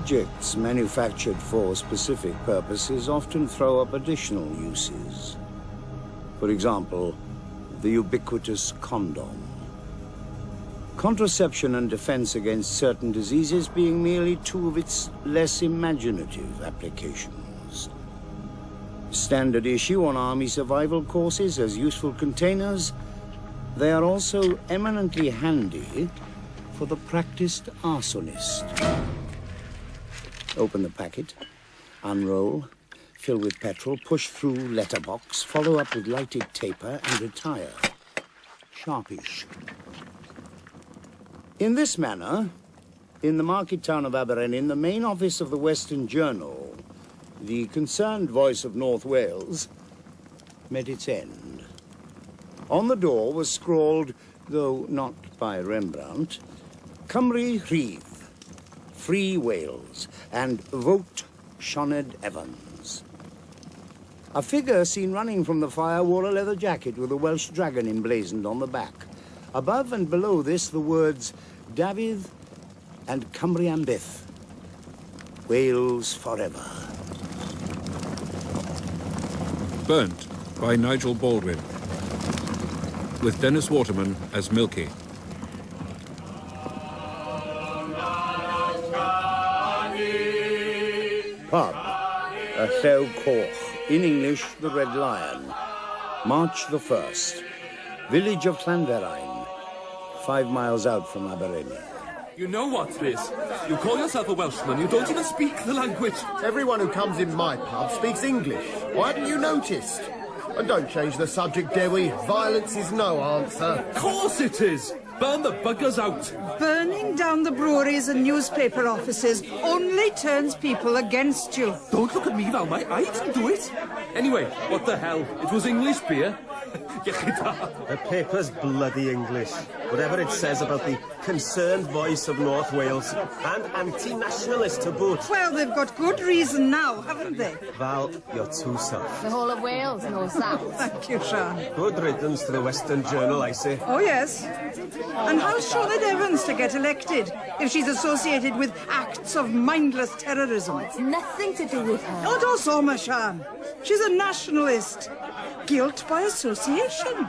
Objects manufactured for specific purposes often throw up additional uses. For example, the ubiquitous condom. Contraception and defense against certain diseases being merely two of its less imaginative applications. Standard issue on army survival courses as useful containers, they are also eminently handy for the practiced arsonist. Open the packet, unroll, fill with petrol, push through letterbox, follow up with lighted taper, and retire. Sharpish. In this manner, in the market town of Aberystwyth, the main office of the Western Journal, the concerned voice of North Wales met its end. On the door was scrawled, though not by Rembrandt, Cymru Rhydd, Free Wales, and Vote Sioned Evans. A figure seen running from the fire wore a leather jacket with a Welsh dragon emblazoned on the back. Above and below this, the words Davydd and Cambria and Beth. Wales forever. Burnt by Nigel Baldwin, with Dennis Waterman as Milkie. Pub, a Llew Coch, in English, the Red Lion. March the 1st. Village of Llanferain, 5 miles out from Aberystwyth. You know what, Rhys? You call yourself a Welshman, you don't even speak the language. Everyone who comes in my pub speaks English. Why haven't you noticed? And don't change the subject, Dewi. Violence is no answer. Of course it is! Burn the buggers out! Burning down the breweries and newspaper offices only turns people against you. Don't look at me, Valmai. I didn't do it. Anyway, what the hell? It was English beer. The paper's bloody English. Whatever it says about the concerned voice of North Wales, and anti-nationalist to boot. Well, they've got good reason now, haven't they? Val, you're too soft. The whole of Wales, no south. Thank you, Sharon. Good riddance to the Western Journal, I say. Oh, yes. And how's Sioned Evans to get elected if she's associated with acts of mindless terrorism? It's nothing to do with her. Oh, don't so much, Sharon. She's a nationalist. Guilt by association.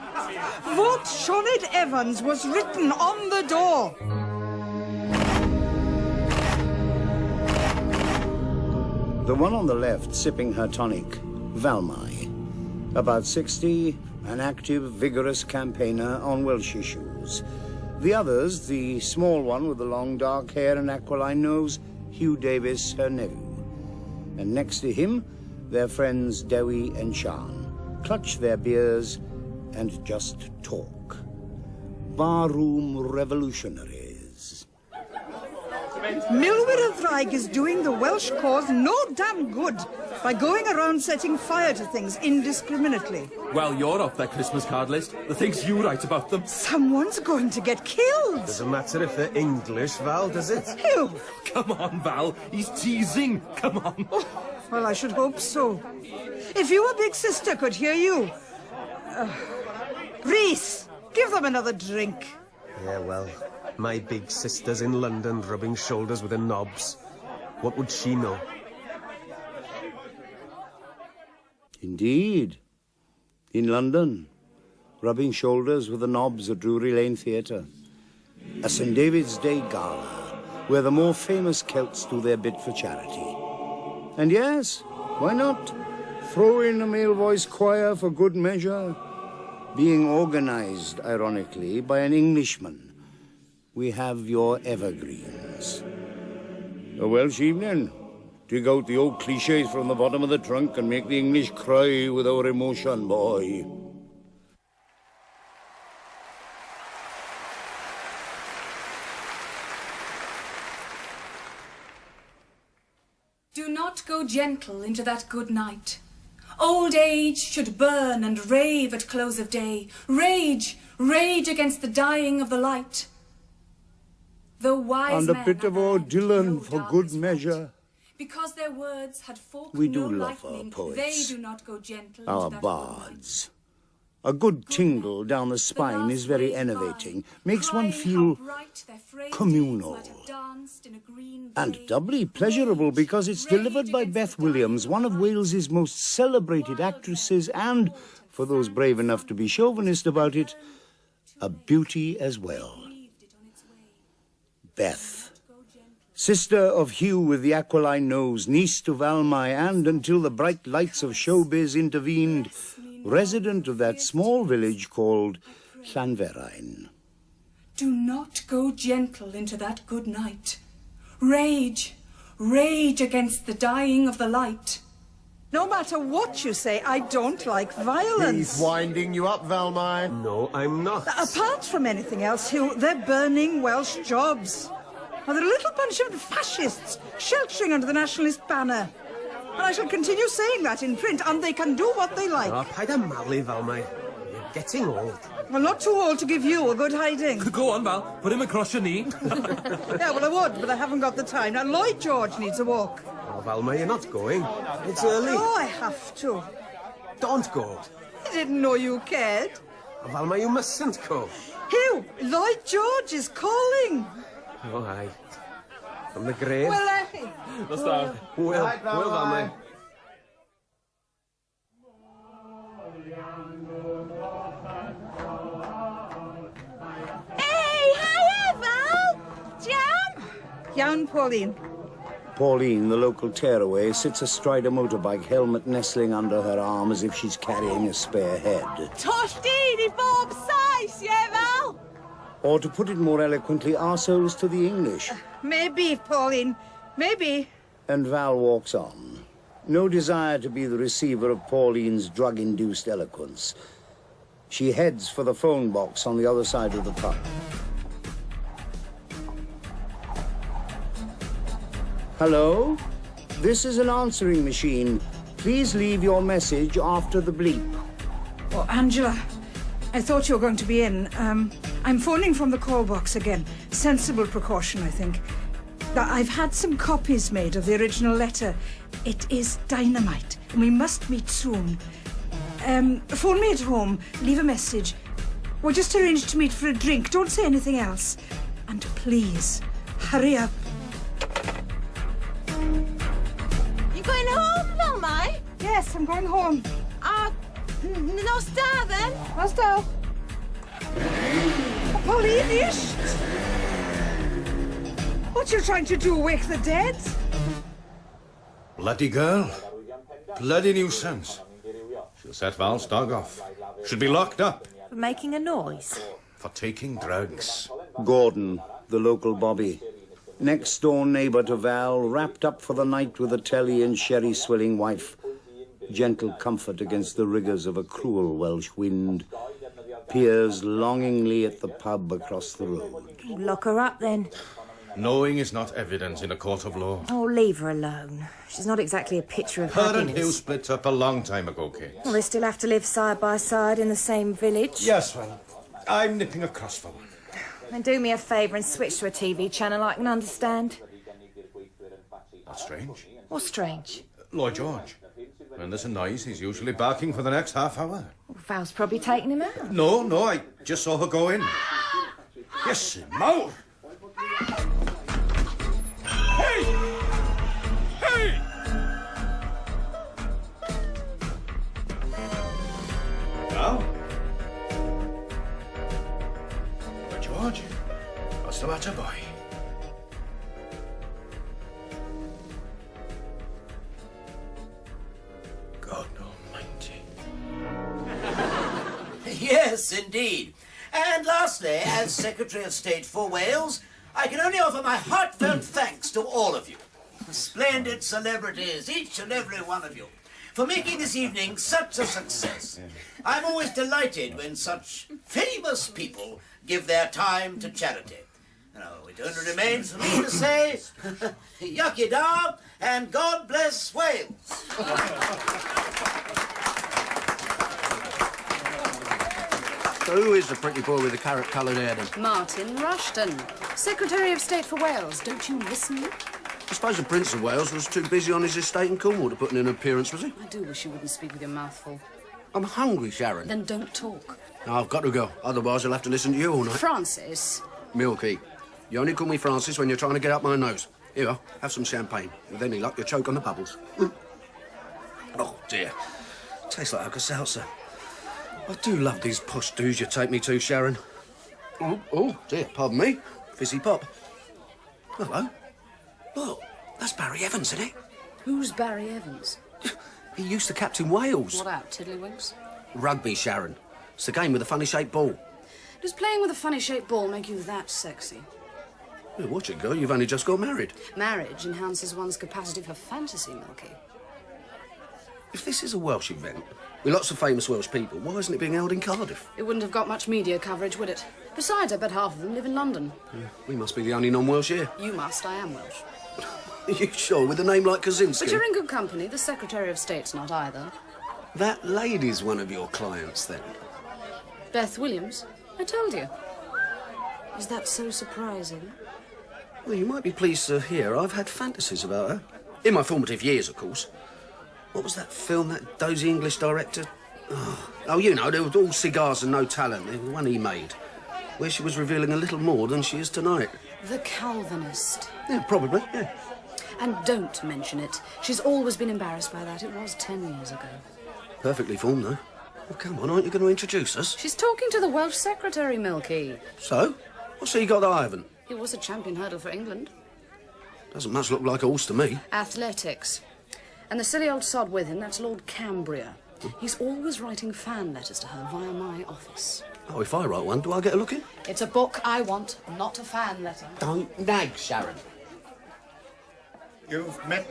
Vote Sioned Evans was written on the door. The one on the left, sipping her tonic, Valmai. About 60, an active, vigorous campaigner on Welsh issues. The others, the small one with the long dark hair and aquiline nose, Hugh Davis, her nephew. And next to him, their friends Dewi and Sharon. Clutch their beers and just talk. Barroom revolutionaries. Milwyr of Thraig is doing the Welsh cause no damn good by going around setting fire to things indiscriminately. Well, you're off their Christmas card list. The things you write about them. Someone's going to get killed. Doesn't matter if they're English, Val, does it? Ew. Come on, Val. He's teasing. Come on. Oh, well, I should hope so. If your big sister could hear you. Rhys, give them another drink. Yeah, well, my big sister's in London rubbing shoulders with the knobs. What would she know? Indeed. In London, rubbing shoulders with the knobs at Drury Lane Theatre. A St. David's Day gala, where the more famous Celts do their bit for charity. And yes, why not? Throw in a male voice choir for good measure. Being organised, ironically, by an Englishman. We have your evergreens. A Welsh evening. Dig out the old clichés from the bottom of the trunk and make the English cry with our emotion, boy. Do not go gentle into that good night. Old age should burn and rave at close of day. Rage, rage against the dying of the light. Though wise and a bit of our Dylan for good measure. Because their words had forked We do no love our lightning, poets, they do not go gentle our into that bards. A good tingle down the spine is very enervating, makes one feel communal. in a green And glade. doubly pleasurable because it's delivered by Beth Williams, one of Wales's most celebrated actresses, and, for those brave enough to be chauvinist about it, a beauty as well. Beth, sister of Hugh with the aquiline nose, niece to Valmai, and, until the bright lights of showbiz intervened, resident of that small village called Llanferain. Do not go gentle into that good night. Rage, rage against the dying of the light. No matter what you say, I don't like violence. He's winding you up, Valmai. No, I'm not. Apart from anything else, Hugh, they're burning Welsh jobs. Now, they're a little bunch of fascists sheltering under the nationalist banner. And I shall continue saying that in print, and they can do what they like. Oh, paid a mally, Valmai. You're getting old. Well, not too old to give you a good hiding. Go on, Val. Put him across your knee. Yeah, well, I would, but I haven't got the time. Now, Lloyd George needs a walk. Oh, Valmai, you're not going. It's early. Oh, I have to. Don't go. I didn't know you cared. Oh, Valmai, you mustn't go. Hugh, Lloyd George is calling. Oh, aye. From the grave. Well, Effie. Well, Valmai. Young Pauline. Pauline, the local tearaway, sits astride a motorbike, helmet nestling under her arm as if she's carrying a spare head. Toshdini Bob Sice, yeah, Val? Or, to put it more eloquently, arseholes to the English. Maybe, Pauline. Maybe. And Val walks on. No desire to be the receiver of Pauline's drug-induced eloquence. She heads for the phone box on the other side of the pub. Hello? This is an answering machine. Please leave your message after the bleep. Oh, Angela, I thought you were going to be in. I'm phoning from the call box again. Sensible precaution, I think. I've had some copies made of the original letter. It is dynamite, and we must meet soon. Phone me at home, leave a message. We'll just arrange to meet for a drink. Don't say anything else. And please, hurry up. You going home, Valmai? Yes, I'm going home. No star then? No star. Pauline, ish! What you trying to do, wake the dead? Bloody girl. Bloody nuisance. She'll set Val's dog off. Should be locked up. For making a noise. For taking drugs. Gordon, the local bobby. Next-door neighbour to Val, wrapped up for the night with a telly and sherry-swilling wife. Gentle comfort against the rigours of a cruel Welsh wind. Peers longingly at the pub across the road. Lock her up then. Knowing is not evidence in a court of law. Oh, leave her alone. She's not exactly a picture of Her happiness. and Hugh split up a long time ago, Kate. Well, they still have to live side by side in the same village. Yes, well, I'm nipping across for one. And do me a favour and switch to a TV channel I can understand. That's strange. What's strange? Lloyd George. When there's a noise, he's usually barking for the next half hour. Well, Val's probably taking him out. No, I just saw her go in. Yes, more. Hey! Hey! Now? George, what's the matter, boy? God almighty. Yes, indeed. And lastly, as Secretary of State for Wales, I can only offer my heartfelt thanks to all of you. Splendid celebrities, each and every one of you, for making this evening such a success. I'm always delighted when such famous people give their time to charity. Now, it only remains for me to say, yucky da, and God bless Wales. So who is the pretty boy with the carrot-coloured hair then? Martin Rushton, Secretary of State for Wales. Don't you listen? I suppose the Prince of Wales was too busy on his estate in Cornwall to put in an appearance, was he? I do wish you wouldn't speak with your mouth full. I'm hungry, Sharon. Then don't talk. No, I've got to go. Otherwise, I'll have to listen to you all night. Francis. Milkie, You only call me Francis when you're trying to get up my nose. Here, have some champagne. With any luck, you'll choke on the bubbles. Oh, dear. Tastes like Alka-Seltzer. I do love these posh do's you take me to, Sharon. Oh, dear, pardon me. Fizzy pop. Hello. Look, that's Barry Evans, isn't it? Who's Barry Evans? He used to captain Wales. What out, Tiddlywinks? Rugby, Sharon. It's the game with a funny-shaped ball. Does playing with a funny-shaped ball make you that sexy? Yeah, watch it, girl. You've only just got married. Marriage enhances one's capacity for fantasy, Milkie. If this is a Welsh event, with lots of famous Welsh people, why isn't it being held in Cardiff? It wouldn't have got much media coverage, would it? Besides, I bet half of them live in London. Yeah, we must be the only non-Welsh here. You must. I am Welsh. Are you sure, with a name like Kaczynski? But you're in good company. The Secretary of State's not either. That lady's one of your clients, then? Beth Williams? I told you. Is that so surprising? Well, you might be pleased to hear I've had fantasies about her. In my formative years, of course. What was that film, that dozy English director? Oh, you know, there was all cigars and no talent, the one he made, where she was revealing a little more than she is tonight. The Calvinist. Yeah, probably, yeah. And don't mention it. She's always been embarrassed by that. It was 10 years ago. Perfectly formed, though. Well, come on, aren't you going to introduce us? She's talking to the Welsh Secretary, Milkie. So? What's he got that I haven't? He was a champion hurdle for England. Doesn't much look like a horse to me. Athletics. And the silly old sod with him, that's Lord Cambria. He's always writing fan letters to her via my office. Oh, if I write one, do I get a look in? It's a book I want, not a fan letter. Don't nag, Sharon. You've met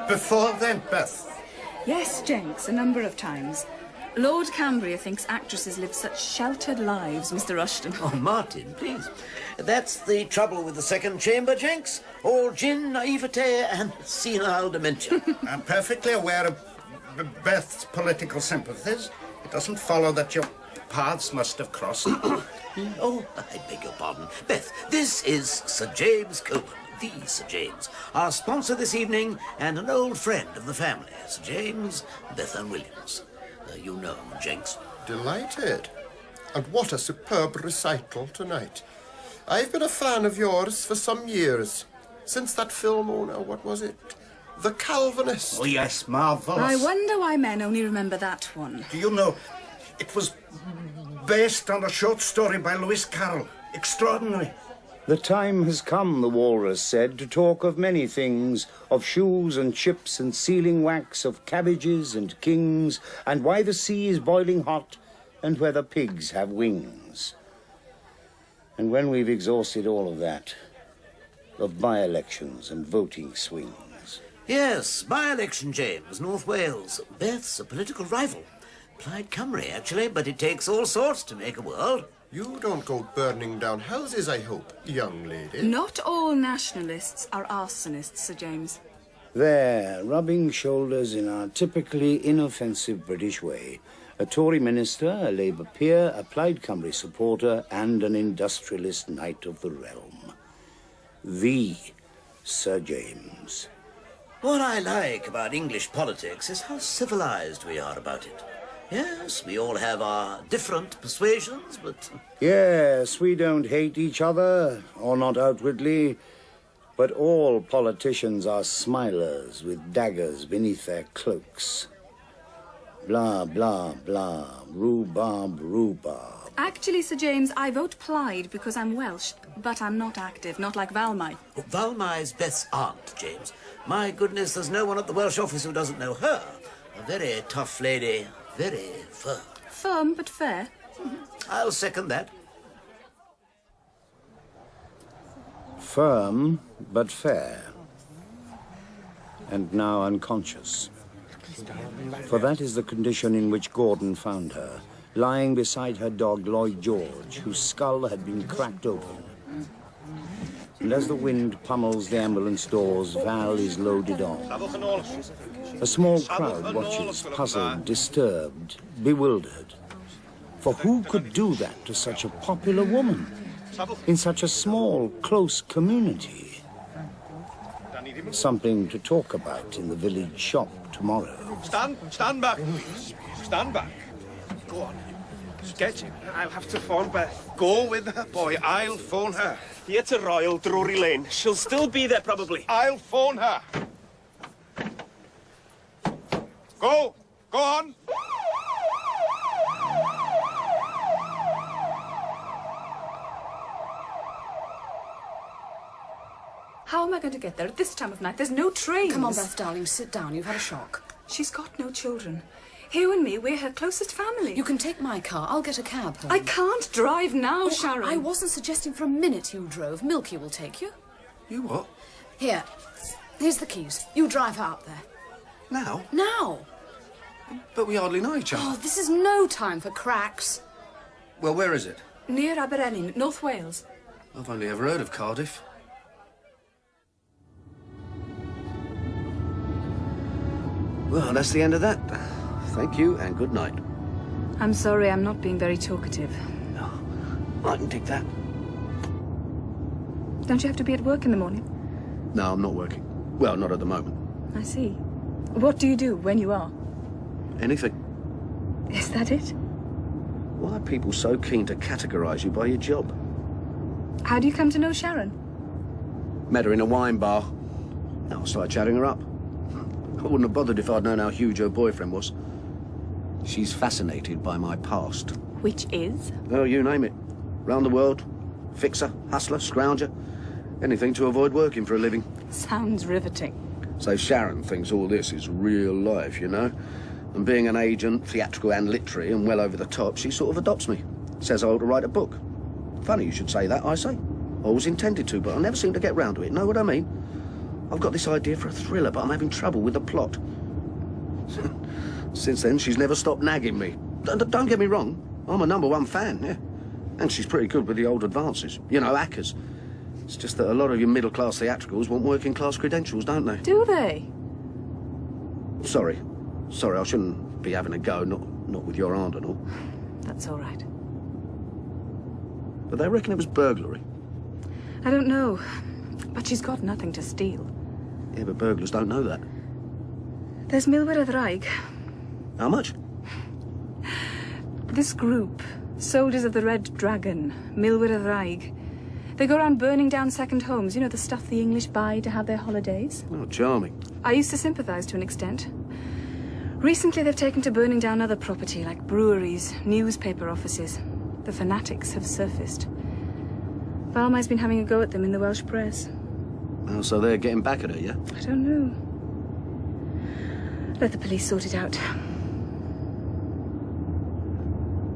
before then, Beth? Yes, Jenks, a number of times. Lord Cambria thinks actresses live such sheltered lives, Mr. Rushton. Oh, Martin, please. That's the trouble with the second chamber, Jenks. All gin, naivete, and senile dementia. I'm perfectly aware of Beth's political sympathies. It doesn't follow that your paths must have crossed. Oh, I beg your pardon. Beth, this is Sir James Coleman, the Sir James, our sponsor this evening and an old friend of the family, Sir James Bethan Williams. You know, Jenks. Delighted. And what a superb recital tonight. I've been a fan of yours for some years. Since that film, oh no, what was it? The Calvinist. Oh, yes, marvellous. I wonder why men only remember that one. Do you know, it was based on a short story by Lewis Carroll. Extraordinary. The time has come, the walrus said, to talk of many things, of shoes and chips and sealing wax, of cabbages and kings, and why the sea is boiling hot, and whether pigs have wings. And when we've exhausted all of that, of by-elections and voting swings. Yes, by-election, James, North Wales. Beth's a political rival. Plaid Cymru, actually, but it takes all sorts to make a world. You don't go burning down houses, I hope, young lady. Not all nationalists are arsonists, Sir James. There, rubbing shoulders in our typically inoffensive British way. A Tory minister, a Labour peer, a Plaid Cymru supporter, and an industrialist knight of the realm. The Sir James. What I like about English politics is how civilised we are about it. Yes, we all have our different persuasions, but... Yes, we don't hate each other, or not outwardly, but all politicians are smilers with daggers beneath their cloaks. Blah, blah, blah, rhubarb, rhubarb. Actually, Sir James, I vote Plaid because I'm Welsh, but I'm not active, not like Valmai. Oh, Valmai's Beth's aunt, James. My goodness, there's no one at the Welsh office who doesn't know her. A very tough lady, very firm. Firm but fair. I'll second that. Firm but fair. And now unconscious. For that is the condition in which Gordon found her, lying beside her dog Lloyd George, whose skull had been cracked open. And as the wind pummels the ambulance doors, Val is loaded on. A small crowd watches, puzzled, disturbed, bewildered. For who could do that to such a popular woman, in such a small, close community? Something to talk about in the village shop tomorrow. Stand back. Stand back. Go on. Get him. I'll have to phone Beth. Go with her, boy. I'll phone her. Here to Royal, Drury Lane. She'll still be there, probably. I'll phone her. Go. Go on. How am I going to get there at this time of night? There's no trains. Come on, Beth, darling, sit down. You've had a shock. She's got no children. You and me, we're her closest family. You can take my car. I'll get a cab home. I can't drive now, Sharon. I wasn't suggesting for a minute you drove. Milkie will take you. You what? Here. Here's the keys. You drive her up there. Now? Now? But we hardly know each other. Oh, this is no time for cracks. Well, where is it? Near Aberystwyth, North Wales. I've only ever heard of Cardiff. Well, that's the end of that. Thank you and good night. I'm sorry, I'm not being very talkative. No, I can dig that. Don't you have to be at work in the morning? No, I'm not working. Well, not at the moment. I see. What do you do when you are? Anything. Is that it? Why are people so keen to categorise you by your job? How do you come to know Sharon? Met her in a wine bar. I started chatting her up. I wouldn't have bothered if I'd known how huge her boyfriend was. She's fascinated by my past. Which is? Oh, you name it. Round the world. Fixer, hustler, scrounger. Anything to avoid working for a living. Sounds riveting. So Sharon thinks all this is real life, you know? And being an agent, theatrical and literary, and well over the top, she sort of adopts me. Says I ought to write a book. Funny you should say that, I say. I always intended to, but I never seem to get round to it. Know what I mean? I've got this idea for a thriller, but I'm having trouble with the plot. Since then, she's never stopped nagging me. Don't get me wrong. I'm a #1 fan, yeah. And she's pretty good with the old advances. You know, hackers. It's just that a lot of your middle-class theatricals want working-class credentials, don't they? Do they? Sorry, I shouldn't be having a go, not with your aunt and all. That's all right. But they reckon it was burglary. I don't know, but she's got nothing to steal. Yeah, but burglars don't know that. There's Milwyr How much? This group, Soldiers of the Red Dragon, Milwyr. They go around burning down second homes, you know, the stuff the English buy to have their holidays. Oh, charming. I used to sympathise to an extent. Recently they've taken to burning down other property, like breweries, newspaper offices. The fanatics have surfaced. Valmai's been having a go at them in the Welsh press. Oh, so they're getting back at her, yeah? I don't know. Let the police sort it out.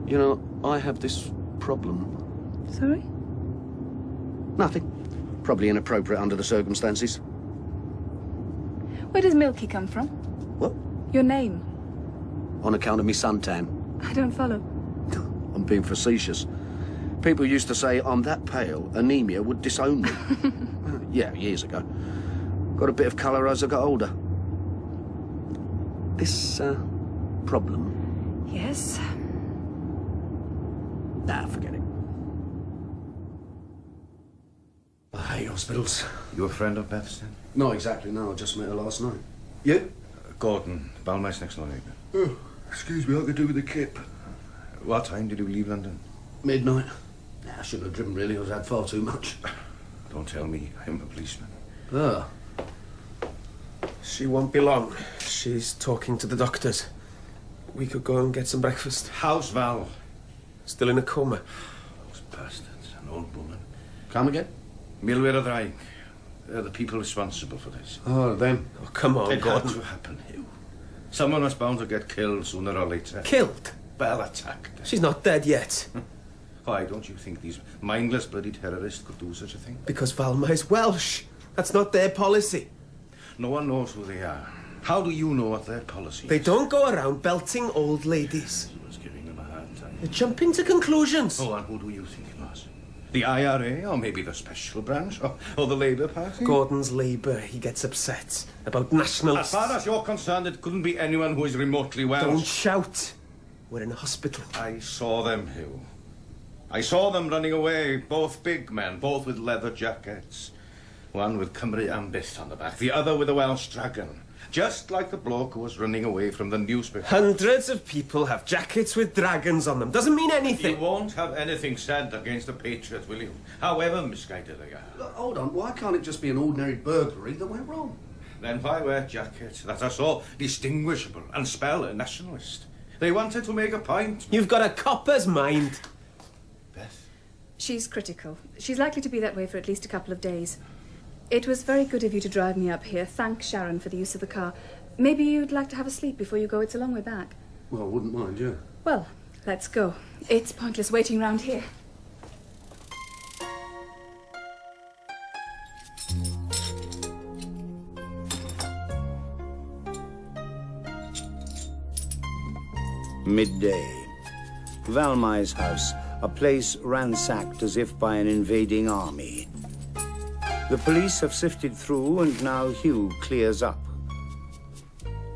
You know, I have this problem. Sorry? Nothing. Probably inappropriate under the circumstances. Where does Milkie come from? What? Your name. On account of me suntan. I don't follow. I'm being facetious. People used to say I'm that pale, anemia would disown me. Yeah, years ago. Got a bit of colour as I got older. This, problem? Yes? Nah, forget it. Hey, hospitals. You a friend of Beth's then? Not exactly, no. I just met her last night. You? Gordon, Valmai's next door neighbour. Oh, excuse me, I could do with a kip. What time did you leave London? Midnight. Nah, I shouldn't have driven, really. I've had far too much. Don't tell me. I'm a policeman. Ah. She won't be long. She's talking to the doctors. We could go and get some breakfast. How's Val? Still in a coma. Those bastards. An old woman. Come again? Milwyr. They're the people responsible for this. Oh, them. Oh, come on, It Gordon. had to happen, Hugh. Someone was bound to get killed sooner or later. Killed? Bell attacked. She's not dead yet. Why don't you think these mindless bloody terrorists could do such a thing? Because Valmai's Welsh. That's not their policy. No one knows who they are. How do you know what their policy is? They don't go around belting old ladies. He was giving them a hard time. They jump into conclusions. Oh, and who do you think it was? The IRA, or maybe the Special Branch, or the Labour Party? Gordon's Labour. He gets upset about nationalists. As far as you're concerned, it couldn't be anyone who is remotely Welsh. Don't shout. We're in a hospital. I saw them, Hugh. I saw them running away, both big men, both with leather jackets. One with Cambria and Beth on the back, the other with a Welsh dragon. Just like the bloke who was running away from the newspaper. Hundreds of people have jackets with dragons on them. Doesn't mean anything. You won't have anything said against the patriots, will you? However misguided they are. Look, hold on, why can't it just be an ordinary burglary that went wrong? Then why wear jackets that are so distinguishable and spell a nationalist? They wanted to make a point. You've got a copper's mind. Beth? She's critical. She's likely to be that way for at least a couple of days. It was very good of you to drive me up here. Thank Sharon for the use of the car. Maybe you'd like to have a sleep before you go. It's a long way back. Well, I wouldn't mind, yeah. Well, let's go. It's pointless waiting round here. Midday. Valmai's house, a place ransacked as if by an invading army. The police have sifted through, and now Hugh clears up.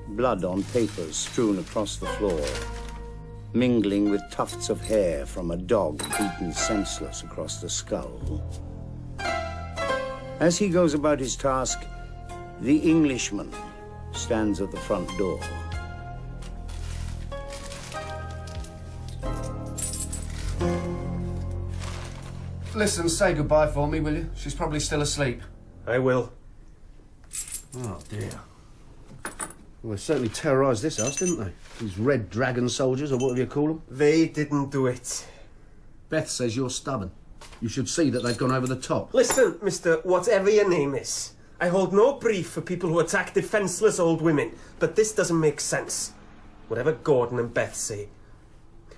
Blood on papers strewn across the floor, mingling with tufts of hair from a dog beaten senseless across the skull. As he goes about his task, the Englishman stands at the front door. Listen, say goodbye for me, will you? She's probably still asleep. I will. Oh, dear. Well, they certainly terrorised this house, didn't they? These red dragon soldiers, or whatever you call them. They didn't do it. Beth says you're stubborn. You should see that they've gone over the top. Listen, Mr. Whatever your name is, I hold no brief for people who attack defenceless old women, but this doesn't make sense. Whatever Gordon and Beth say.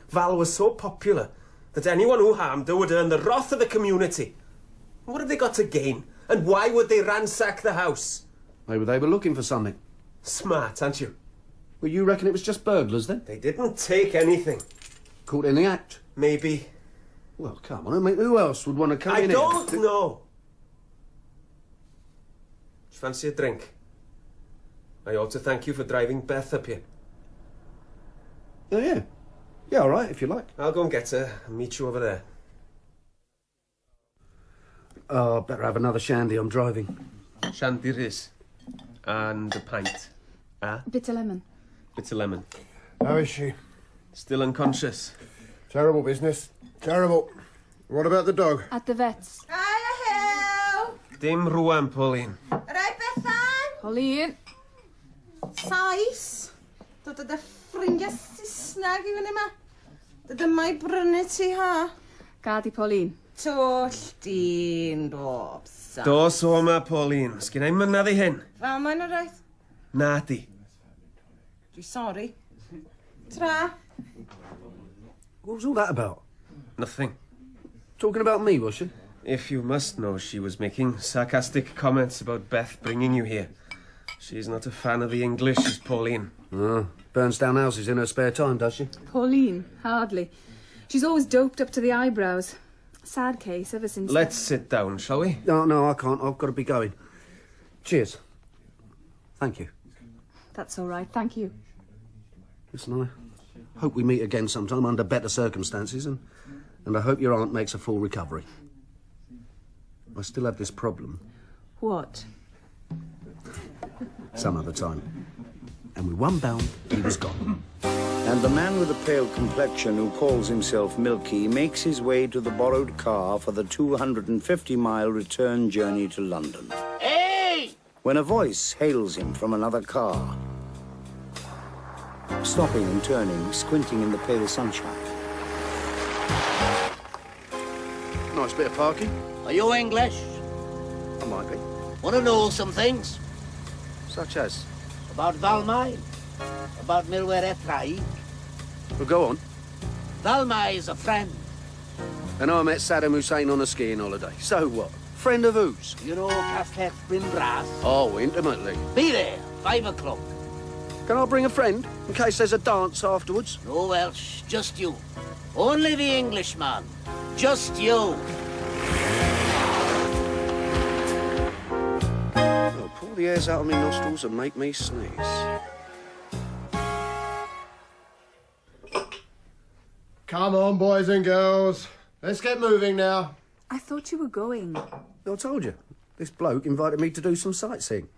Val was so popular that anyone who harmed her would earn the wrath of the community. What have they got to gain? And why would they ransack the house? Maybe they were looking for something. Smart, aren't you? Well, you reckon it was just burglars, then? They didn't take anything. Caught in the act? Maybe. Well, come on, I mean, who else would want to come in I here? don't know. Do you fancy a drink? I ought to thank you for driving Beth up here. Oh, yeah. Yeah, all right, if you like. I'll go and get her and meet you over there. Oh, better have another shandy, I'm driving. Shandy Rhys. And a pint. Ah? Bitter lemon. Bitter lemon. How is she? Still unconscious. Terrible business. Terrible. What about the dog? At the vet's. Hello. Dim rwan, Pauline. Right, Bethan? Pauline. Sais. Dod y ffrindiau Saesneg i fyny yma. Dyma I brynu ti, ha? Gad I Pauline. Twll di'n dobsa. Dos o yma, Pauline. Sgyn i'n mynydd I hyn. Valmai na raith. Na di. Dwi sori. Tra. What was all that about? Nothing. Talking about me, was she? If you must know, she was making sarcastic comments about Beth bringing you here. She's not a fan of the English, is Pauline. Oh, burns down houses in her spare time, does she? Pauline? Hardly. She's always doped up to the eyebrows. Sad case ever since... Let's sit down, shall we? No, I can't. I've got to be going. Cheers. Thank you. That's all right, thank you. Listen, I hope we meet again sometime under better circumstances, and I hope your aunt makes a full recovery. I still have this problem. What? Some other time. And with one bound, he was gone. And the man with the pale complexion who calls himself Milkie makes his way to the borrowed car for the 250-mile return journey to London. Hey! When a voice hails him from another car. Stopping and turning, squinting in the pale sunshine. Nice bit of parking. Are you English? I might be. Want to know some things? Such as? About Valmai. About Milwer Ethrai. Well, go on. Valmai is a friend. And I met Saddam Hussein on a skiing holiday. So what? Friend of whose? You know Castell Brindras? Oh, intimately. Be there, 5 o'clock. Can I bring a friend, in case there's a dance afterwards? No Welsh, just you. Only the Englishman. Just you. Well, pull the hairs out of my nostrils and make me sneeze. Come on, boys and girls. Let's get moving now. I thought you were going. I told you. This bloke invited me to do some sightseeing.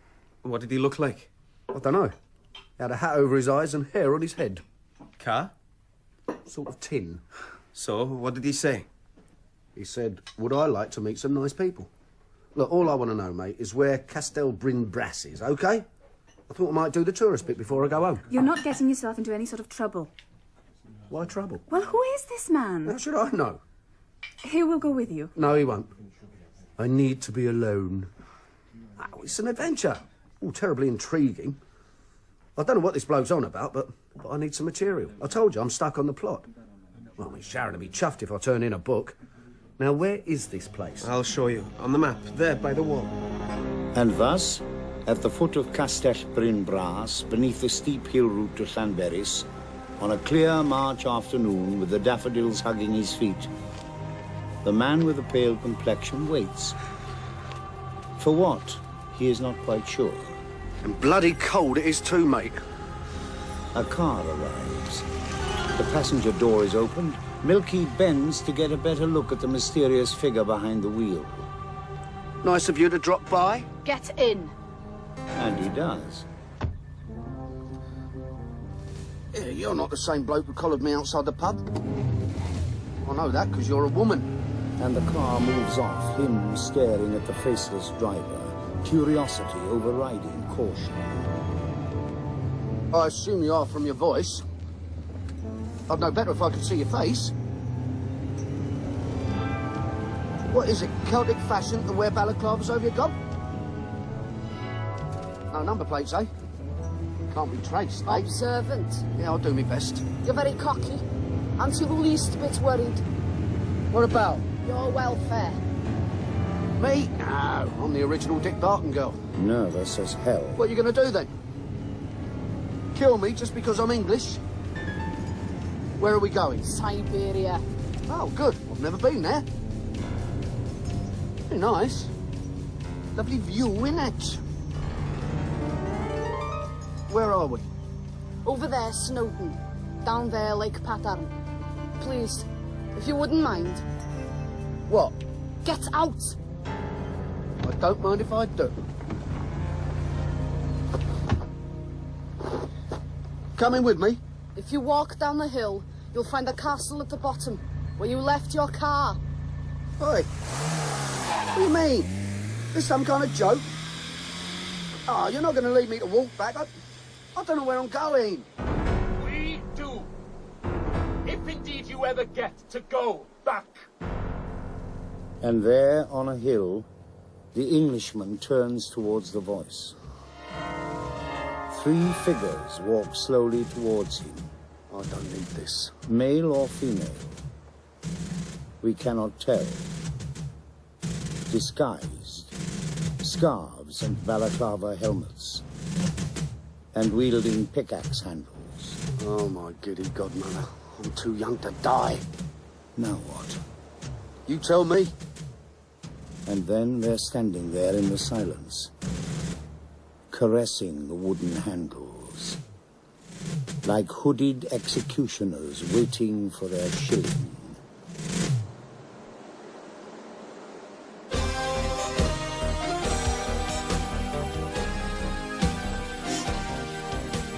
What did he look like? I don't know. He had a hat over his eyes and hair on his head. Car? Sort of tin. So, what did he say? He said, would I like to meet some nice people? Look, all I want to know, mate, is where Castel Bryn Brass is, OK? I thought I might do the tourist bit before I go home. You're not getting yourself into any sort of trouble. Why trouble? Well, who is this man? How should I know? He will go with you. No, he won't. I need to be alone. Oh, it's an adventure. Oh, terribly intriguing. I don't know what this bloke's on about, but I need some material. I told you, I'm stuck on the plot. Well, I mean, Sharon would be chuffed if I turn in a book. Now, where is this place? I'll show you. On the map, there, by the wall. And thus, at the foot of Castell Bryn Bras, beneath the steep hill route to Llanberis, on a clear March afternoon with the daffodils hugging his feet, the man with the pale complexion waits. For what? He is not quite sure. And bloody cold it is too, mate. A car arrives. The passenger door is opened. Milkie bends to get a better look at the mysterious figure behind the wheel. Nice of you to drop by. Get in. And he does. Yeah, you're not the same bloke who collared me outside the pub. I know that because you're a woman. And the car moves off, him staring at the faceless driver, curiosity overriding caution. I assume you are from your voice. I'd know better if I could see your face. What is it, Celtic fashion to wear balaclavas over your gob? No number plates, eh? Can't be traced, eh? Observant. Yeah, I'll do my best. You're very cocky. Aren't you the least bit worried? What about? Your welfare. Me? No, I'm the original Dick Barton girl. Nervous as hell. What are you going to do then? Kill me just because I'm English? Where are we going? Siberia. Oh, good. I've never been there. Very nice. Lovely view, innit? Where are we? Over there, Snowdon. Down there, Lake Pattern. Please, if you wouldn't mind. What? Get out! I don't mind if I do. Coming with me? If you walk down the hill, you'll find a castle at the bottom, where you left your car. Oi! What do you mean? This some kind of joke? Oh, you're not going to leave me to walk back. I don't know where I'm going. We do. If indeed you ever get to go back. And there, on a hill, the Englishman turns towards the voice. 3 figures walk slowly towards him. I don't need this. Male or female? We cannot tell. Disguised. Scarves and balaclava helmets. And wielding pickaxe handles. Oh, my giddy godmother. I'm too young to die. Now what? You tell me. And then they're standing there in the silence, caressing the wooden handles, like hooded executioners waiting for their shilling.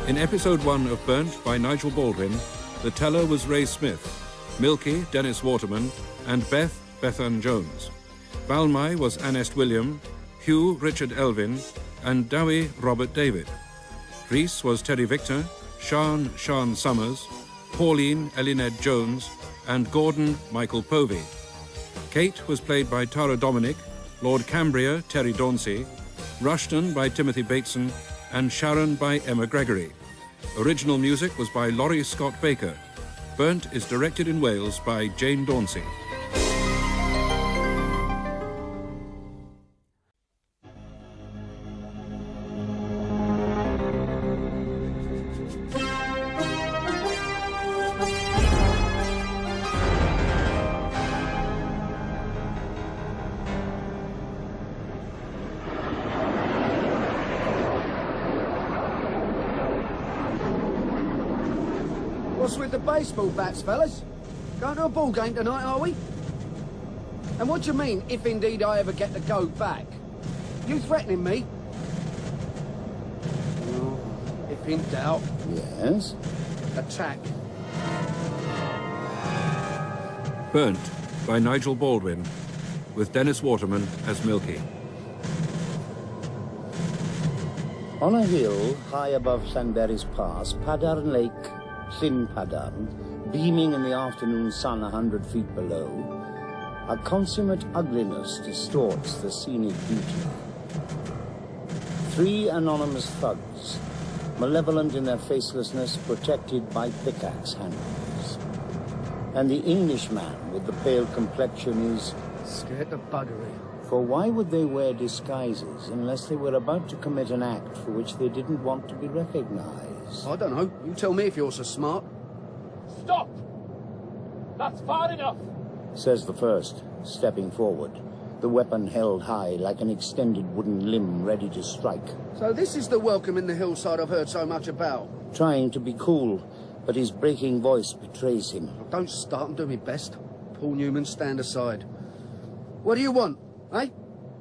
In episode 1 of Burnt by Nigel Baldwin, the teller was Ray Smith, Milkie, Dennis Waterman, and Beth, Bethan Jones. Valmai was Annest William, Hugh Richard Elfyn, and Dewi Robert David. Rhys was Terry Victor, Sean Summers, Pauline Eluned Jones, and Gordon Michael Povey. Kate was played by Tara Dominick, Lord Cambria Terry Dauncey, Rushton by Timothy Bateson, and Sharon by Emma Gregory. Original music was by Laurie Scott Baker. Burnt is directed in Wales by Jane Dauncey. What's with the baseball bats, fellas? Going to a ball game tonight, are we? And what do you mean, if indeed I ever get to go back? You threatening me? Oh, If in doubt... Yes? Attack. Burnt by Nigel Baldwin, with Dennis Waterman as Milkie. On a hill high above Llanberis Pass, Padarn Lake, thin Padarn, beaming in the afternoon sun 100 feet below, a consummate ugliness distorts the scenic beauty. 3 anonymous thugs, malevolent in their facelessness, protected by pickaxe handles. And the Englishman with the pale complexion is... scared to buggery. For why would they wear disguises unless they were about to commit an act for which they didn't want to be recognized? I don't know. You tell me if you're so smart. Stop! That's far enough! Says the first, stepping forward, the weapon held high like an extended wooden limb ready to strike. So this is the welcome in the hillside I've heard so much about. Trying to be cool, but his breaking voice betrays him. Don't start and do me best. Paul Newman, stand aside. What do you want, eh?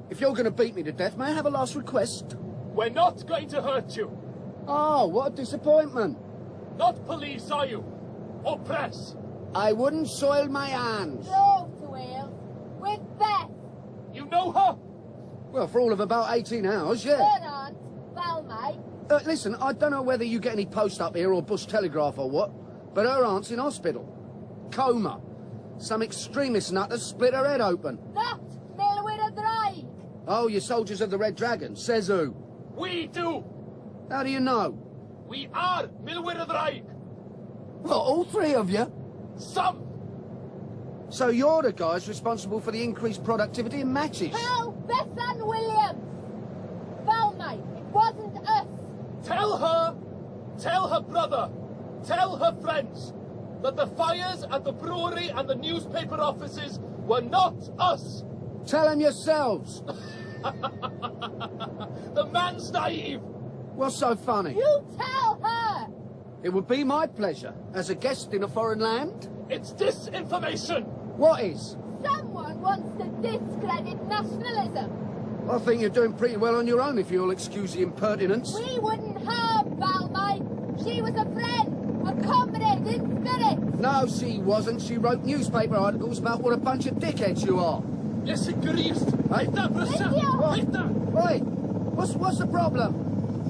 If you're going to beat me to death, may I have a last request? We're not going to hurt you. Oh, what a disappointment. Not police, are you? Or press? I wouldn't soil my hands. Drove to Wales with Beth. You know her? Well, for all of about 18 hours, yeah. Her aunt, Valmai. Listen, I don't know whether you get any post up here or bush telegraph or what, but her aunt's in hospital. Coma. Some extremist nut has split her head open. Not Milwyn Drake. Oh, you soldiers of the Red Dragon. Says who? We do. How do you know? We are Milwyn Drake. What, all 3 of you? Some. So you're the guys responsible for the increased productivity in matches? Tell Bethan Williams. Valmai, it wasn't us. Tell her brother, tell her friends that the fires at the brewery and the newspaper offices were not us. Tell them yourselves. The man's naive. What's so funny? You tell her. It would be my pleasure, as a guest in a foreign land. It's disinformation. What is? Someone wants to discredit nationalism. I think you're doing pretty well on your own, if you'll excuse the impertinence. We wouldn't harm Valmai. She was a friend, a comrade in spirit. No, she wasn't. She wrote newspaper articles about what a bunch of dickheads you are. Yes, agrees. Hey, what's the problem?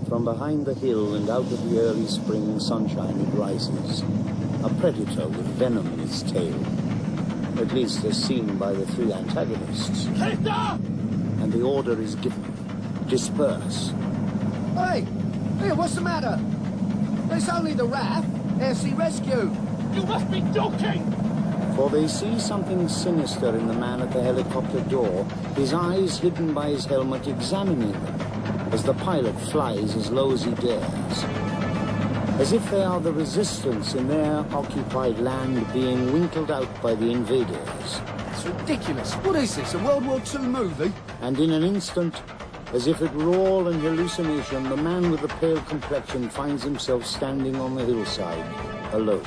From behind the hill and out of the early spring sunshine it rises, a predator with venom in its tail, at least as seen by the 3 antagonists. And the order is given, disperse. Hey, what's the matter? It's only the RAF, Air Sea Rescue. You must be joking! For they see something sinister in the man at the helicopter door, his eyes hidden by his helmet examining them, as the pilot flies as low as he dares. As if they are the resistance in their occupied land being winkled out by the invaders. It's ridiculous. What is this, a World War II movie? And in an instant, as if it were all an hallucination, the man with the pale complexion finds himself standing on the hillside, alone.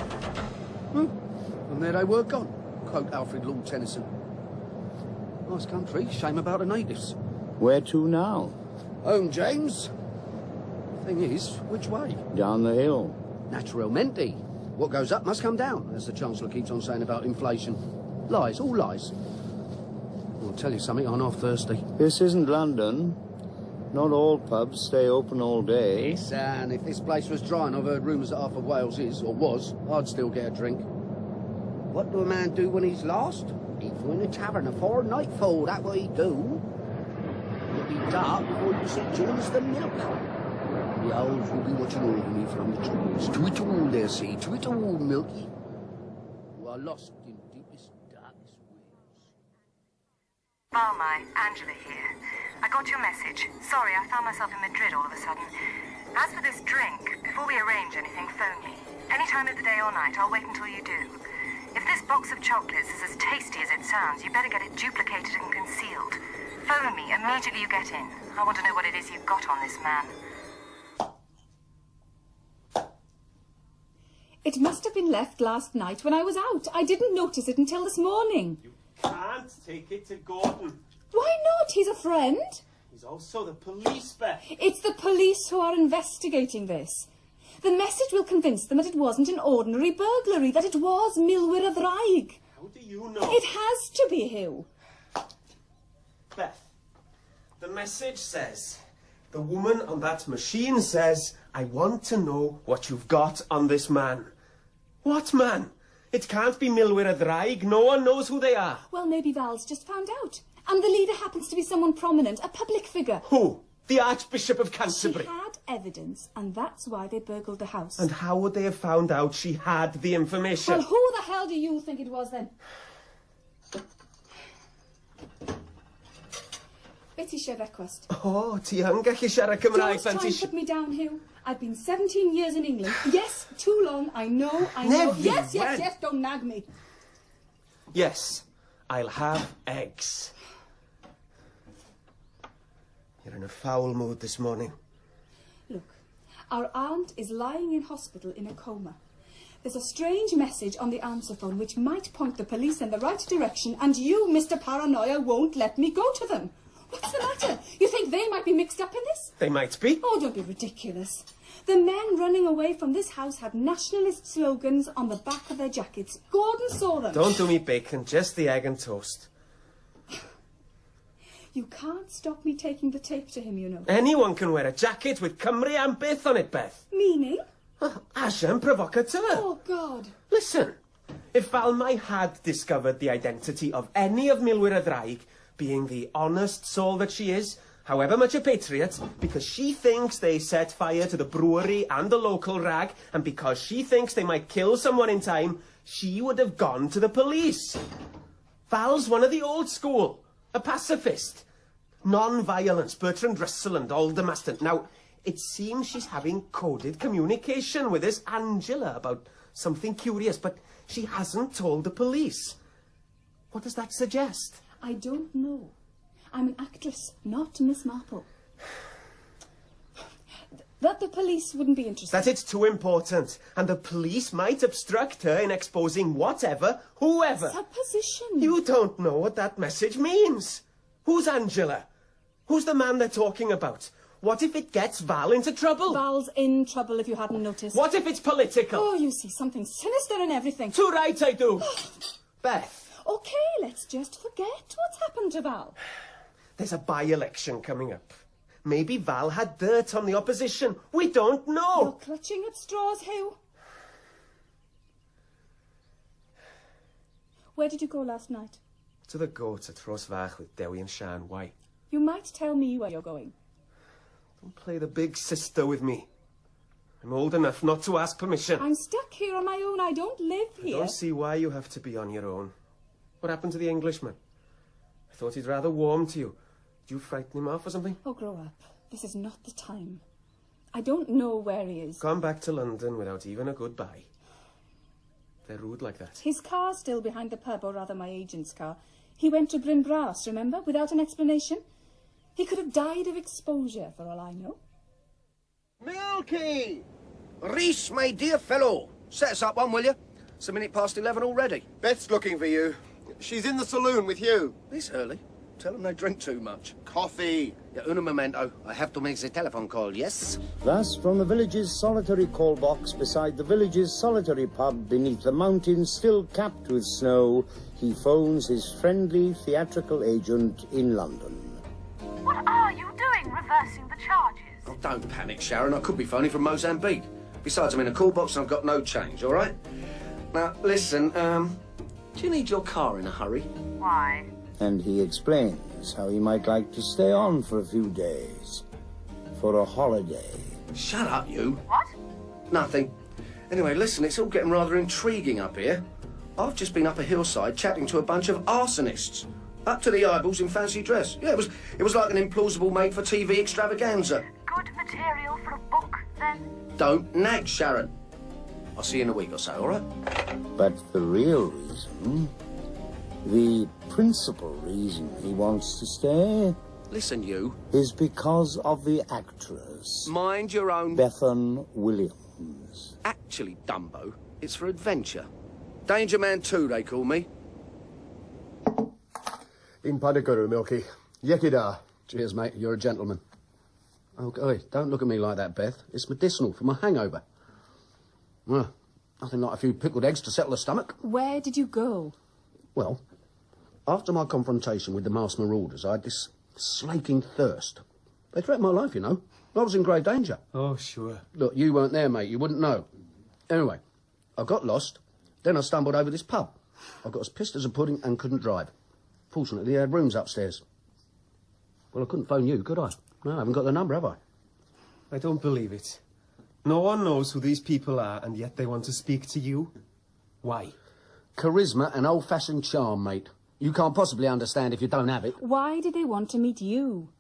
And there they were gone, quote Alfred Lord Tennyson. Nice country, shame about the natives. Where to now? Home, James. Thing is, which way? Down the hill. Naturalmente. What goes up must come down, as the Chancellor keeps on saying about inflation. Lies, all lies. I'll tell you something, I'm half thirsty. This isn't London. Not all pubs stay open all day. Listen, if this place was dry, and I've heard rumours that half of Wales is, or was, I'd still get a drink. What do a man do when he's lost? He'd find a tavern afore nightfall, that what he'd do. It'll be dark before you see James the Milk. The owls will be watching over me from the trees. To it all, they'll say, to it all, Milkie. You are lost in deepest, darkest Wales. Valmai, Angela here. I got your message. Sorry, I found myself in Madrid all of a sudden. As for this drink, before we arrange anything, phone me. Any time of the day or night, I'll wait until you do. If this box of chocolates is as tasty as it sounds, you better get it duplicated and concealed. Phone me immediately you get in. I want to know what it is you've got on this man. It must have been left last night when I was out. I didn't notice it until this morning. You can't take it to Gordon. Why not? He's a friend. He's also the police, Beth. It's the police who are investigating this. The message will convince them that it wasn't an ordinary burglary, that it was Milwyr y Ddraig. How do you know? It has to be, Hugh. Beth, the message says, the woman on that machine says, I want to know what you've got on this man. What man? It can't be Milwyr y Ddraig. No one knows who they are. Well, maybe Val's just found out. And the leader happens to be someone prominent, a public figure. Who? The Archbishop of Canterbury. She had evidence, and that's why they burgled the house. And how would they have found out she had the information? Well, who the hell do you think it was, then? Beth eisiau brecwast. Oh, ti yn gallu siarad Cymraeg, Don't try and put me down, Hugh. I've been 17 years in England. Yes, too long, I know. Never Yes, went. don't nag me. Yes, I'll have eggs. You're in a foul mood this morning. Look, our aunt is lying in hospital in a coma. There's a strange message on the answer phone which might point the police in the right direction, and you, Mr. Paranoia, won't let me go to them. What's the matter? You think they might be mixed up in this? They might be. Oh, don't be ridiculous. The men running away from this house had nationalist slogans on the back of their jackets. Gordon saw them. Don't do me bacon, just the egg and toast. You can't stop me taking the tape to him, you know. Anyone can wear a jacket with Cambria and Beth on it, Beth. Meaning? Agent provocateur. Oh, God. Listen, if Valmai had discovered the identity of any of Milwyr y Ddraig, being the honest soul that she is, however much a patriot, because she thinks they set fire to the brewery and the local rag, and because she thinks they might kill someone in time, she would have gone to the police. Val's one of the old school. A pacifist. Non-violence, Bertrand Russell and Aldermaston. Now, it seems she's having coded communication with this Angela about something curious, but she hasn't told the police. What does that suggest? I don't know. I'm an actress, not Miss Marple. That the police wouldn't be interested. That it's too important, and the police might obstruct her in exposing whatever, whoever. Supposition. You don't know what that message means. Who's Angela? Who's the man they're talking about? What if it gets Val into trouble? Val's in trouble, if you hadn't noticed. What if it's political? Oh, you see something sinister in everything. Too right I do. Beth. OK, let's just forget what's happened to Val. There's a by-election coming up. Maybe Val had dirt on the opposition. We don't know. You're clutching at straws, Hugh. Where did you go last night? To the goat at Rosfach with Dewi and Sharon. Why? You might tell me where you're going. Don't play the big sister with me. I'm old enough not to ask permission. I'm stuck here on my own. I don't live here. I don't see why you have to be on your own. What happened to the Englishman? I thought he'd rather warm to you. Did you frighten him off or something? Oh, grow up. This is not the time. I don't know where he is. Gone back to London without even a goodbye. They're rude like that. His car's still behind the pub, or rather my agent's car. He went to Bryn Bras, remember, without an explanation. He could have died of exposure, for all I know. Milkie! Rhys, my dear fellow. Set us up one, will you? It's 11:15 already. Beth's looking for you. She's in the saloon with you. This early? Tell them they drink too much. Coffee. Yeah, un momento. I have to make the telephone call, yes? Thus, from the village's solitary call box beside the village's solitary pub beneath the mountains still capped with snow, he phones his friendly theatrical agent in London. What are you doing, reversing the charges? Oh, don't panic, Sharon. I could be phoning from Mozambique. Besides, I'm in a call box and I've got no change, all right? Now, listen, do you need your car in a hurry? Why? And he explains how he might like to stay on for a few days. For a holiday. Shut up, you. What? Nothing. Anyway, listen, it's all getting rather intriguing up here. I've just been up a hillside chatting to a bunch of arsonists. Up to the eyeballs in fancy dress. Yeah, it was like an implausible made-for-TV extravaganza. Good material for a book, then? Don't nag, Sharon. I'll see you in a week or so, all right? But the real reason, the principal reason he wants to stay... Listen, you. ...is because of the actress. Mind your own... Bethan Williams. Actually, Dumbo, it's for adventure. Danger Man 2, they call me. In Padaguru, Milkie. Yekida. Cheers, mate. You're a gentleman. Oh, golly, don't look at me like that, Beth. It's medicinal for my hangover. Well, nothing like a few pickled eggs to settle the stomach. Where did you go? Well, after my confrontation with the masked marauders, I had this slaking thirst. They threatened my life, you know. I was in grave danger. Oh, sure. Look, you weren't there, mate. You wouldn't know. Anyway, I got lost. Then I stumbled over this pub. I got as pissed as a pudding and couldn't drive. Fortunately, they had rooms upstairs. Well, I couldn't phone you, could I? No, I haven't got the number, have I? I don't believe it. No one knows who these people are, and yet they want to speak to you. Why? Charisma and old-fashioned charm, mate. You can't possibly understand if you don't have it. Why did they want to meet you?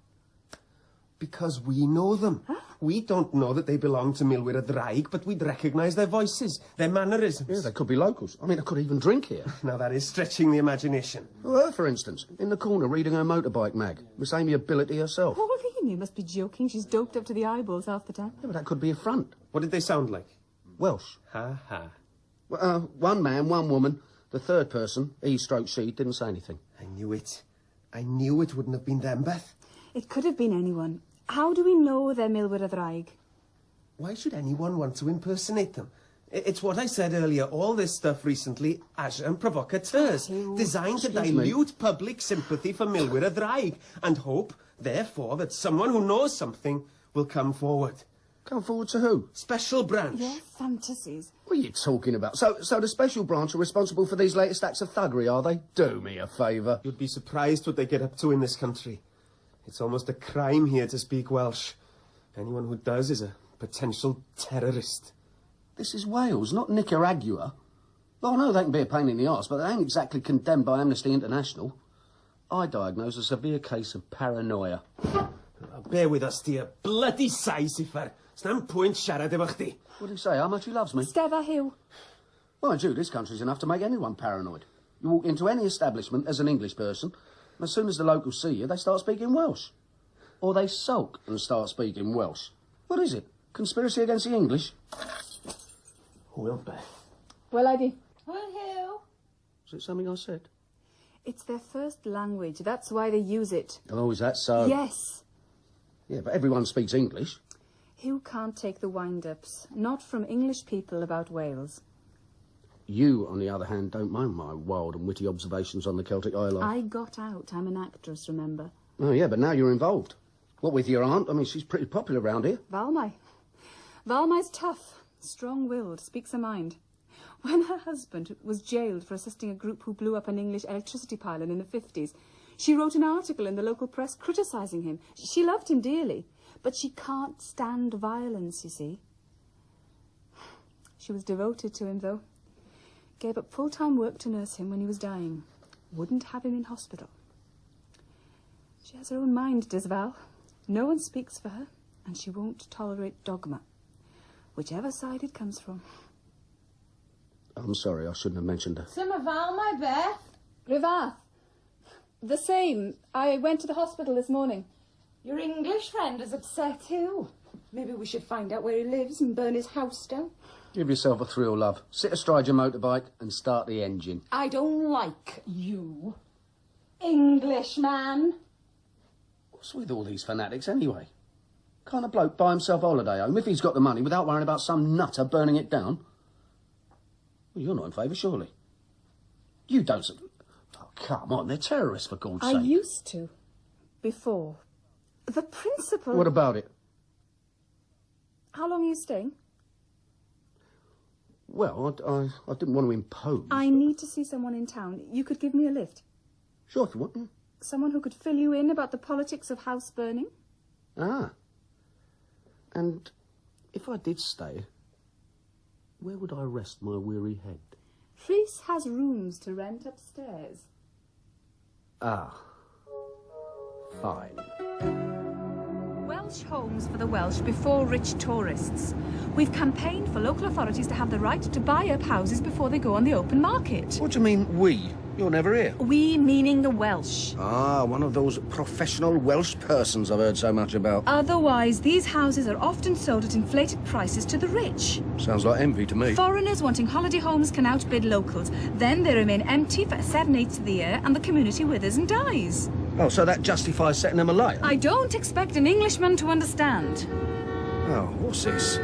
Because we know them. Huh? We don't know that they belong to Milwyr y Ddraig, but we'd recognise their voices, their mannerisms. Yeah, they could be locals. I mean, I could even drink here. Now, that is stretching the imagination. Well, her, for instance, in the corner reading her motorbike mag. Miss Amiability herself. Pauline, you must be joking. She's doped up to the eyeballs half the time. Yeah, but that could be a front. What did they sound like? Welsh. Ha ha. Well, one man, one woman. The third person, he/she, didn't say anything. I knew it. I knew it wouldn't have been them, Beth. It could have been anyone. How do we know they're Milwyr y Ddraig? Why should anyone want to impersonate them? It's what I said earlier. All this stuff recently, agents provocateurs, designed to dilute public sympathy for Milwyr y Ddraig and hope, therefore, that someone who knows something will come forward. Come forward to who? Special branch. Your fantasies. What are you talking about? So the special branch are responsible for these latest acts of thuggery, are they? Do me a favour. You'd be surprised what they get up to in this country. It's almost a crime here to speak Welsh. Anyone who does is a potential terrorist. This is Wales, not Nicaragua. Well, I know they can be a pain in the arse, but they ain't exactly condemned by Amnesty International. I diagnose a severe case of paranoia. Bear with us, dear. Bloody saisifer. Snan point siarad efo chdi. What do you say? How much he loves me? Steva Hugh. Mind you, this country's enough to make anyone paranoid. You walk into any establishment as an English person, and as soon as the locals see you, they start speaking Welsh. Or they sulk and start speaking Welsh. What is it? Conspiracy against the English? Well, Beth. Well, Eddie. Well, Hugh. Is it something I said? It's their first language. That's why they use it. Oh, is that so? Yes. Yeah, but everyone speaks English. Hugh can't take the wind-ups. Not from English people about Wales. You, on the other hand, don't mind my wild and witty observations on the Celtic Isle. I got out. I'm an actress, remember? Oh, yeah, but now you're involved. What with your aunt? I mean, she's pretty popular around here. Valmai. Valmai's tough, strong-willed, speaks her mind. When her husband was jailed for assisting a group who blew up an English electricity pylon in the 50s, she wrote an article in the local press criticising him. She loved him dearly, but she can't stand violence, you see. She was devoted to him, though. Gave up full-time work to nurse him when he was dying. Wouldn't have him in hospital. She has her own mind, does Val. No one speaks for her, and she won't tolerate dogma, whichever side it comes from. I'm sorry, I shouldn't have mentioned her. Some of Valmai, Beth. Rivath. The same. I went to the hospital this morning. Your English friend is upset too. Maybe we should find out where he lives and burn his house down. Give yourself a thrill, love. Sit astride your motorbike and start the engine. I don't like you. Englishman. What's with all these fanatics, anyway? Can't a bloke buy himself a holiday home if he's got the money without worrying about some nutter burning it down? Well, you're not in favour, surely. You don't... Oh, come on, they're terrorists, for God's sake. I used to. Before. The principal... What about it? How long are you staying? Well, I didn't want to impose. I need to see someone in town. You could give me a lift. Sure, if you want. Someone who could fill you in about the politics of house burning. Ah. And if I did stay, where would I rest my weary head? Rhys has rooms to rent upstairs. Ah. Fine. Welsh homes for the Welsh before rich tourists. We've campaigned for local authorities to have the right to buy up houses before they go on the open market. What do you mean, we? You're never here. We meaning the Welsh. Ah, one of those professional Welsh persons I've heard so much about. Otherwise, these houses are often sold at inflated prices to the rich. Sounds like envy to me. Foreigners wanting holiday homes can outbid locals. Then they remain empty for 7/8 of the year and the community withers and dies. Oh, so that justifies setting them alight? I don't expect an Englishman to understand. Oh, what's this?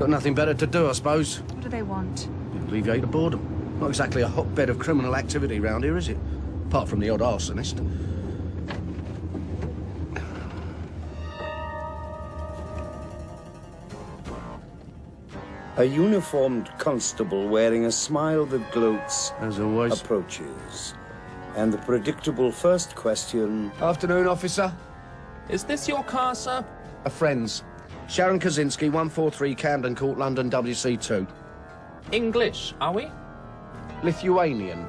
Got nothing better to do, I suppose. What do they want? Alleviate the boredom. Not exactly a hotbed of criminal activity round here, is it? Apart from the odd arsonist. A uniformed constable wearing a smile that gloats as always approaches. And the predictable first question... Afternoon, officer. Is this your car, sir? A friend's. Sharon Kaczynski, 143 Camden Court, London, WC2. English, are we? Lithuanian.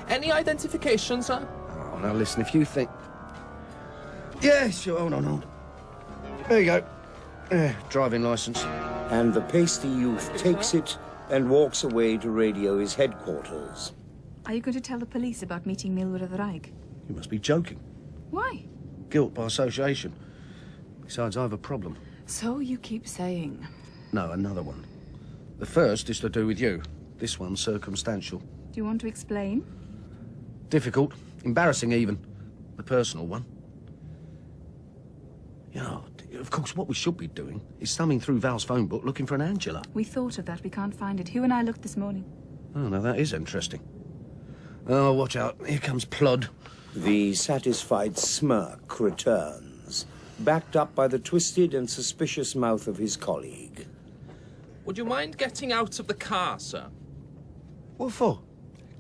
Any identification, sir? Oh, now listen, if you think... Yeah, sure, hold on. There you go. Driving licence. And the pasty youth takes it and walks away to radio his headquarters. Are you going to tell the police about meeting Milwyr of the Reich? You must be joking. Why? Guilt by association. Besides, I have a problem. So you keep saying. No, another one. The first is to do with you. This one's circumstantial. Do you want to explain? Difficult. Embarrassing, even. The personal one. You know, of course, what we should be doing is thumbing through Val's phone book looking for an Angela. We thought of that. We can't find it. Hugh and I looked this morning. Oh, now that is interesting. Oh, watch out. Here comes Plod. The satisfied smirk returns, backed up by the twisted and suspicious mouth of his colleague. Would you mind getting out of the car, sir? What for?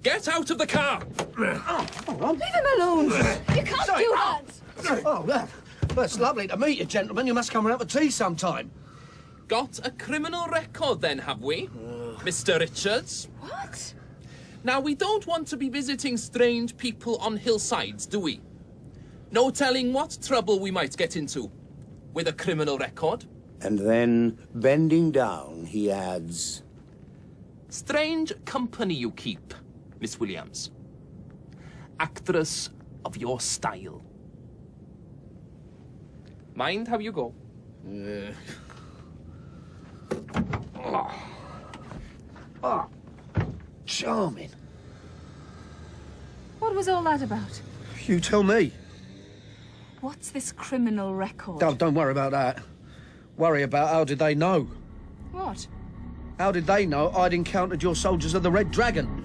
Get out of the car! Leave him alone! You can't do that! Oh, well, it's lovely to meet you, gentlemen. You must come around for tea sometime. Got a criminal record, then, have we? Mr. Richards? What? Now, we don't want to be visiting strange people on hillsides, do we? No telling what trouble we might get into with a criminal record. And then, bending down, he adds... Strange company you keep, Miss Williams. Actress of your style. Mind how you go. Oh, charming. What was all that about? You tell me. What's this criminal record? Don't worry about that. Worry about how did they know? What? How did they know I'd encountered your soldiers of the Red Dragon?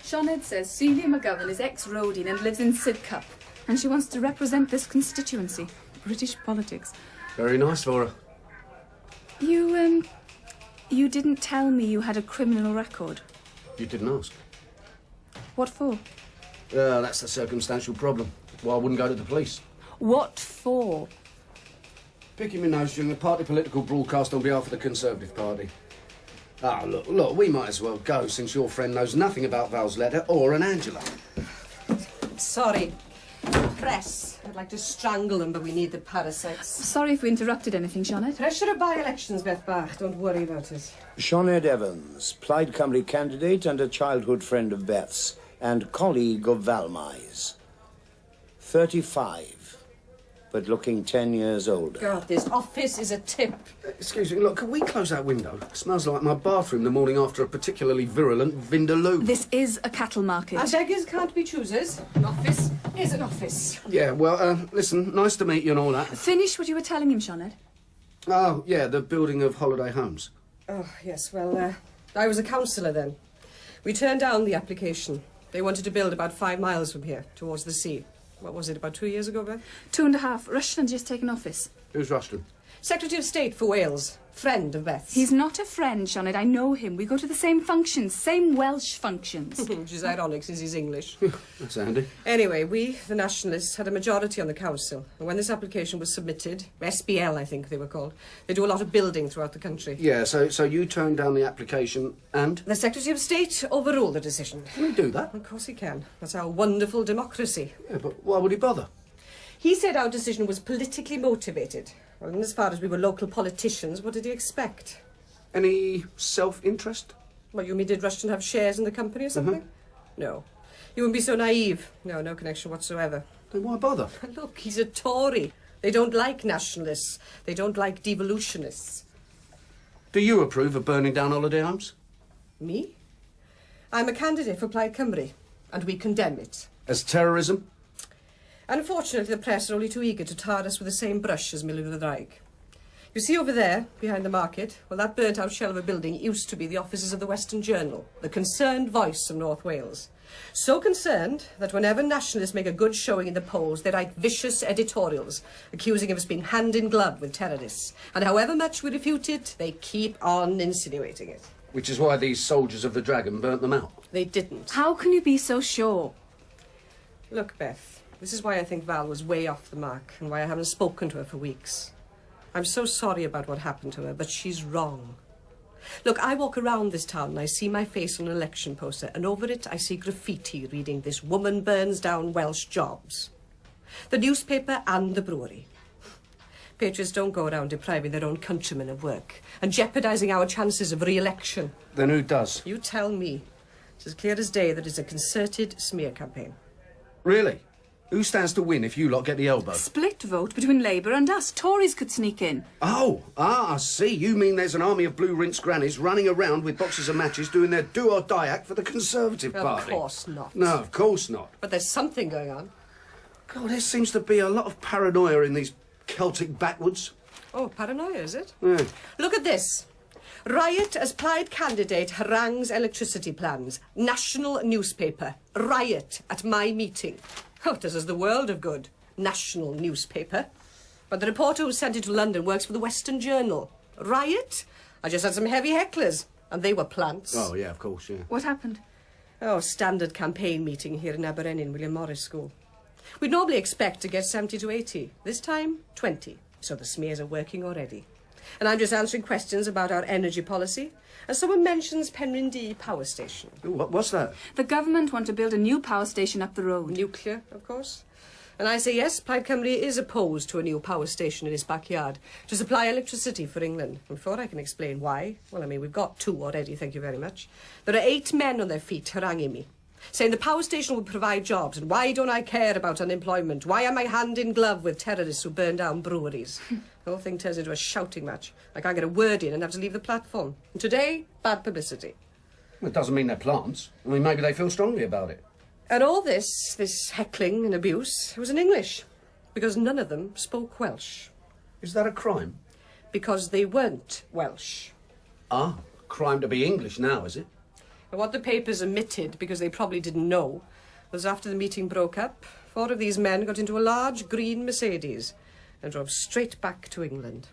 Sioned says Celia McGovern is ex-Rodian and lives in Sidcup, and she wants to represent this constituency. British politics. Very nice for her. You didn't tell me you had a criminal record. You didn't ask. What for? That's the circumstantial problem. Why I wouldn't go to the police. What for? Picking my nose during a party political broadcast on behalf of the Conservative Party. Ah, look, we might as well go since your friend knows nothing about Val's letter or an Angela. Sorry. Press. I'd like to strangle them, but we need the parasites. Sorry if we interrupted anything, Sioned. Pressure of by-elections, Beth Bach. Don't worry about it. Sioned Evans, Plaid Cymru candidate and a childhood friend of Beth's, and colleague of Valmai's. 35, but looking 10 years older. God, this office is a tip. Excuse me, look, can we close that window? It smells like my bathroom the morning after a particularly virulent vindaloo. This is a cattle market. And beggars can't be choosers. An office is an office. Yeah, well, listen, nice to meet you and all that. Finish what you were telling him, Sioned. Oh, yeah, the building of holiday homes. Oh, yes, well, I was a councillor then. We turned down the application. They wanted to build about 5 miles from here, towards the sea. What was it, about 2 years ago, Beth? 2.5. Rushton's just taken office. Who's Rushton? Secretary of State for Wales. Friend of Beth's. He's not a friend, Sioned. I know him. We go to the same functions, same Welsh functions. Which is ironic, since he's English. That's handy. Anyway, we, the Nationalists, had a majority on the council. And when this application was submitted, SBL, I think they were called, they do a lot of building throughout the country. Yeah, so you turned down the application and? The Secretary of State overruled the decision. Can he do that? Of course he can. That's our wonderful democracy. Yeah, but why would he bother? He said our decision was politically motivated. Well, and as far as we were local politicians, what did he expect? Any self-interest? Well, you mean did Rushton have shares in the company or something? No. You wouldn't be so naive. No connection whatsoever. Then why bother? Look, he's a Tory. They don't like nationalists. They don't like devolutionists. Do you approve of burning down holiday homes? Me? I'm a candidate for Plaid Cymru, and we condemn it. As terrorism? Unfortunately, the press are only too eager to tar us with the same brush as Roderick. You see over there, behind the market, well, that burnt-out shell of a building used to be the offices of the Western Journal, the concerned voice of North Wales. So concerned that whenever nationalists make a good showing in the polls, they write vicious editorials, accusing of us being hand in glove with terrorists. And however much we refute it, they keep on insinuating it. Which is why these soldiers of the dragon burnt them out. They didn't. How can you be so sure? Look, Beth, this is why I think Val was way off the mark and why I haven't spoken to her for weeks. I'm so sorry about what happened to her, but she's wrong. Look, I walk around this town and I see my face on an election poster, and over it I see graffiti reading, "This woman burns down Welsh jobs." The newspaper and the brewery. Patriots don't go around depriving their own countrymen of work and jeopardising our chances of re-election. Then who does? You tell me. It's as clear as day that it's a concerted smear campaign. Really? Who stands to win if you lot get the elbow? Split vote between Labour and us. Tories could sneak in. I see. You mean there's an army of blue-rinsed grannies running around with boxes of matches doing their do-or-die act for the Conservative Party? Of course not. No, of course not. But there's something going on. God, there seems to be a lot of paranoia in these Celtic backwoods. Oh, paranoia, is it? Yeah. Look at this. Riot as Plaid candidate harangues electricity plans. National newspaper. Riot at my meeting. Oh, it does us the world of good. National newspaper. But the reporter who sent it to London works for the Western Journal. Riot? I just had some heavy hecklers, and they were plants. Oh, yeah, of course, yeah. What happened? Oh, standard campaign meeting here in Aberennin, William Morris School. We'd normally expect to get 70 to 80. This time, 20. So the smears are working already. And I'm just answering questions about our energy policy. And someone mentions Penrhyn Power Station. Ooh, what's that? The government want to build a new power station up the road. Nuclear, of course. And I say yes, Plaid Cymru is opposed to a new power station in its backyard to supply electricity for England. And before I can explain why, well, I mean, we've got 2 already, thank you very much. There are 8 men on their feet haranguing me, saying the power station will provide jobs, and why don't I care about unemployment? Why am I hand in glove with terrorists who burn down breweries? The whole thing turns into a shouting match. I can't get a word in and have to leave the platform. And today, bad publicity. Well, it doesn't mean they're plants. I mean, maybe they feel strongly about it. And all this heckling and abuse, it was in English, because none of them spoke Welsh. Is that a crime? Because they weren't Welsh. Ah, crime to be English now, is it? And what the papers omitted, because they probably didn't know, was after the meeting broke up, 4 of these men got into a large green Mercedes and drove straight back to England.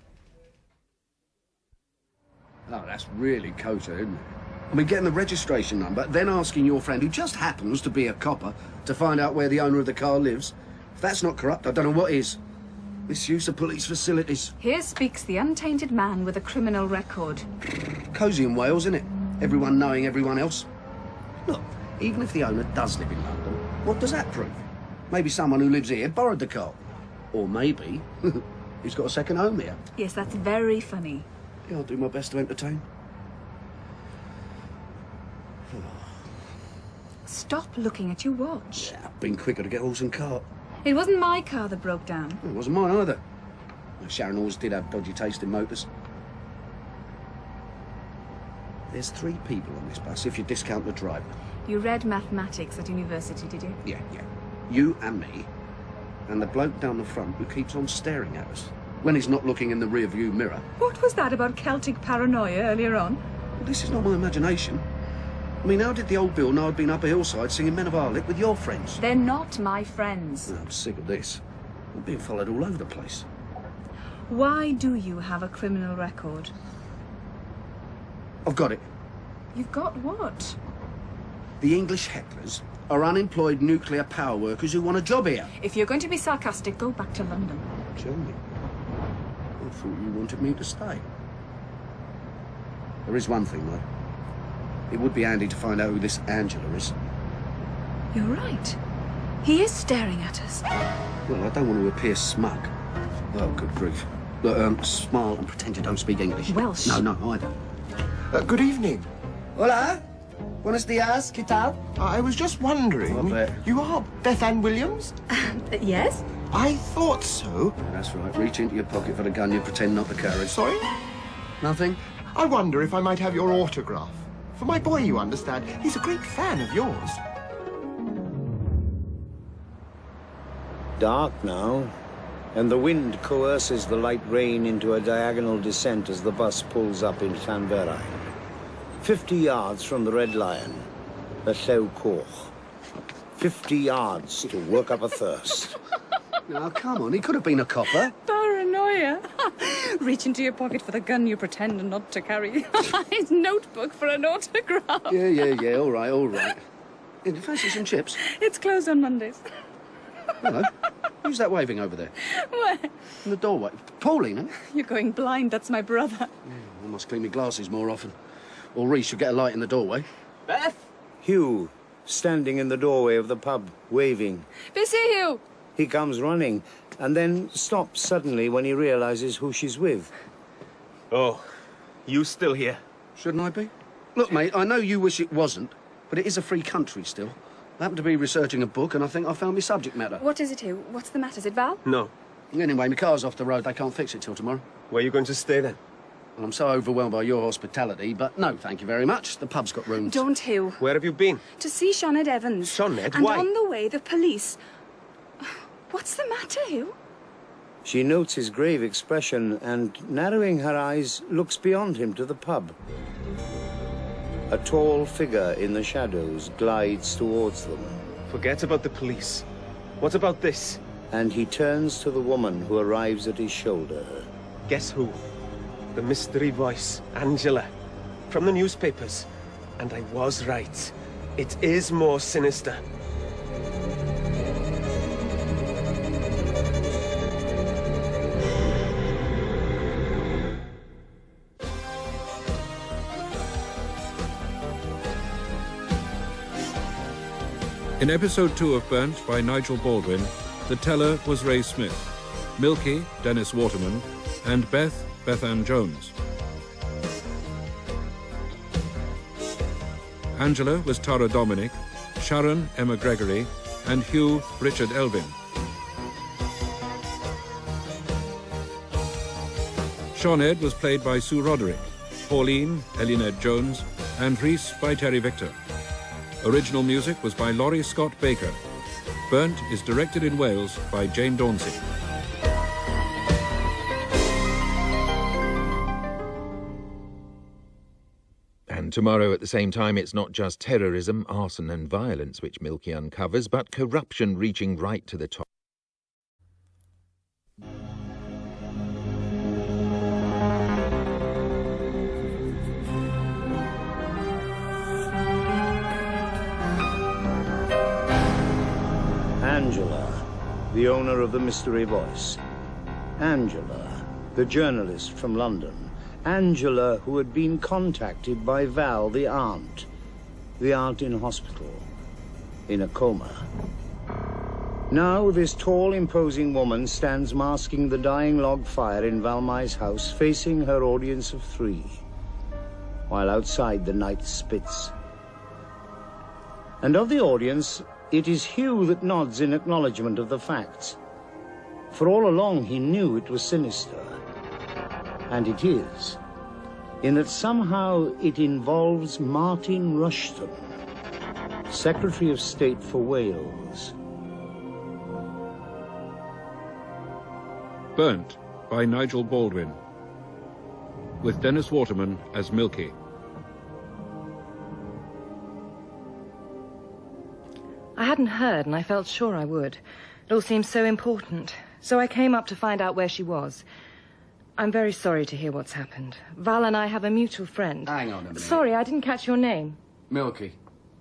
Oh, that's really kosher, isn't it? I mean, getting the registration number, then asking your friend, who just happens to be a copper, to find out where the owner of the car lives. If that's not corrupt, I don't know what is. Misuse of police facilities. Here speaks the untainted man with a criminal record. Cosy in Wales, isn't it? Everyone knowing everyone else. Look, even if the owner does live in London, what does that prove? Maybe someone who lives here borrowed the car. Or maybe he's got a second home here. Yes, that's very funny. Yeah, I'll do my best to entertain. Stop looking at your watch. Yeah, been quicker to get horse and cart. It wasn't my car that broke down. It wasn't mine either. Well, Sharon always did have dodgy taste in motors. There's 3 people on this bus, if you discount the driver. You read mathematics at university, did you? Yeah. You and me. And the bloke down the front who keeps on staring at us when he's not looking in the rear-view mirror. What was that about Celtic paranoia earlier on? Well, this is not my imagination. I mean, how did the old Bill know I'd been up a hillside singing Men of Harlech with your friends? They're not my friends. Oh, I'm sick of this. I'm being followed all over the place. Why do you have a criminal record? I've got it. You've got what? The English hecklers are unemployed nuclear power workers who want a job here. If you're going to be sarcastic, go back to London. Johnny, I thought you wanted me to stay. There is one thing, though. It would be handy to find out who this Angela is. You're right. He is staring at us. Well, I don't want to appear smug. Oh, good grief. Look, smile and pretend you don't speak English. Welsh. No, either. Good evening. Hola. Buenos dias, ¿qué tal? I was just wondering... You are Bethan Williams? Yes? I thought so. That's right. Reach into your pocket for the gun you pretend not to carry. Sorry? Nothing? I wonder if I might have your autograph For my boy, you understand. He's a great fan of yours. Dark now, and the wind coerces the light rain into a diagonal descent as the bus pulls up in Llanferain. 50 yards from the Red Lion, the Llew Coch. 50 yards to work up a thirst. Now, come on, he could have been a copper. Paranoia. Reach into your pocket for the gun you pretend not to carry. His notebook for an autograph. Yeah, all right. You fancy some chips? It's closed on Mondays. Hello. Who's that waving over there? Where? In the doorway. Pauline, eh? You're going blind, that's my brother. I must clean my glasses more often. Or Rhys should get a light in the doorway. Beth? Hugh, standing in the doorway of the pub, waving. Busy, Hugh! He comes running, and then stops suddenly when he realises who she's with. Oh, you still here? Shouldn't I be? Look, mate, I know you wish it wasn't, but it is a free country still. I happen to be researching a book, and I think I found my subject matter. What is it, Hugh? What's the matter? Is it Val? No. Anyway, my car's off the road. They can't fix it till tomorrow. Where are you going to stay, then? Well, I'm so overwhelmed by your hospitality, but no, thank you very much. The pub's got rooms. Don't, Hugh. Where have you been? To see Sioned Evans. Sioned? And Why? on the way, the police... What's the matter, Hugh? She notes his grave expression and, narrowing her eyes, looks beyond him to the pub. A tall figure in the shadows glides towards them. Forget about the police. What about this? And he turns to the woman who arrives at his shoulder. Guess who? The mystery voice, Angela. From the newspapers. And I was right. It is more sinister. In episode 2 of Burnt by Nigel Baldwin, the teller was Rhys Smith, Milkie, Dennis Waterman, and Beth, Bethan Jones. Angela was Tara Dominick, Sharon, Emma Gregory, and Hugh, Richard Elfyn. Sioned was played by Sue Roderick, Pauline, Eluned Jones, and Rhys by Terry Victor. Original music was by Laurie Scott Baker. Burnt is directed in Wales by Jane Dauncey. And tomorrow at the same time, it's not just terrorism, arson and violence which Milkie uncovers, but corruption reaching right to the top. Angela, the owner of the Mystery Voice. Angela, the journalist from London. Angela, who had been contacted by Val, the aunt in hospital, in a coma. Now this tall, imposing woman stands masking the dying log fire in Valmai's house, facing her audience of 3, while outside the night spits. And of the audience, it is Hugh that nods in acknowledgement of the facts. For all along he knew it was sinister. And it is, in that somehow it involves Martin Rushton, Secretary of State for Wales. Burnt by Nigel Baldwin, with Dennis Waterman as Milkie. I hadn't heard, and I felt sure I would. It all seemed so important. So I came up to find out where she was. I'm very sorry to hear what's happened. Val and I have a mutual friend. Hang on a minute. Sorry, I didn't catch your name. Milkie.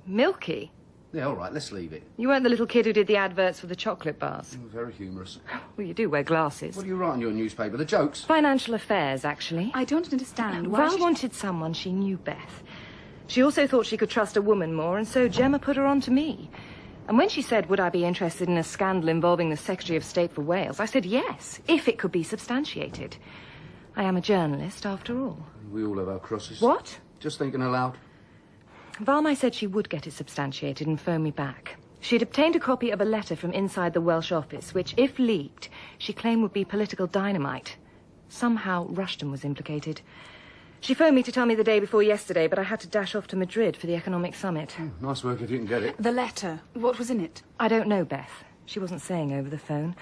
Milkie? Yeah, all right, let's leave it. You weren't the little kid who did the adverts for the chocolate bars? Very humorous. Well, you do wear glasses. What do you write in your newspaper? The jokes? Financial affairs, actually. I don't understand. Why Val wanted someone she knew, Beth. She also thought she could trust a woman more, and so Gemma put her on to me. And when she said, would I be interested in a scandal involving the Secretary of State for Wales, I said yes, if it could be substantiated. I am a journalist, after all. We all have our crosses. What? Just thinking aloud. Valmai said she would get it substantiated and phone me back. She'd obtained a copy of a letter from inside the Welsh office, which, if leaked, she claimed would be political dynamite. Somehow Rushton was implicated. She phoned me to tell me the day before yesterday, but I had to dash off to Madrid for the economic summit. Nice work if you can get it. The letter, what was in it? I don't know, Beth. She wasn't saying over the phone.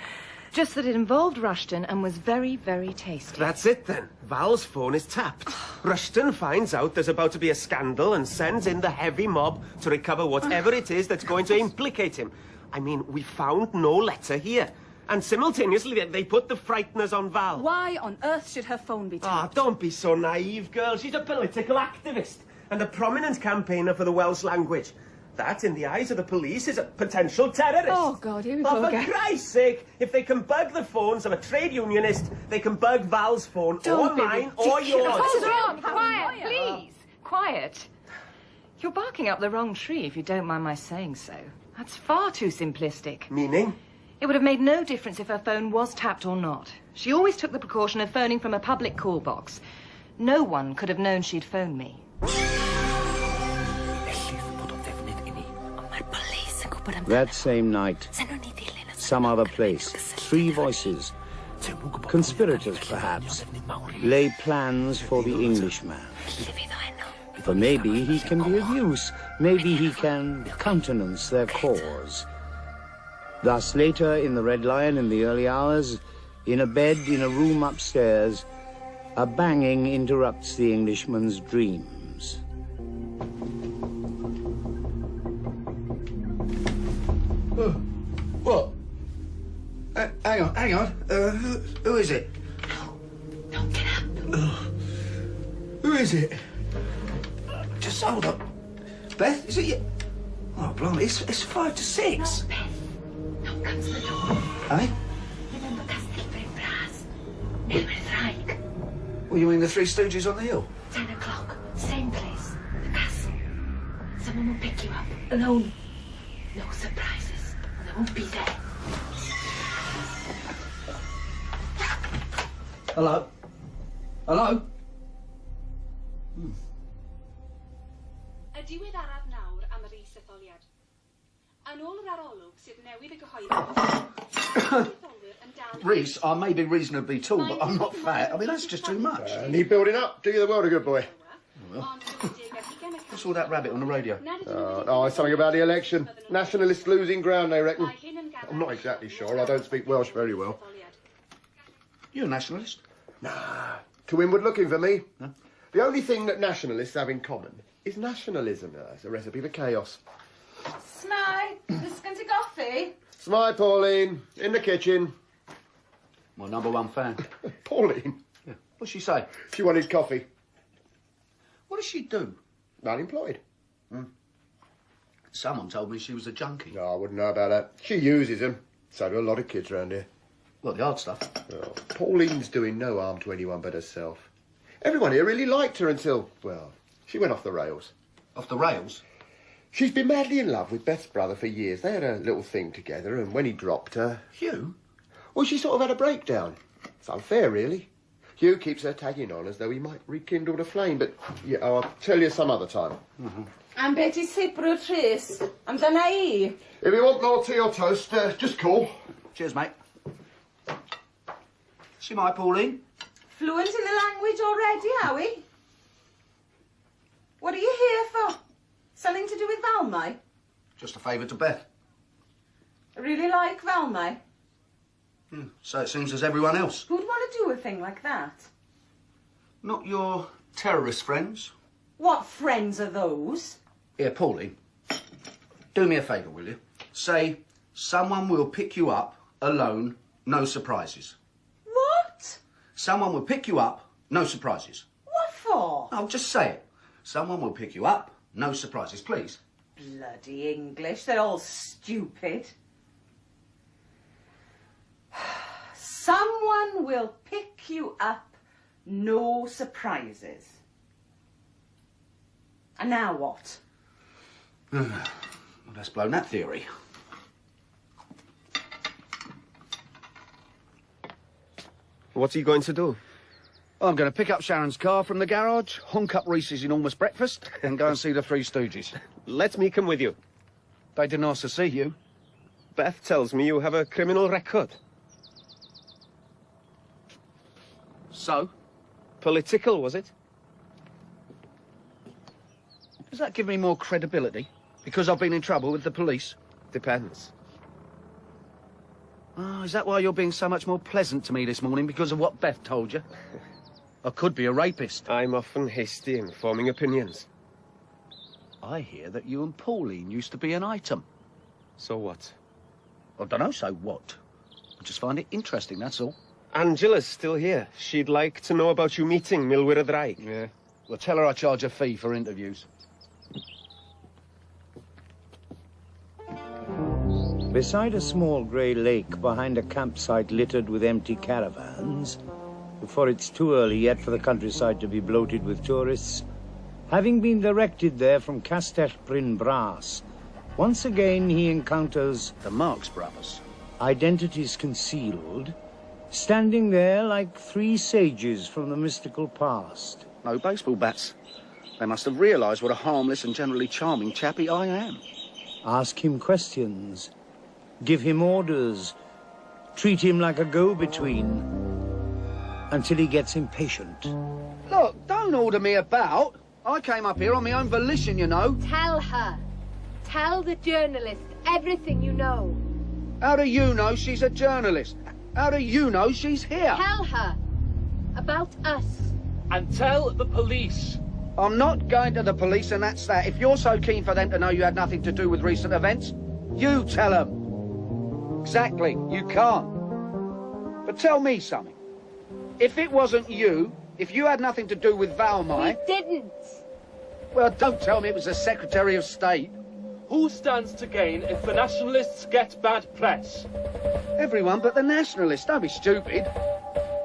Just that it involved Rushton and was very, very tasty. That's it, then. Val's phone is tapped. Rushton finds out there's about to be a scandal and sends in the heavy mob to recover whatever it is that's going to implicate him. I mean, we found no letter here. And simultaneously, they put the frighteners on Val. Why on earth should her phone be tapped? Don't be so naive, girl. She's a political activist and a prominent campaigner for the Welsh language. That, in the eyes of the police, is a potential terrorist. Oh, God, here we go again. For Christ's sake, if they can bug the phones of a trade unionist, they can bug Val's phone, or mine, or yours. What's wrong? Quiet, please. Quiet. You're barking up the wrong tree, if you don't mind my saying so. That's far too simplistic. Meaning? It would have made no difference if her phone was tapped or not. She always took the precaution of phoning from a public call box. No one could have known she'd phoned me. That same night, some other place, 3 voices, conspirators perhaps, lay plans for the Englishman. For maybe he can be of use, maybe he can countenance their cause. Thus later in the Red Lion in the early hours, in a bed in a room upstairs, a banging interrupts the Englishman's dreams. What? Hang on. Who is it? Don't get up. Who is it? Just hold up. Beth, is it you? Oh, blimey, it's 5 to 6. No, Beth. No, come to the door. Eh? Remember Castell Bras. Eluned. What, you mean the Three Stooges on the hill? 10 o'clock. Same place. The castle. Someone will pick you up. Alone. No surprises. And I won't be there. Hello? Hello? Y diwedd araf nawr am yr is-etholiad. Yn ôl yr arolwg sydd newydd y gyhoeddi. Rhys, I may be reasonably tall, but I'm not fat. I mean, that's just too much. Need building up. Do you the world a good boy. Well, what's all that rabbit on the radio? It's something about the election. Nationalists losing ground, they reckon. I'm not exactly sure. I don't speak Welsh very well. You a nationalist? Nah. To windward looking for me. Huh? The only thing that nationalists have in common is nationalism. It's a recipe for chaos. Smile, listen to coffee. Smile, Pauline. In the kitchen. My #1 fan. Pauline? Yeah. What's she say? She wanted coffee. What does she do? Unemployed. Someone told me she was a junkie. No, I wouldn't know about that. She uses them. So do a lot of kids around here. Well, the hard stuff. Well, Pauline's doing no harm to anyone but herself. Everyone here really liked her until, well, she went off the rails. Off the rails? She's been madly in love with Beth's brother for years. They had a little thing together, and when he dropped her... Hugh? Well, she sort of had a breakdown. It's unfair, really. Hugh keeps her tagging on as though he might rekindle the flame, but yeah, I'll tell you some other time. I'm Betty Sibrwd Rhys. I'm dyna I. If you want more tea or toast, just call. Cheers, mate. See my Pauline? Fluent in the language already, are we? What are you here for? Something to do with Valmai? Just a favour to Beth. Really like Valmai? So it seems as everyone else. Who'd want to do a thing like that? Not your terrorist friends. What friends are those? Here, Pauline. Do me a favour, will you? Say, someone will pick you up, alone, no surprises. What? Someone will pick you up, no surprises. What for? Oh, just say it. Someone will pick you up, no surprises, please. Bloody English, they're all stupid. Someone will pick you up, no surprises. And now what? Well, that's blown that theory. What's he going to do? I'm going to pick up Sharon's car from the garage, honk up Rhys's enormous breakfast, and go and see the Three Stooges. Let me come with you. They didn't ask to see you. Beth tells me you have a criminal record. So? Political, was it? Does that give me more credibility? Because I've been in trouble with the police? Depends. Oh, is that why you're being so much more pleasant to me this morning, because of what Beth told you? I could be a rapist. I'm often hasty in forming opinions. I hear that you and Pauline used to be an item. So what? I don't know, so what? I just find it interesting, that's all. Angela's still here. She'd like to know about you meeting Milwyr Ddraig. Yeah. Well, tell her I charge a fee for interviews. Beside a small grey lake behind a campsite littered with empty caravans, for it's too early yet for the countryside to be bloated with tourists, having been directed there from Castell Bryn Bras, once again he encounters the Marx brothers, identities concealed, standing there like three sages from the mystical past. No baseball bats. They must have realised what a harmless and generally charming chappie I am. Ask him questions, give him orders, treat him like a go-between, until he gets impatient. Look, don't order me about. I came up here on my own volition, you know. Tell her. Tell the journalist everything you know. How do you know she's a journalist? How do you know she's here? Tell her. About us. And tell the police. I'm not going to the police, and that's that. If you're so keen for them to know you had nothing to do with recent events, you tell them. Exactly, you can't. But tell me something. If it wasn't you, if you had nothing to do with Valmai... We didn't. Well, don't tell me it was the Secretary of State. Who stands to gain if the nationalists get bad press? Everyone but the nationalists. Don't be stupid.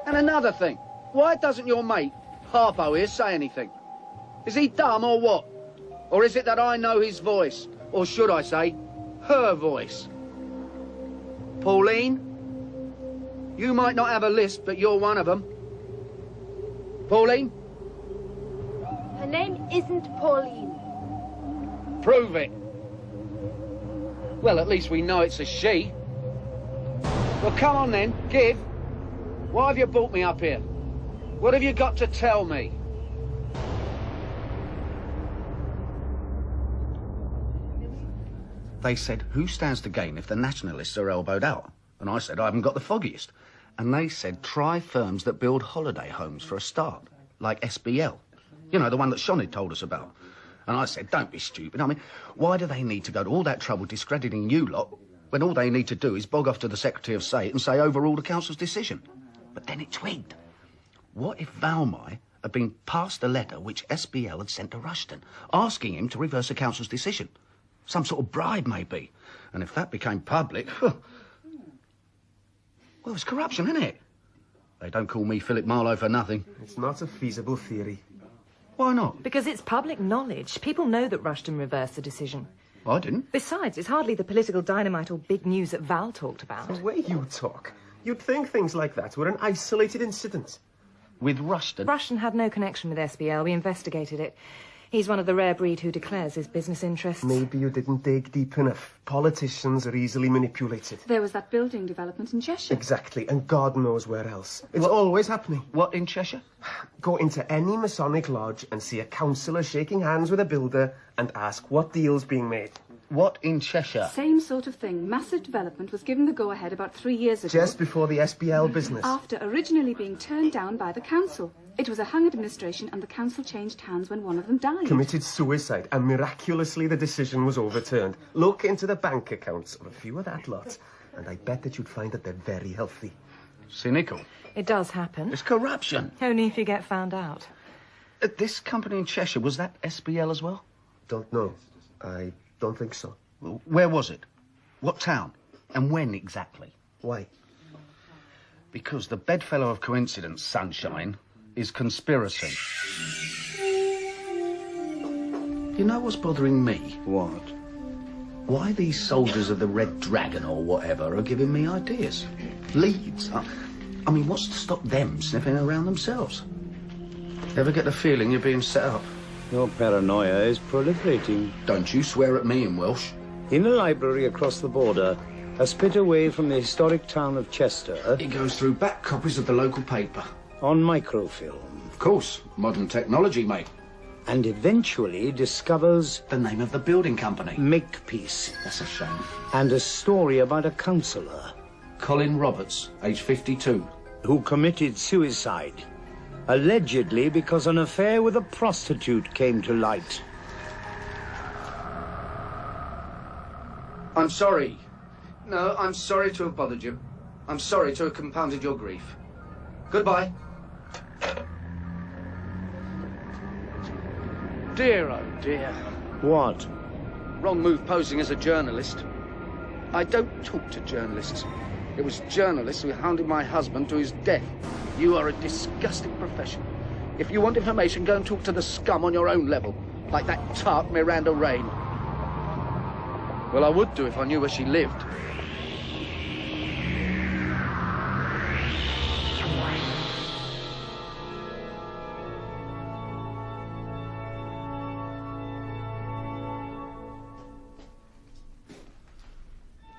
And another thing. Why doesn't your mate, Harpo here, say anything? Is he dumb or what? Or is it that I know his voice? Or should I say, her voice? Pauline? You might not have a list, but you're one of them. Pauline? Her name isn't Pauline. Prove it. Well, at least we know it's a she. Well, come on then, give. Why have you brought me up here? What have you got to tell me? They said, who stands to gain if the nationalists are elbowed out? And I said, I haven't got the foggiest. And they said, try firms that build holiday homes for a start, like SBL. You know, the one that Sioned told us about. And I said, don't be stupid. I mean, why do they need to go to all that trouble discrediting you lot when all they need to do is bog off to the Secretary of State and say overrule the council's decision? But then it twigged. What if Valmai had been passed a letter which SBL had sent to Rushton, asking him to reverse the council's decision? Some sort of bribe, maybe. And if that became public... well, it's corruption, isn't it? They don't call me Philip Marlowe for nothing. It's not a feasible theory. Why not? Because it's public knowledge. People know that Rushton reversed the decision. I didn't. Besides, it's hardly the political dynamite or big news that Val talked about. The way you talk, you'd think things like that were an isolated incident. With Rushton? Rushton had no connection with SBL. We investigated it. He's one of the rare breed who declares his business interests. Maybe you didn't dig deep enough. Politicians are easily manipulated. There was that building development in Cheshire. Exactly, and God knows where else. It's always happening. What, in Cheshire? Go into any Masonic lodge and see a councillor shaking hands with a builder and ask what deal's being made. What, in Cheshire? Same sort of thing. Massive development was given the go-ahead about 3 years ago. Just before the SBL business. After originally being turned down by the council. It was a hung administration and the council changed hands when one of them died. Committed suicide, and miraculously the decision was overturned. Look into the bank accounts of a few of that lot, and I bet that you'd find that they're very healthy. Cynical. It does happen. It's corruption. Only if you get found out. This company in Cheshire, was that SBL as well? Don't know. I don't think so. Well, where was it? What town? And when exactly? Why? Because the bedfellow of coincidence, Sunshine, is conspiracy. You know what's bothering me? What? Why these soldiers of the Red Dragon or whatever are giving me ideas. Leads. I mean, what's to stop them sniffing around themselves? Ever get the feeling you're being set up? Your paranoia is proliferating. Don't you swear at me in Welsh. In a library across the border, a spit away from the historic town of Chester... It goes through back copies of the local paper. On microfilm. Of course. Modern technology, mate. and eventually discovers... The name of the building company. Makepeace. That's a shame. And a story about a councillor. Colin Roberts, age 52. Who committed suicide, allegedly because an affair with a prostitute came to light. I'm sorry. No, I'm sorry to have bothered you. I'm sorry to have compounded your grief. Goodbye. Dear, oh dear. What? Wrong move posing as a journalist. I don't talk to journalists. It was journalists who hounded my husband to his death. You are a disgusting profession. If you want information, go and talk to the scum on your own level, like that tart Miranda Rain. Well, I would do if I knew where she lived.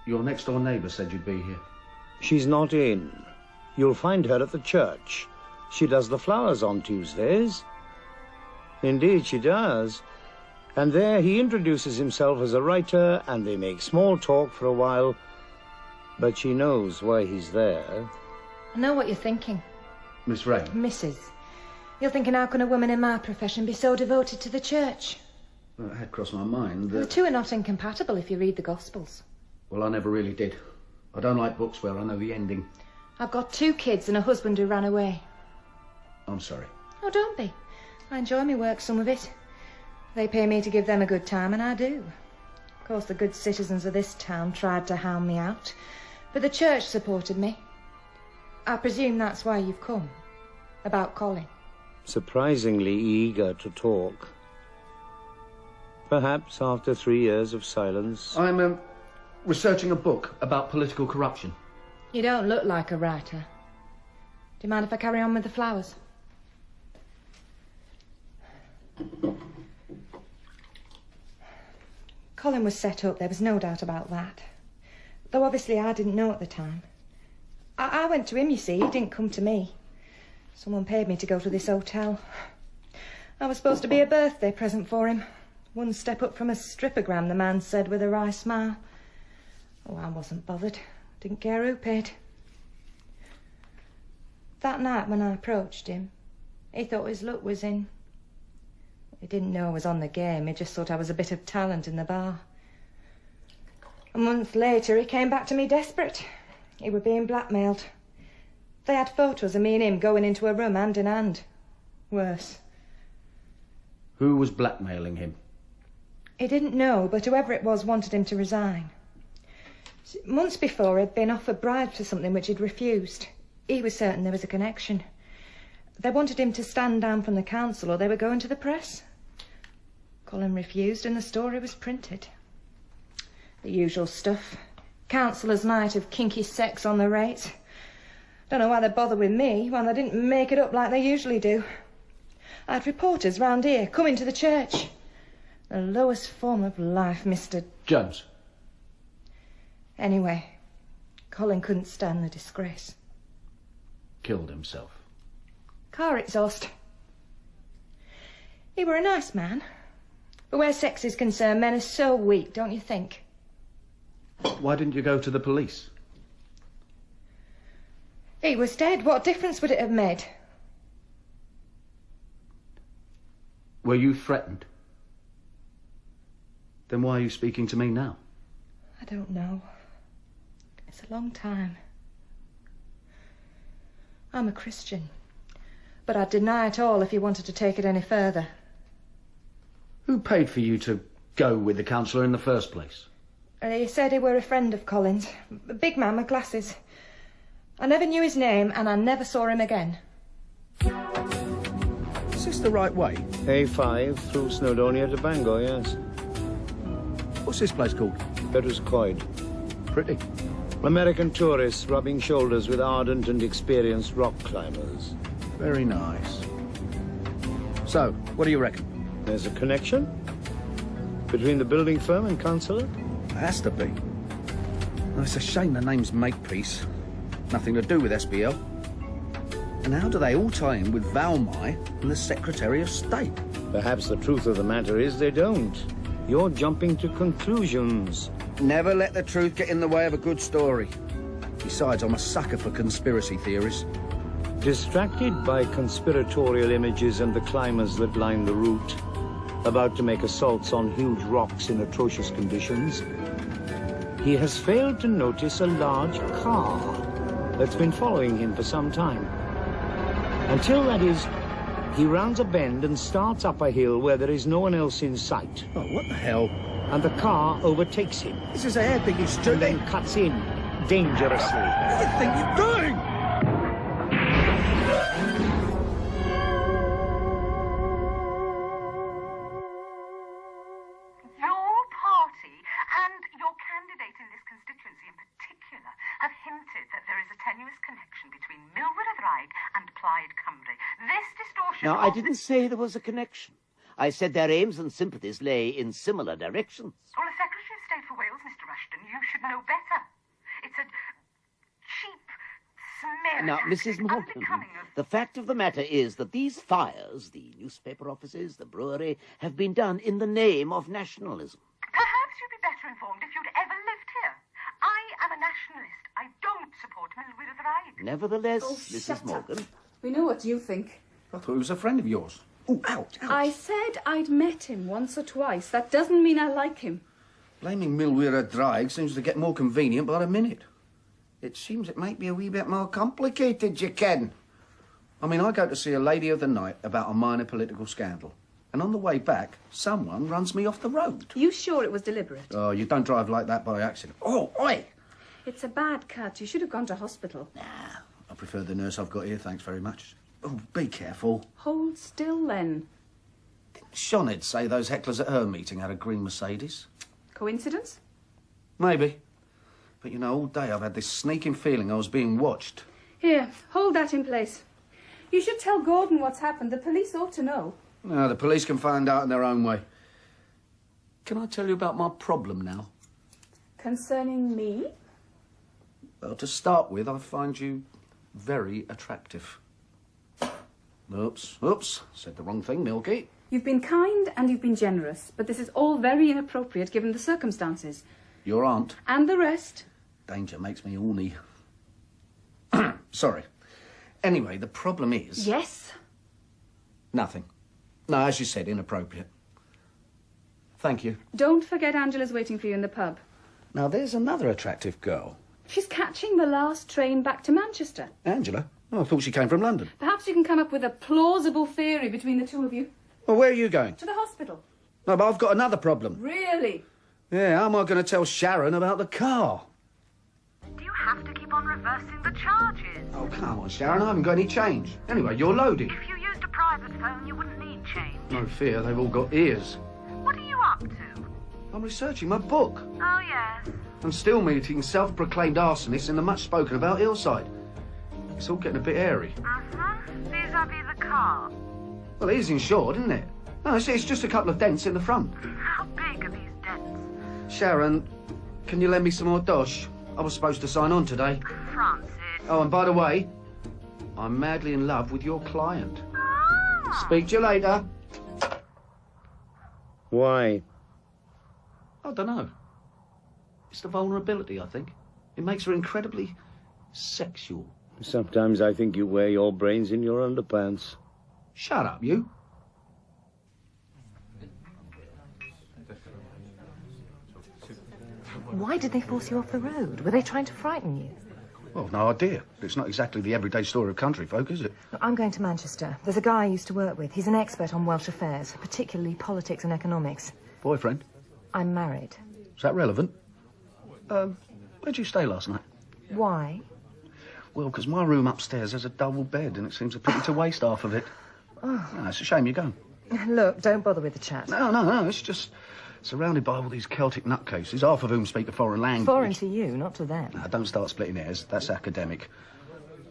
Your next-door neighbour said you'd be here. She's not in. You'll find her at the church. She does the flowers on Tuesdays. Indeed, she does. And there he introduces himself as a writer, and they make small talk for a while. But she knows why he's there. I know what you're thinking. Miss Rain? Mrs. You're thinking, how can a woman in my profession be so devoted to the church? Well, it had crossed my mind that... The two are not incompatible if you read the Gospels. Well, I never really did. I don't like books where I know the ending. I've got 2 kids and a husband who ran away. I'm sorry. Oh, don't be. I enjoy my work, some of it. They pay me to give them a good time, and I do. Of course, the good citizens of this town tried to hound me out, but the church supported me. I presume that's why you've come. About Colin. Surprisingly eager to talk. Perhaps after 3 years of silence. I'm, researching a book about political corruption. You don't look like a writer. Do you mind if I carry on with the flowers? Colin was set up, there was no doubt about that. Though obviously I didn't know at the time. I went to him, you see, he didn't come to me. Someone paid me to go to this hotel. I was supposed to be a birthday present for him. One step up from a strippogram, the man said with a wry smile. Oh, I wasn't bothered. Didn't care who paid. That night when I approached him, he thought his luck was in. He didn't know I was on the game. He just thought I was a bit of talent in the bar. A month later, he came back to me desperate. He were being blackmailed. They had photos of me and him going into a room hand in hand. Worse. Who was blackmailing him? He didn't know, but whoever it was wanted him to resign. Months before, he'd been offered bribes for something which he'd refused. He was certain there was a connection. They wanted him to stand down from the council or they were going to the press. Colin refused and the story was printed. The usual stuff. Councillor's night of kinky sex on the rate. Don't know why they bother with me when they didn't make it up like they usually do. I had reporters round here coming to the church. The lowest form of life, Mr. Jones. Anyway, Colin couldn't stand the disgrace. Killed himself. Car exhaust. He were a nice man. But where sex is concerned, men are so weak, don't you think? Why didn't you go to the police? He was dead. What difference would it have made? Were you threatened? Then why are you speaking to me now? I don't know. It's a long time. I'm a Christian. But I'd deny it all if you wanted to take it any further. Who paid for you to go with the councillor in the first place? He said he were a friend of Colin's. A big man with glasses. I never knew his name and I never saw him again. Is this the right way? A5 through Snowdonia to Bangor, yes. What's this place called? Better's Coed. Pretty. American tourists rubbing shoulders with ardent and experienced rock climbers. Very nice. So, what do you reckon? There's a connection between the building firm and councillor? Has to be. Well, it's a shame the name's Makepeace. Nothing to do with SBL. And how do they all tie in with Valmai and the Secretary of State? Perhaps the truth of the matter is they don't. You're jumping to conclusions. Never let the truth get in the way of a good story. Besides, I'm a sucker for conspiracy theories. Distracted by conspiratorial images and the climbers that line the route, about to make assaults on huge rocks in atrocious conditions, he has failed to notice a large car that's been following him for some time. Until, that is, he rounds a bend and starts up a hill where there is no one else in sight. Oh, what the hell? And the car overtakes him. This is a hairpin, stupid. And then cuts in, dangerously. What do you think you're doing? Your party and your candidate in this constituency in particular have hinted that there is a tenuous connection between Milwyr y Ddraig and Plaid Cymru. This distortion... Now, I didn't say there was a connection. I said their aims and sympathies lay in similar directions. Well, as Secretary of State for Wales, Mr Rushton, you should know better. It's a cheap smear. Now, Mrs. Morgan, the fact of the matter is that these fires, the newspaper offices, the brewery, have been done in the name of nationalism. Perhaps you'd be better informed if you'd ever lived here. I am a nationalist. I don't support Milwyr y Ddraig. Nevertheless, Oh, Mrs. Morgan... We know what you think. I thought he was a friend of yours. Oh, ouch, ouch. I said I'd met him once or twice. That doesn't mean I like him. Blaming Milwyr y Ddraig seems to get more convenient by the minute. It seems it might be a wee bit more complicated, you ken. I mean, I go to see a lady of the night about a minor political scandal. And on the way back, someone runs me off the road. You sure it was deliberate? Oh, you don't drive like that by accident. Oh, oi! It's a bad cut. You should have gone to hospital. I prefer the nurse I've got here, thanks very much. Oh, be careful. Hold still, then. Sioned say those hecklers at her meeting had a green Mercedes. Coincidence? Maybe. But, you know, all day I've had this sneaking feeling I was being watched. Here, hold that in place. You should tell Gordon what's happened. The police ought to know. No, the police can find out in their own way. Can I tell you about my problem now? Concerning me? Well, to start with, I find you very attractive. Oops, said the wrong thing, Milkie. You've been kind and you've been generous, but this is all very inappropriate given the circumstances. Your aunt. And the rest. Danger makes me horny. Sorry. Anyway, the problem is... Yes? Nothing. No, as you said, inappropriate. Thank you. Don't forget Angela's waiting for you in the pub. Now, there's another attractive girl. She's catching the last train back to Manchester. Angela? Oh, I thought she came from London. Perhaps you can come up with a plausible theory between the two of you. Well, where are you going? To the hospital. No, but I've got another problem. Really? Yeah, how am I going to tell Sharon about the car? Do you have to keep on reversing the charges? Oh, come on, Sharon, I haven't got any change. Anyway, you're loaded. If you used a private phone, you wouldn't need change. No fear, they've all got ears. What are you up to? I'm researching my book. Oh, yes. I'm still meeting self-proclaimed arsonists in the much-spoken-about hillside. It's all getting a bit airy. Vis-a-vis the car. Well, it is insured, isn't it? No, it's just a couple of dents in the front. How big are these dents? Sharon, can you lend me some more dosh? I was supposed to sign on today. Francis. Oh, and by the way, I'm madly in love with your client. Ah. Speak to you later. Why? I don't know. It's the vulnerability, I think. It makes her incredibly sexual. Sometimes I think you wear your brains in your underpants. Shut up, you. Why did they force you off the road? Were they trying to frighten you? Well, no idea. It's not exactly the everyday story of country folk, is it? Look, I'm going to Manchester. There's a guy I used to work with. He's an expert on Welsh affairs, particularly politics and economics. Boyfriend? I'm married. Is that relevant? Where'd you stay last night? Why? Well, because my room upstairs has a double bed and it seems a pity to waste half of it. Oh. No, it's a shame you're going. Look, don't bother with the chat. No, it's just surrounded by all these Celtic nutcases, half of whom speak a foreign language. Foreign to you, not to them. No, don't start splitting hairs. That's academic.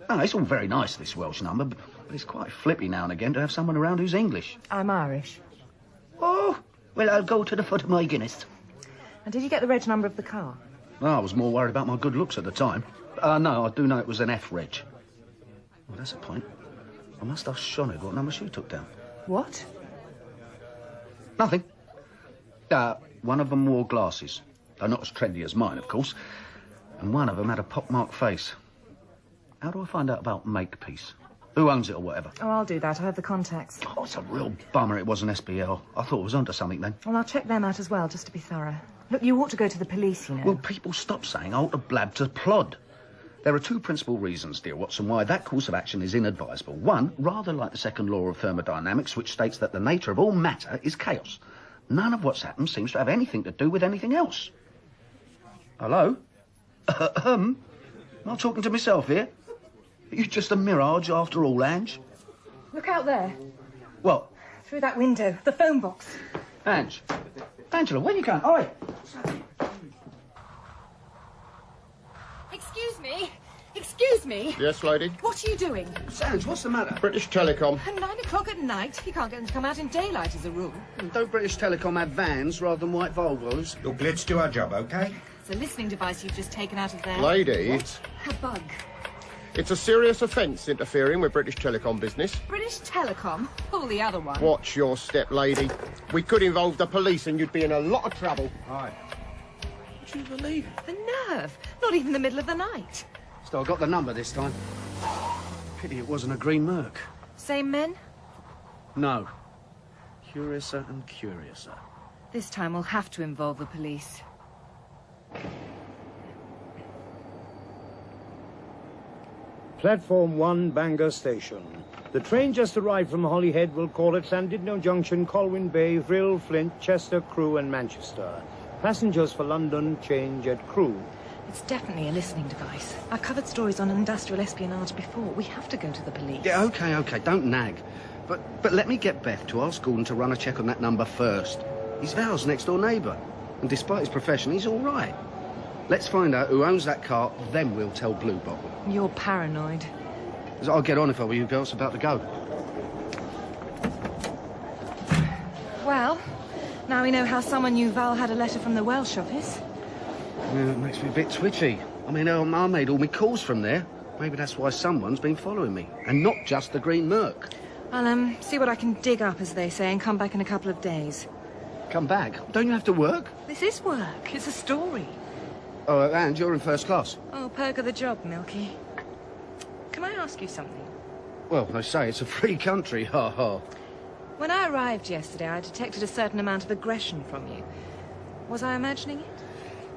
No, it's all very nice, this Welsh number, but it's quite flippy now and again to have someone around who's English. I'm Irish. Oh, well, I'll go to the foot of my Guinness. And did you get the reg number of the car? No, I was more worried about my good looks at the time. No, I do know it was an F reg. Well, that's a point. I must ask Sioned what number she took down. What? Nothing. One of them wore glasses. Though not as trendy as mine, of course. And one of them had a pockmarked face. How do I find out about Makepeace? Who owns it or whatever? Oh, I'll do that. I have the contacts. Oh, it's a real bummer it wasn't SBL. I thought it was onto something then. Well, I'll check them out as well, just to be thorough. Look, you ought to go to the police, you know. Well, people stop saying I ought to blab to plod. There are two principal reasons, dear Watson, why that course of action is inadvisable. One, rather like the second law of thermodynamics, which states that the nature of all matter is chaos. None of what's happened seems to have anything to do with anything else. Hello? Am I talking to myself here? Are you just a mirage after all, Ange? Look out there. What? Through that window. The phone box. Ange. Angela, where you going? Oi! Excuse me. Excuse me. Yes, lady? What are you doing? Ange, what's the matter? British Telecom. At 9 o'clock at night? You can't get them to come out in daylight as a rule. Don't British Telecom have vans rather than white Volvos? Look, let's do our job, OK? It's a listening device you've just taken out of there. Lady. What? A bug. It's a serious offence interfering with British Telecom business. British Telecom? Pull the other one. Watch your step, lady. We could involve the police and you'd be in a lot of trouble. Aye. Would you believe it? The nerve. Not even the middle of the night. Still, I got the number this time. Pity it wasn't a green Merc. Same men? No. Curiouser and curiouser. This time we'll have to involve the police. Platform 1, Bangor Station. The train just arrived from Holyhead will call at Llandudno Junction, Colwyn Bay, Vril, Flint, Chester, Crewe and Manchester. Passengers for London change at Crewe. It's definitely a listening device. I've covered stories on industrial espionage before. We have to go to the police. Yeah, OK, don't nag. But let me get Beth to ask Gordon to run a check on that number first. He's Val's next-door neighbour. And despite his profession, he's all right. Let's find out who owns that car, then we'll tell Blue Bottle. You're paranoid. I'll get on if I were you girls. About to go. Well, now we know how someone knew Val had a letter from the Welsh office. Yeah, it makes me a bit twitchy. I mean, I made all my calls from there. Maybe that's why someone's been following me. And not just the green Merc. I'll, see what I can dig up, as they say, and come back in a couple of days. Come back? Don't you have to work? This is work. It's a story. Oh, and you're in first class? Oh, perk of the job, Milkie. Can I ask you something? Well, they say it's a free country, ha-ha. When I arrived yesterday, I detected a certain amount of aggression from you. Was I imagining it?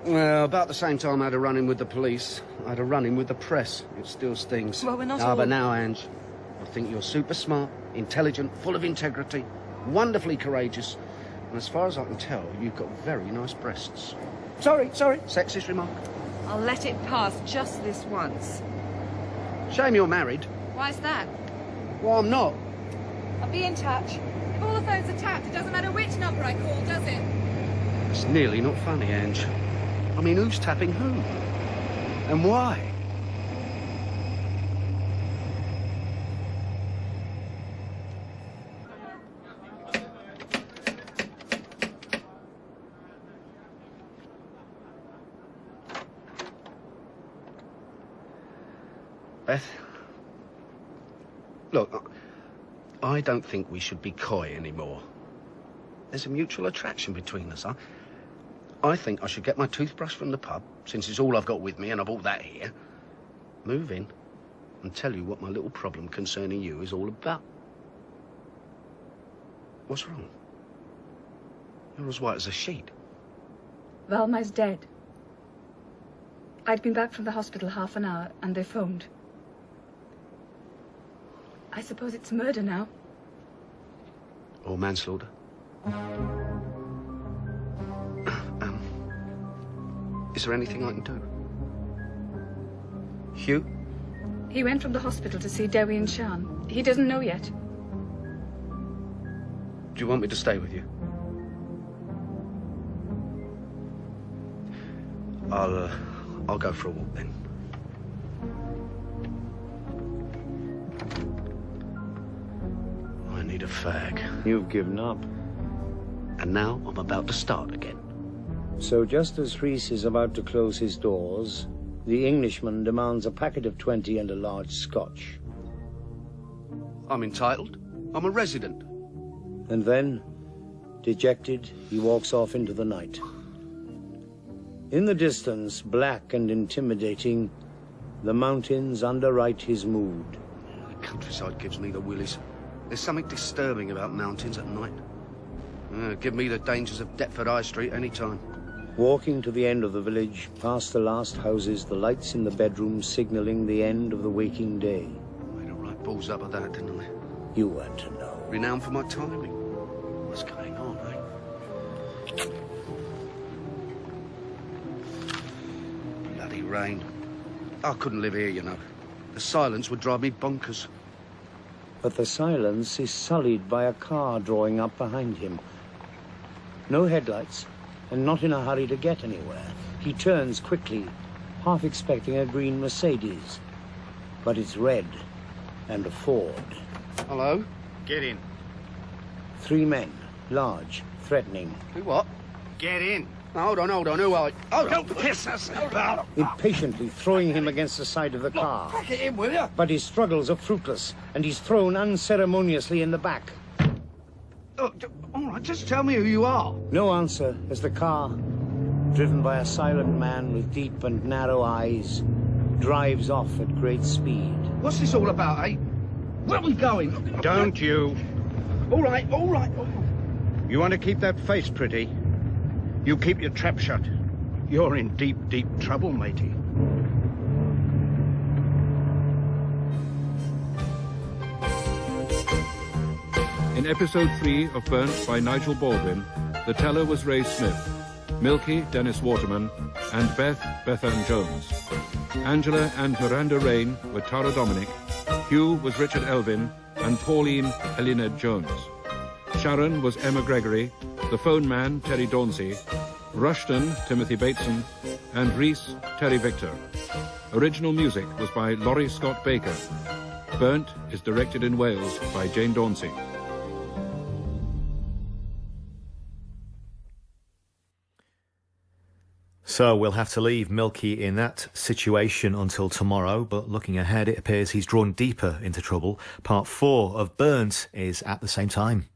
Well, about the same time I had a run-in with the police, I had a run-in with the press. It still stings. Well, we're not all... But now, Ange, I think you're super smart, intelligent, full of integrity, wonderfully courageous, and as far as I can tell, you've got very nice breasts. Sorry, sexist remark. I'll let it pass just this once. Shame you're married. Why's that? Well, I'm not. I'll be in touch. If all the phones are tapped, it doesn't matter which number I call, does it? It's nearly not funny, Ange. I mean, who's tapping who? And why? Beth, look, I don't think we should be coy anymore. There's a mutual attraction between us. I think I should get my toothbrush from the pub, since it's all I've got with me and I bought that here, move in and tell you what my little problem concerning you is all about. What's wrong? You're as white as a sheet. Valmai's dead. I'd been back from the hospital half an hour and they phoned. I suppose it's murder now. Or manslaughter. Is there anything I can do? Hugh? He went from the hospital to see Dewi and Sian. He doesn't know yet. Do you want me to stay with you? I'll go for a walk then. I need a fag. You've given up. And now I'm about to start again. So just as Rhys is about to close his doors, the Englishman demands a packet of 20 and a large scotch. I'm entitled. I'm a resident. And then, Dejected, he walks off into the night. In the distance, black and intimidating, the mountains underwrite his mood. The countryside gives me the willies. There's something disturbing about mountains at night. Give me the dangers of Deptford High Street any time. Walking to the end of the village, past the last houses, the lights in the bedrooms signalling the end of the waking day. Made a right balls up of that, didn't I? You weren't to know. Renowned for my timing. What's going on, eh? Bloody rain. I couldn't live here, you know. The silence would drive me bonkers. But the silence is sullied by a car drawing up behind him. No headlights, and not in a hurry to get anywhere. He turns quickly, half expecting a green Mercedes. But it's red, and a Ford. Hello? Get in. 3 men, large, threatening. Who what? Get in. Hold on, who are you? Oh, don't piss us about. Impatiently throwing him against the side of the car. Back it in, will you? But his struggles are fruitless, and he's thrown unceremoniously in the back. Oh, all right, just tell me who you are. No answer as the car, driven by a silent man with deep and narrow eyes, drives off at great speed. What's this all about, eh? Where are we going? Don't you. All right. You want to keep that face pretty? You keep your trap shut. You're in deep, deep trouble, matey. In episode 3 of Burnt by Nigel Baldwin, the teller was Rhys Smith, Milkie, Dennis Waterman, and Beth, Bethan Jones. Angela and Miranda Rain were Tara Dominick, Hugh was Richard Elfyn, and Pauline, Eluned Jones. Sharon was Emma Gregory, the phone man, Terry Dauncey, Rushton, Timothy Bateson, and Rhys, Terry Victor. Original music was by Laurie Scott Baker. Burnt is directed in Wales by Jane Dauncey. So we'll have to leave Milkie in that situation until tomorrow, but looking ahead, it appears he's drawn deeper into trouble. Part 4 of Burnt is at the same time.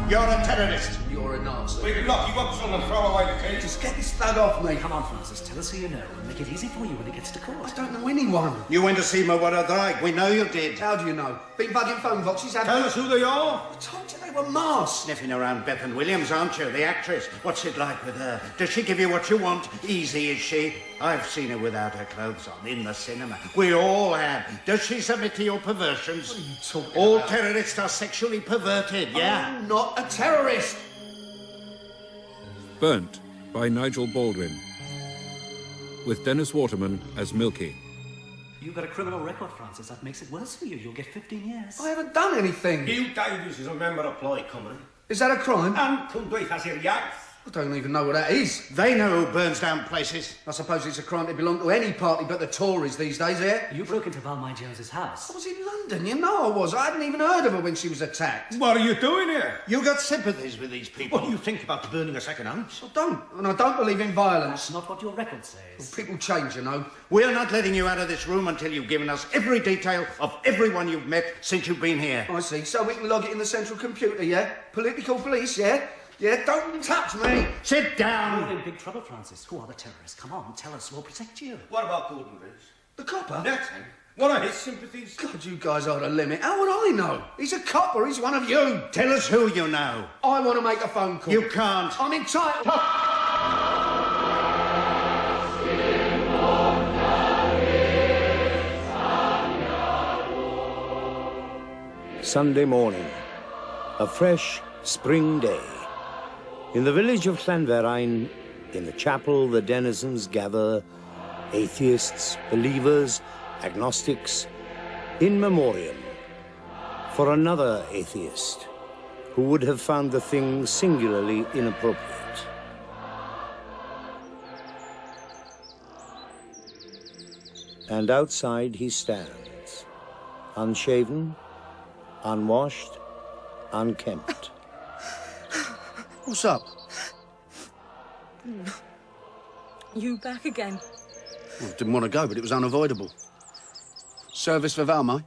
You're a terrorist. You're a Nazi. We can lock you up and throw away the key. Just get this thug off me. Come on, Francis, tell us who you know and make it easy for you when it gets to court. I don't know anyone. You went to see my Roderick. We know you did. How do you know? Been bugging phone boxes, have Tell us who they are. I told you they were masked. Sniffing around Bethan Williams, aren't you? The actress. What's it like with her? Does she give you what you want? Easy, is she? I've seen her without her clothes on in the cinema. We all have. Does she submit to your perversions? What are you talking All about? terrorists are sexually perverted, yeah? I'm not a terrorist. Burnt by Nigel Baldwin, with Dennis Waterman as Milkie. You've got a criminal record, Francis. That makes it worse for you. You'll get 15 years. I haven't done anything. Hugh Davies is a member of Ploy Cymru. Is that a crime? And Cymru has your yacht. I don't even know what that is. They know who burns down places. I suppose it's a crime to belong to any party but the Tories these days, yeah? You broke into Valmai Jones's house. I was in London, you know I was. I hadn't even heard of her when she was attacked. What are you doing here? You got sympathies with these people. What do you think about burning a second house? I don't, and I don't believe in violence. That's not what your record says. Well, people change, you know. We're not letting you out of this room until you've given us every detail of everyone you've met since you've been here. I see. So we can log it in the central computer, yeah? Political police, yeah? Yeah, don't touch me. Sit down. You're in big trouble, Francis. Who are the terrorists? Come on, tell us. We'll protect you. What about Gordon Rhys? The copper? That's him. What are his sympathies? God, you guys are the limit. How would I know? He's a copper. He's one of you. Tell us who you know. I want to make a phone call. You can't. I'm entitled. Sunday morning. A fresh spring day. In the village of Llanverine, in the chapel, the denizens gather, atheists, believers, agnostics, in memoriam, for another atheist who would have found the thing singularly inappropriate. And outside he stands, unshaven, unwashed, unkempt. What's up? You back again? Well, didn't want to go, but it was unavoidable. Service for Valmai?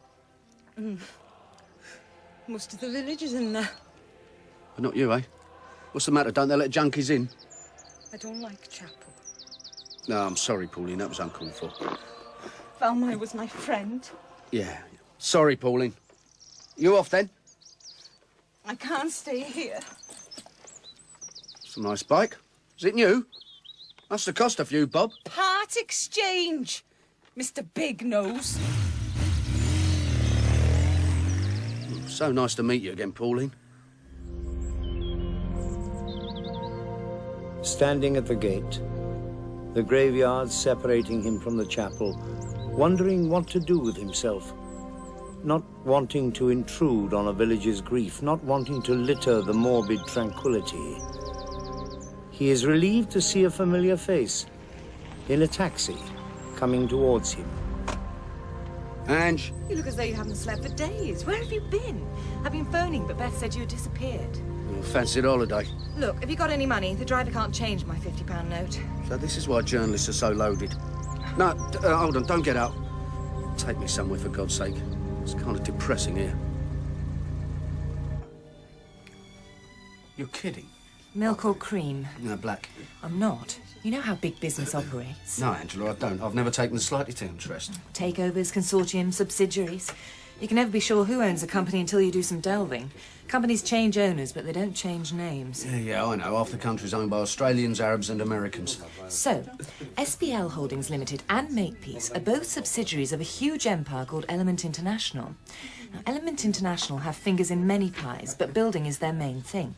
Most of the village is in there. But not you, eh? What's the matter? Don't they let junkies in? I don't like chapel. No, I'm sorry, Pauline. That was uncalled for. Valmai was my friend. Yeah. Sorry, Pauline. You off, then? I can't stay here. It's a nice bike. Is it new? Must have cost a few, Bob. Part exchange, Mr. Big Nose. So nice to meet you again, Pauline. Standing at the gate, the graveyard separating him from the chapel, wondering what to do with himself, not wanting to intrude on a village's grief, not wanting to litter the morbid tranquility. He is relieved to see a familiar face in a taxi coming towards him. Ange. You look as though you haven't slept for days. Where have you been? I've been phoning, but Beth said you had disappeared. Fancied holiday. Look, have you got any money? The driver can't change my £50 note. So this is why journalists are so loaded. No, hold on, don't get out. Take me somewhere, for God's sake. It's kind of depressing here. You're kidding? Milk or cream? No, black. I'm not. You know how big business operates. No, Angela, I don't. I've never taken the slightest interest. Takeovers, consortiums, subsidiaries. You can never be sure who owns a company until you do some delving. Companies change owners, but they don't change names. Yeah, I know. Half the country's owned by Australians, Arabs and Americans. So, SBL Holdings Limited and Makepeace are both subsidiaries of a huge empire called Element International. Now, Element International have fingers in many pies, but building is their main thing.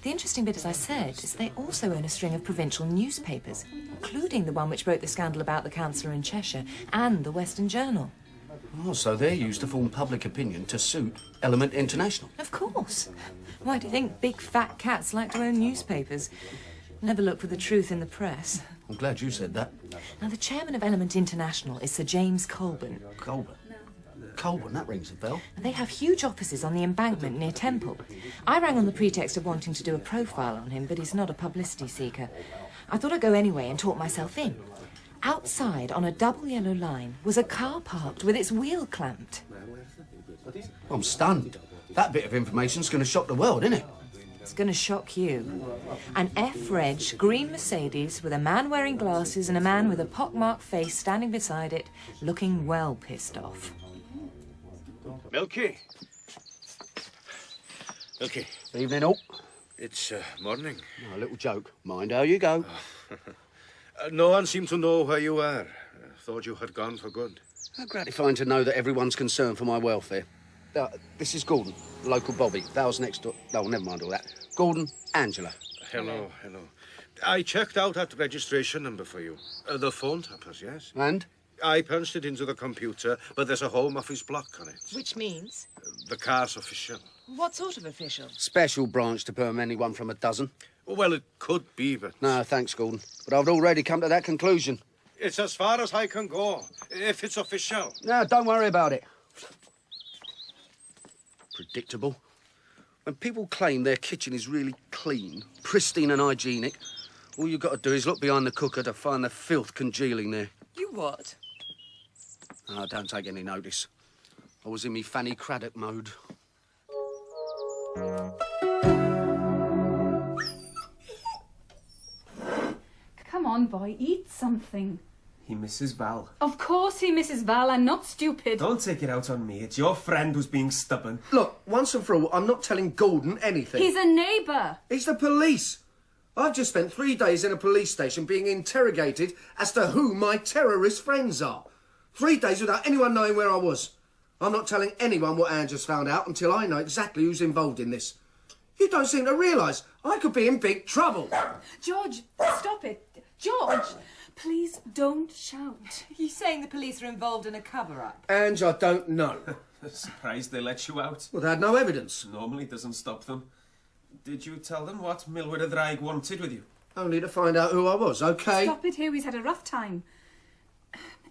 The interesting bit, as I said, is they also own a string of provincial newspapers, including the one which broke the scandal about the councillor in Cheshire and the Western Journal. Oh, so they're used to form public opinion to suit Element International? Of course. Why do you think big fat cats like to own newspapers? Never look for the truth in the press. I'm glad you said that. Now, the chairman of Element International is Sir James Colburn. Colburn? Colburn, that rings a bell. They have huge offices on the embankment near Temple. I rang on the pretext of wanting to do a profile on him, but he's not a publicity seeker. I thought I'd go anyway and talk myself in. Outside, on a double yellow line, was a car parked with its wheel clamped. I'm stunned. That bit of information's going to shock the world, isn't it? It's going to shock you. An F-Reg green Mercedes with a man wearing glasses and a man with a pockmarked face standing beside it, looking well pissed off. Milkie. Milkie. Evening, all. It's morning. No, a little joke. Mind how you go. No one seemed to know where you were. Thought you had gone for good. How gratifying to know that everyone's concerned for my welfare. This is Gordon, local Bobby. Val's next door. No, never mind all that. Gordon, Angela. Hello. I checked out that registration number for you. The phone tappers, yes? And? I punched it into the computer, but there's a Home Office block on it. Which means? The car's official. What sort of official? Special branch to perm anyone from a dozen. Well, it could be, but... No, thanks, Gordon. But I've already come to that conclusion. It's as far as I can go, if it's official. No, don't worry about it. Predictable. When people claim their kitchen is really clean, pristine and hygienic, all you've got to do is look behind the cooker to find the filth congealing there. You what? Oh, don't take any notice. I was in me Fanny Craddock mode. Come on, boy, eat something. He misses Val. Of course he misses Val. I'm not stupid. Don't take it out on me. It's your friend who's being stubborn. Look, once and for all, I'm not telling Gordon anything. He's a neighbour. He's the police. I've just spent 3 days in a police station being interrogated as to who my terrorist friends are. 3 days without anyone knowing where I was. I'm not telling anyone what Anne just found out until I know exactly who's involved in this. You don't seem to realise I could be in big trouble. George, stop it. George, please don't shout. He's saying the police are involved in a cover-up. Ange, I don't know. Surprised they let you out. Well, they had no evidence. Normally doesn't stop them. Did you tell them what Milward of Draig wanted with you? Only to find out who I was, OK? Stop it, Hughie's had a rough time.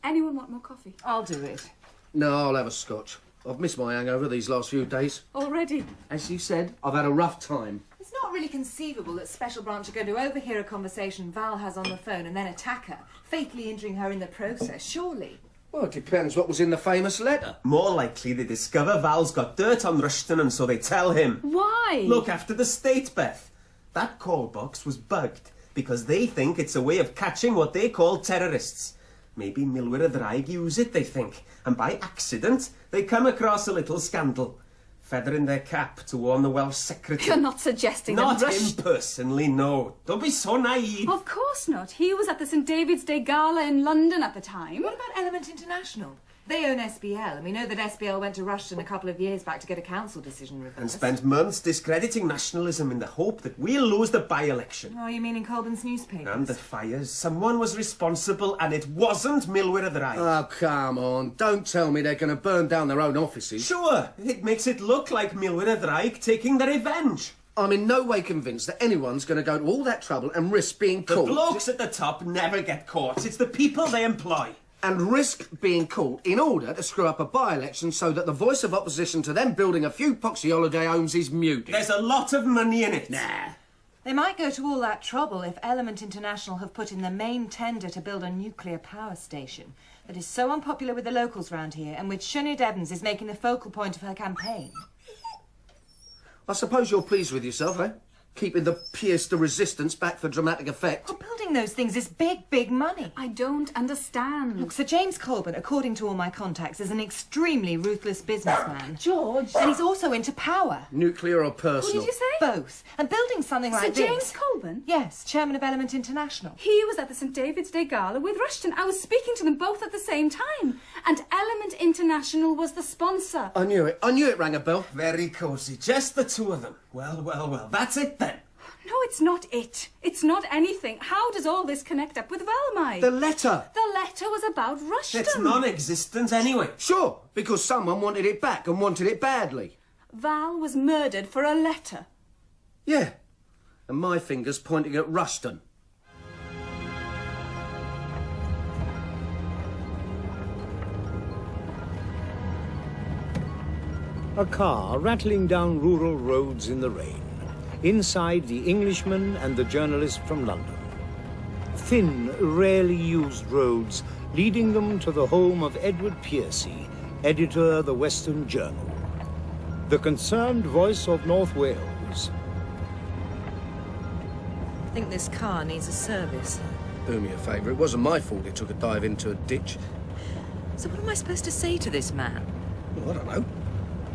Anyone want more coffee? I'll do it. No, I'll have a scotch. I've missed my hangover these last few days. Already? As you said, I've had a rough time. It's not really conceivable that Special Branch are going to overhear a conversation Val has on the phone and then attack her, fatally injuring her in the process, surely. Well, it depends what was in the famous letter. More likely they discover Val's got dirt on Rushton and so they tell him. Why? Look after the state, Beth. That call box was bugged because they think it's a way of catching what they call terrorists. Maybe Milwyr Ddraig use it, they think, and by accident they come across a little scandal. Feather in their cap to warn the Welsh secretary. You're not suggesting Not that him personally, no. Don't be so naive. Of course not. He was at the St David's Day Gala in London at the time. What about Element International? They own SBL, and we know that SBL went to Rushton a couple of years back to get a council decision reversed. And spent months discrediting nationalism in the hope that we'll lose the by-election. Oh, you mean in Colburn's newspapers? And the fires. Someone was responsible, and it wasn't Milwyr Ddraig. Oh, come on. Don't tell me they're going to burn down their own offices. Sure. It makes it look like Milwyr Ddraig taking the revenge. I'm in no way convinced that anyone's going to go to all that trouble and risk being caught. The blokes at the top never get caught. It's the people they employ. And risk being caught in order to screw up a by-election so that the voice of opposition to them building a few poxy holiday homes is muted. There's a lot of money in it. Nah. They might go to all that trouble if Element International have put in the main tender to build a nuclear power station that is so unpopular with the locals round here and which Sioned Evans is making the focal point of her campaign. I suppose you're pleased with yourself, eh? Keeping the Pierce the Resistance back for dramatic effect. Well, building those things is big, big money. I don't understand. Look, Sir James Colburn, according to all my contacts, is an extremely ruthless businessman. George. And he's also into power. Nuclear or personal? What did you say? Both. And building something like Sir this... James Colburn? Yes, chairman of Element International. He was at the St David's Day Gala with Rushton. I was speaking to them both at the same time. And Element International was the sponsor. I knew it. I knew it rang a bell. Very cosy. Just the two of them. Well. That's it then. No, it's not it. It's not anything. How does all this connect up with Valmai? The letter. The letter was about Rushton. It's non-existent anyway. Sure, because someone wanted it back and wanted it badly. Val was murdered for a letter. Yeah. And my finger's pointing at Rushton. A car rattling down rural roads in the rain. Inside, the Englishman and the journalist from London. Thin, rarely used roads leading them to the home of Edward Piercy, editor of the Western Journal. The concerned voice of North Wales. I think this car needs a service. Do me a favour, it wasn't my fault it took a dive into a ditch. So what am I supposed to say to this man? Well, I don't know.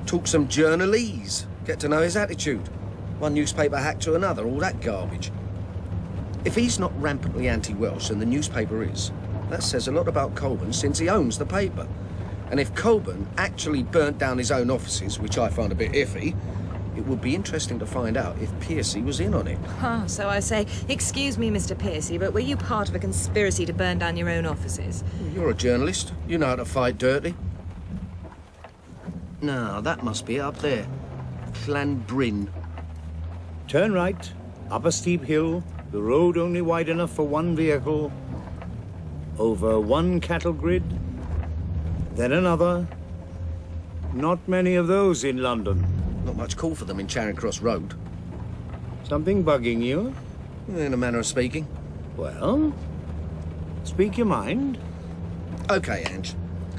Talk some journalese. Get to know his attitude. One newspaper hack to another, all that garbage. If he's not rampantly anti-Welsh and the newspaper is, that says a lot about Colburn since he owns the paper. And if Colburn actually burnt down his own offices, which I find a bit iffy, it would be interesting to find out if Piercy was in on it. Oh, so I say, excuse me, Mr. Piercy, but were you part of a conspiracy to burn down your own offices? You're a journalist. You know how to fight dirty. No, that must be it up there. Llanbryn. Turn right, up a steep hill, the road only wide enough for one vehicle, over one cattle grid, then another. Not many of those in London. Not much call for them in Charing Cross Road. Something bugging you? In a manner of speaking. Well, speak your mind. OK, Ange.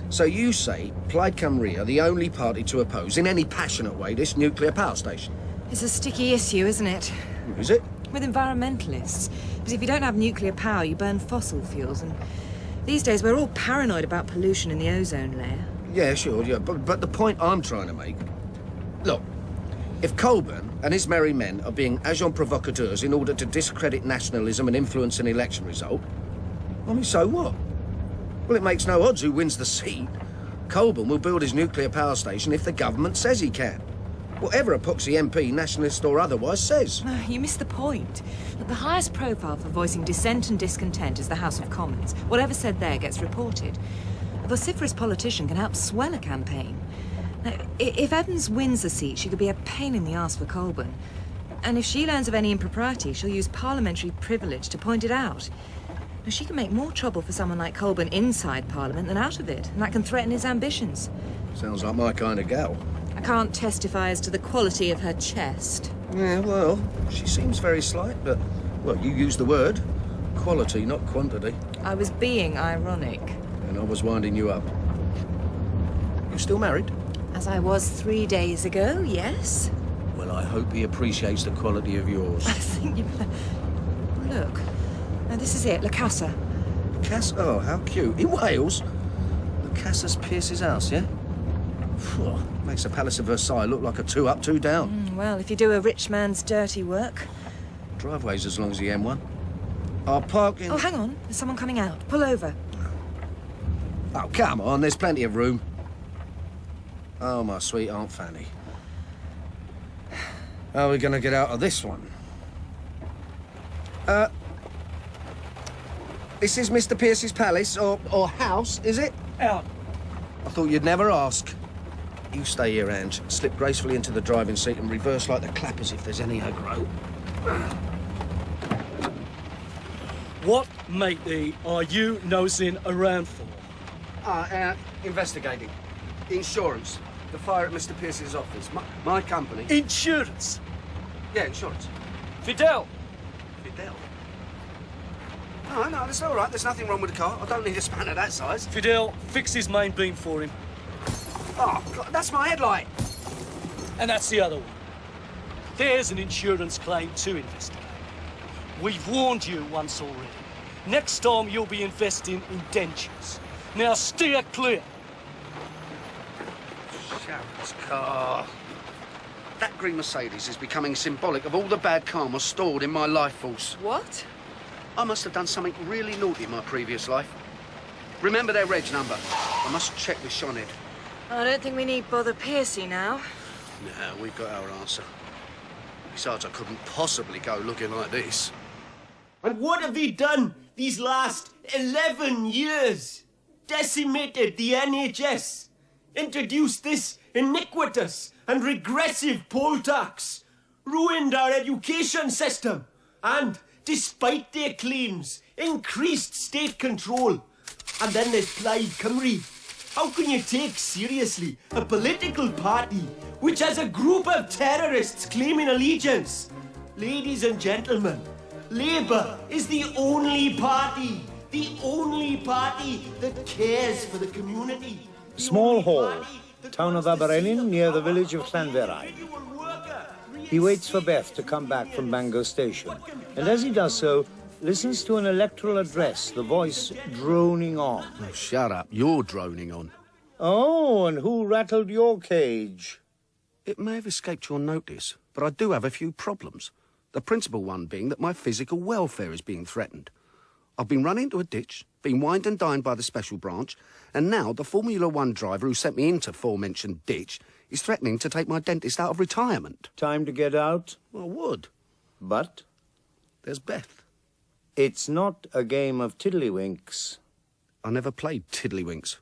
So you say Plaid Cymru are the only party to oppose in any passionate way this nuclear power station? It's a sticky issue, isn't it? Is it? With environmentalists. Because if you don't have nuclear power, you burn fossil fuels. And these days, we're all paranoid about pollution in the ozone layer. Yeah, sure, yeah. But the point I'm trying to make... Look, if Colburn and his merry men are being agents provocateurs in order to discredit nationalism and influence an election result, I mean, so what? Well, it makes no odds who wins the seat. Colburn will build his nuclear power station if the government says he can. Whatever a poxy MP, nationalist or otherwise, says. No, you missed the point. Look, the highest profile for voicing dissent and discontent is the House of Commons. Whatever said there gets reported. A vociferous politician can help swell a campaign. Now, if Evans wins the seat, she could be a pain in the arse for Colburn. And if she learns of any impropriety, she'll use parliamentary privilege to point it out. Now, she can make more trouble for someone like Colburn inside Parliament than out of it, and that can threaten his ambitions. Sounds like my kind of gal. I can't testify as to the quality of her chest. Yeah, well, she seems very slight, but, well, you used the word. Quality, not quantity. I was being ironic. And I was winding you up. You still married? As I was 3 days ago, yes. Well, I hope he appreciates the quality of yours. I think you... Look. Now, this is it, La Casa. Casa? Oh, how cute. In Wales? La Casa's Pierce's house, yeah? Phew, makes the Palace of Versailles look like a 2 up, 2 down. Well, if you do a rich man's dirty work. Driveway's as long as the M1. I'll park in... Oh, hang on. There's someone coming out. Pull over. Oh, come on. There's plenty of room. Oh, my sweet Aunt Fanny. How are we going to get out of this one? This is Mr. Pierce's palace, or house, is it? Out. I thought you'd never ask. You stay here, Ange. Slip gracefully into the driving seat and reverse like the clappers if there's any aggro. What, matey, are you nosing around for? Investigating. Insurance. The fire at Mr. Pierce's office. My company. Insurance? Yeah, insurance. Fidel. Fidel? No, that's all right. There's nothing wrong with the car. I don't need a spanner that size. Fidel, fix his main beam for him. Oh, God, that's my headlight. And that's the other one. There's an insurance claim to investigate. We've warned you once already. Next time you'll be investing in dentures. Now steer clear. Sharon's car. That green Mercedes is becoming symbolic of all the bad karma stored in my life force. What? I must have done something really naughty in my previous life. Remember their reg number. I must check with Sioned. I don't think we need bother Piercy now. No, we've got our answer. Besides, I couldn't possibly go looking like this. And what have they done these last 11 years? Decimated the NHS. Introduced this iniquitous and regressive poll tax. Ruined our education system. And, despite their claims, increased state control. And then there's Plaid Cymru. How can you take seriously a political party which has a group of terrorists claiming allegiance? Ladies and gentlemen, Labour is the only party that cares for the community. Small hall, town of Aberenin, near the village of Llanferrain. He waits for Beth to come back from Bangor Station, and as he does so, listens to an electoral address, the voice droning on. Oh, shut up. You're droning on. Oh, and who rattled your cage? It may have escaped your notice, but I do have a few problems. The principal one being that my physical welfare is being threatened. I've been run into a ditch, been wined and dined by the special branch, and now the Formula One driver who sent me into aforementioned ditch is threatening to take my dentist out of retirement. Time to get out? Well, I would. But? There's Beth. It's not a game of tiddlywinks. I never played tiddlywinks.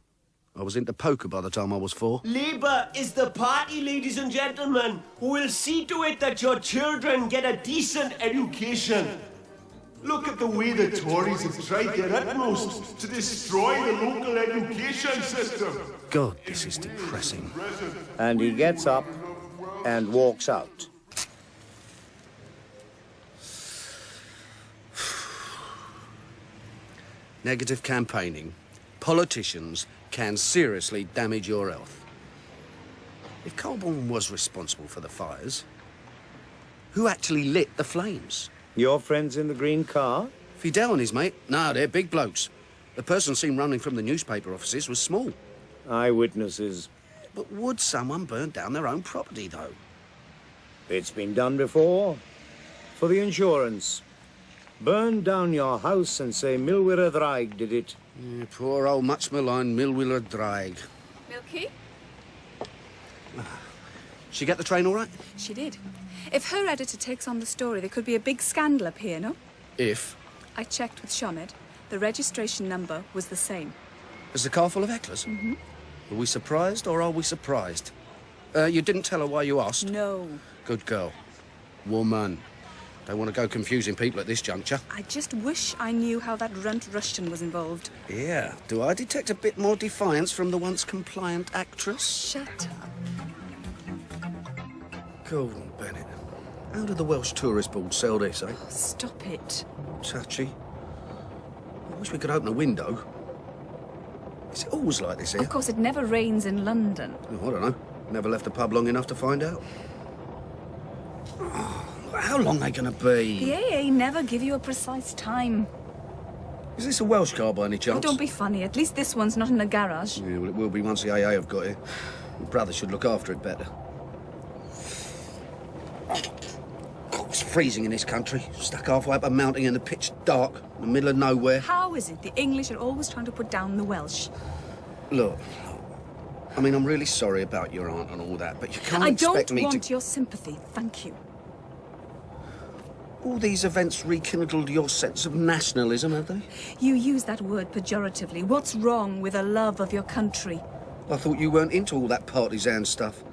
I was into poker by the time I was 4. Labour is the party, ladies and gentlemen, who will see to it that your children get a decent education. Look at the way the Tories have tried their utmost to destroy the local education system. God, this is depressing. And he gets up and walks out. Negative campaigning. Politicians can seriously damage your health. If Colborne was responsible for the fires, who actually lit the flames? Your friends in the green car? Fidel and his mate? No, they're big blokes. The person seen running from the newspaper offices was small. Eyewitnesses. But would someone burn down their own property, though? It's been done before. For the insurance. Burn down your house and say Milwira Draig did it. Yeah, poor old much-maligned Milwira Draig. Milkie? She get the train all right? She did. If her editor takes on the story, there could be a big scandal up here, no? If? I checked with Sioned. The registration number was the same. Is the car full of hecklers? Mm-hmm. Are we surprised or are we surprised? You didn't tell her why you asked? No. Good girl. Woman. Don't want to go confusing people at this juncture. I just wish I knew how that runt Rushton was involved. Yeah. Do I detect a bit more defiance from the once compliant actress? Shut up. Gordon Bennett. How do the Welsh Tourist Board sell this, eh? Oh, stop it. Touchy. I wish we could open a window. Is it always like this here? Of course, it never rains in London. Oh, I don't know. Never left the pub long enough to find out. Oh, how long are they going to be? The AA never give you a precise time. Is this a Welsh car by any chance? Oh, don't be funny. At least this one's not in a garage. Yeah, well, it will be once the AA have got here. Your brother should look after it better. Oh, it's freezing in this country. Stuck halfway up a mountain in the pitch dark, in the middle of nowhere. How is it the English are always trying to put down the Welsh? Look, I mean, I'm really sorry about your aunt and all that, but you can't expect me to... I don't want your sympathy, thank you. All these events rekindled your sense of nationalism, have they? You use that word pejoratively. What's wrong with a love of your country? I thought you weren't into all that partisan stuff.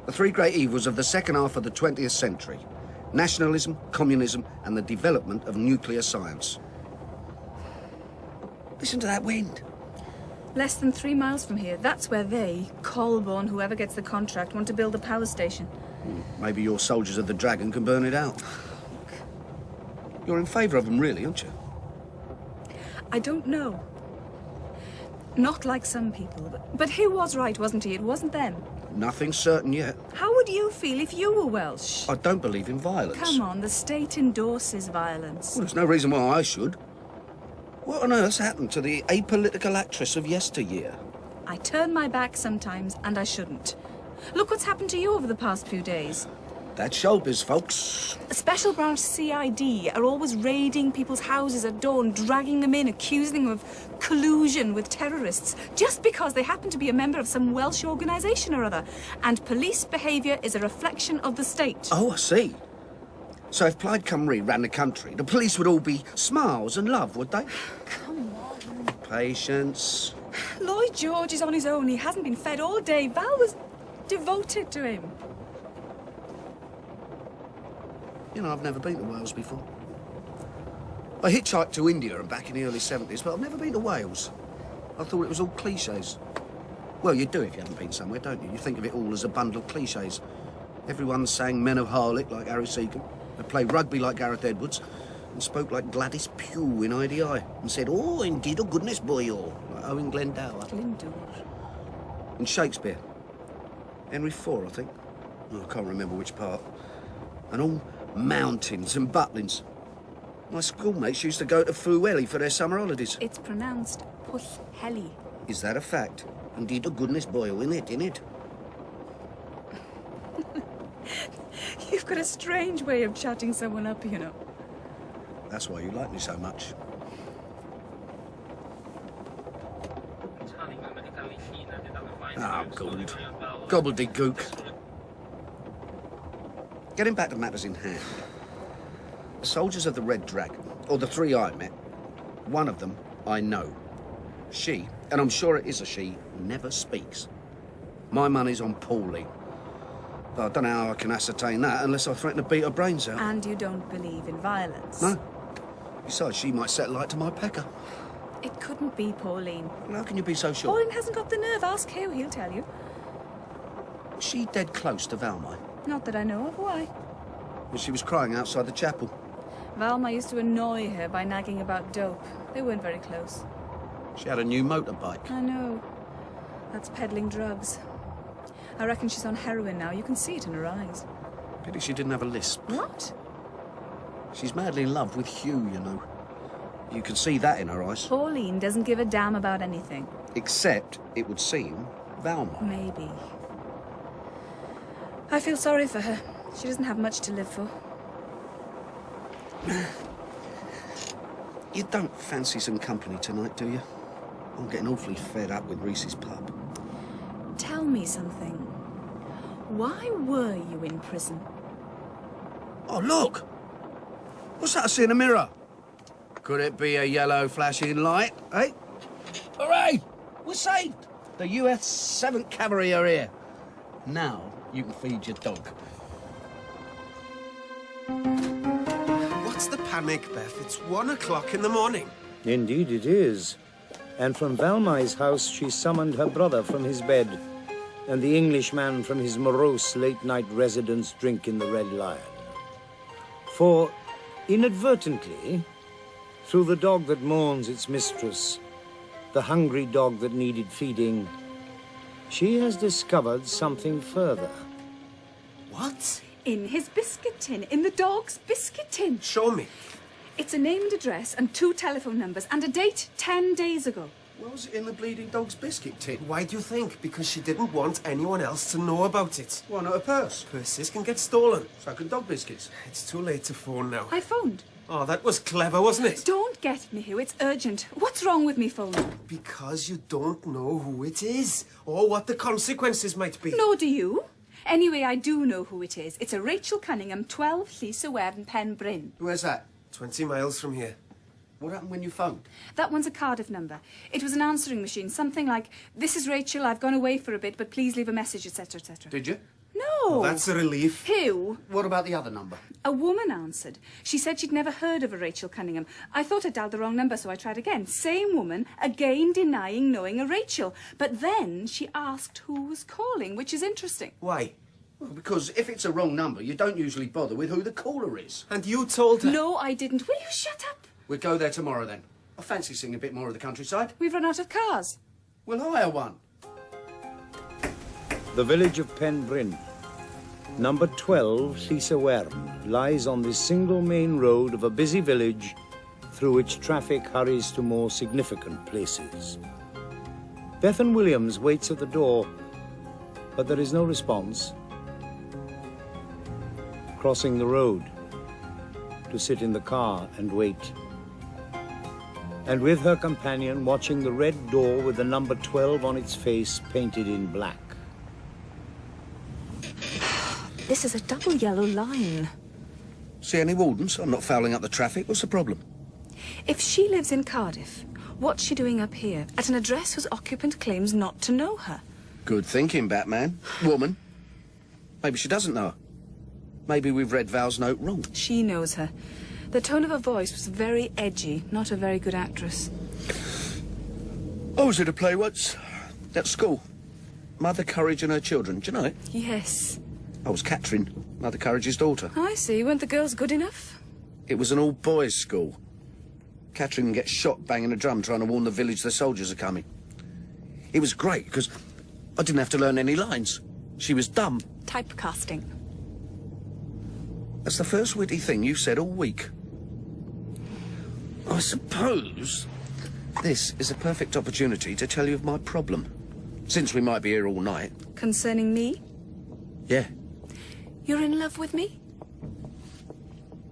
The three great evils of the second half of the 20th century. Nationalism, communism, and the development of nuclear science. Listen to that wind. Less than 3 miles from here, that's where they, Colborne, whoever gets the contract, want to build a power station. Maybe your soldiers of the Dragon can burn it out. You're in favour of them, really, aren't you? I don't know. Not like some people. But he was right, wasn't he? It wasn't them. Nothing's certain yet. How would you feel if you were Welsh? I don't believe in violence. Come on, the state endorses violence. Well, there's no reason why I should. What on earth's happened to the apolitical actress of yesteryear? I turn my back sometimes, and I shouldn't. Look what's happened to you over the past few days. That's showbiz, folks. Special Branch CID are always raiding people's houses at dawn, dragging them in, accusing them of collusion with terrorists, just because they happen to be a member of some Welsh organisation or other. And police behaviour is a reflection of the state. Oh, I see. So if Plaid Cymru ran the country, the police would all be smiles and love, would they? Come on. Patience. Lloyd George is on his own. He hasn't been fed all day. Val was devoted to him. You know, I've never been to Wales before. I hitchhiked to India and back in the early 70s, but I've never been to Wales. I thought it was all clichés. Well, you do if you haven't been somewhere, don't you? You think of it all as a bundle of clichés. Everyone sang Men of Harlech like Harry Seacombe. They played rugby like Gareth Edwards and spoke like Gladys Pugh in IDI and said, "Oh, indeed, a goodness boy, oh," like Owen Glendower. And Shakespeare. Henry IV, I think. Oh, I can't remember which part. And all mountains and butlins. My schoolmates used to go to Fweli for their summer holidays. It's pronounced Pwllheli. Is that a fact? Indeed, a goodness boy, innit? You've got a strange way of chatting someone up, you know. That's why you like me so much. Ah, good. Gobbledygook. Getting back to matters in hand. The soldiers of the Red Dragon, or the three I met, one of them I know. She, and I'm sure it is a she, never speaks. My money's on Pauline. But I don't know how I can ascertain that unless I threaten to beat her brains out. And you don't believe in violence? No. Besides, she might set light to my pecker. It couldn't be Pauline. Well, how can you be so sure? Pauline hasn't got the nerve. Ask Hugh, he'll tell you. Was she dead close to Valmai? Not that I know of. Why? Well, she was crying outside the chapel. Valmai used to annoy her by nagging about dope. They weren't very close. She had a new motorbike. I know. That's peddling drugs. I reckon she's on heroin now. You can see it in her eyes. Pity she didn't have a lisp. What? She's madly in love with Hugh, you know. You can see that in her eyes. Pauline doesn't give a damn about anything. Except, it would seem, Valmai. Maybe. I feel sorry for her. She doesn't have much to live for. You don't fancy some company tonight, do you? I'm getting awfully fed up with Rhys's pub. Tell me something. Why were you in prison? Oh, look! What's that I see in the mirror? Could it be a yellow flashing light, eh? Hooray! We're saved! The US 7th Cavalry are here. Now you can feed your dog. What's the panic, Beth? It's 1 o'clock in the morning. Indeed it is. And from Valmai's house she summoned her brother from his bed, and the Englishman from his morose late-night residence drink in the Red Lion. For inadvertently, through the dog that mourns its mistress, the hungry dog that needed feeding, she has discovered something further. What? In his biscuit tin, in the dog's biscuit tin. Show me. It's a name and address and 2 telephone numbers and a date 10 days ago. What was it in the bleeding dog's biscuit tin? Why do you think? Because she didn't want anyone else to know about it. Why not a purse? Purses can get stolen. So can dog biscuits. It's too late to phone now. I phoned. Oh, that was clever, wasn't it? Don't get me, Hugh. It's urgent. What's wrong with me phoning? Because you don't know who it is or what the consequences might be. Nor do you. Anyway, I do know who it is. It's a Rachel Cunningham, 12 Lisa Ware in Pen Bryn. Where's that? 20 miles from here. What happened when you phoned? That one's a Cardiff number. It was an answering machine, something like, "This is Rachel, I've gone away for a bit, but please leave a message," etc., etc. Did you? No. Well, that's a relief. Who? What about the other number? A woman answered. She said she'd never heard of a Rachel Cunningham. I thought I'd dialed the wrong number, so I tried again. Same woman, again denying knowing a Rachel. But then she asked who was calling, which is interesting. Why? Well, because if it's a wrong number, you don't usually bother with who the caller is. And you told her? No, I didn't. Will you shut up? We'll go there tomorrow, then. I fancy seeing a bit more of the countryside. We've run out of cars. We'll hire one. The village of Pen Bryn. Number 12, Lisa Ware, lies on the single main road of a busy village through which traffic hurries to more significant places. Bethan Williams waits at the door, but there is no response. Crossing the road to sit in the car and wait. And with her companion watching the red door with the number 12 on its face painted in black. This is a double yellow line. See any wardens? I'm not fouling up the traffic. What's the problem? If she lives in Cardiff, what's she doing up here at an address whose occupant claims not to know her? Good thinking, Batman. Woman. Maybe she doesn't know her. Maybe we've read Val's note wrong. She knows her. The tone of her voice was very edgy, not a very good actress. I was at a play once. At school. Mother Courage and Her Children. Do you know it? Yes. I was Catherine, Mother Courage's daughter. I see. Weren't the girls good enough? It was an all-boys school. Catherine gets shot banging a drum trying to warn the village the soldiers are coming. It was great, because I didn't have to learn any lines. She was dumb. Typecasting. That's the first witty thing you've said all week. I suppose this is a perfect opportunity to tell you of my problem, since we might be here all night. Concerning me? Yeah. You're in love with me?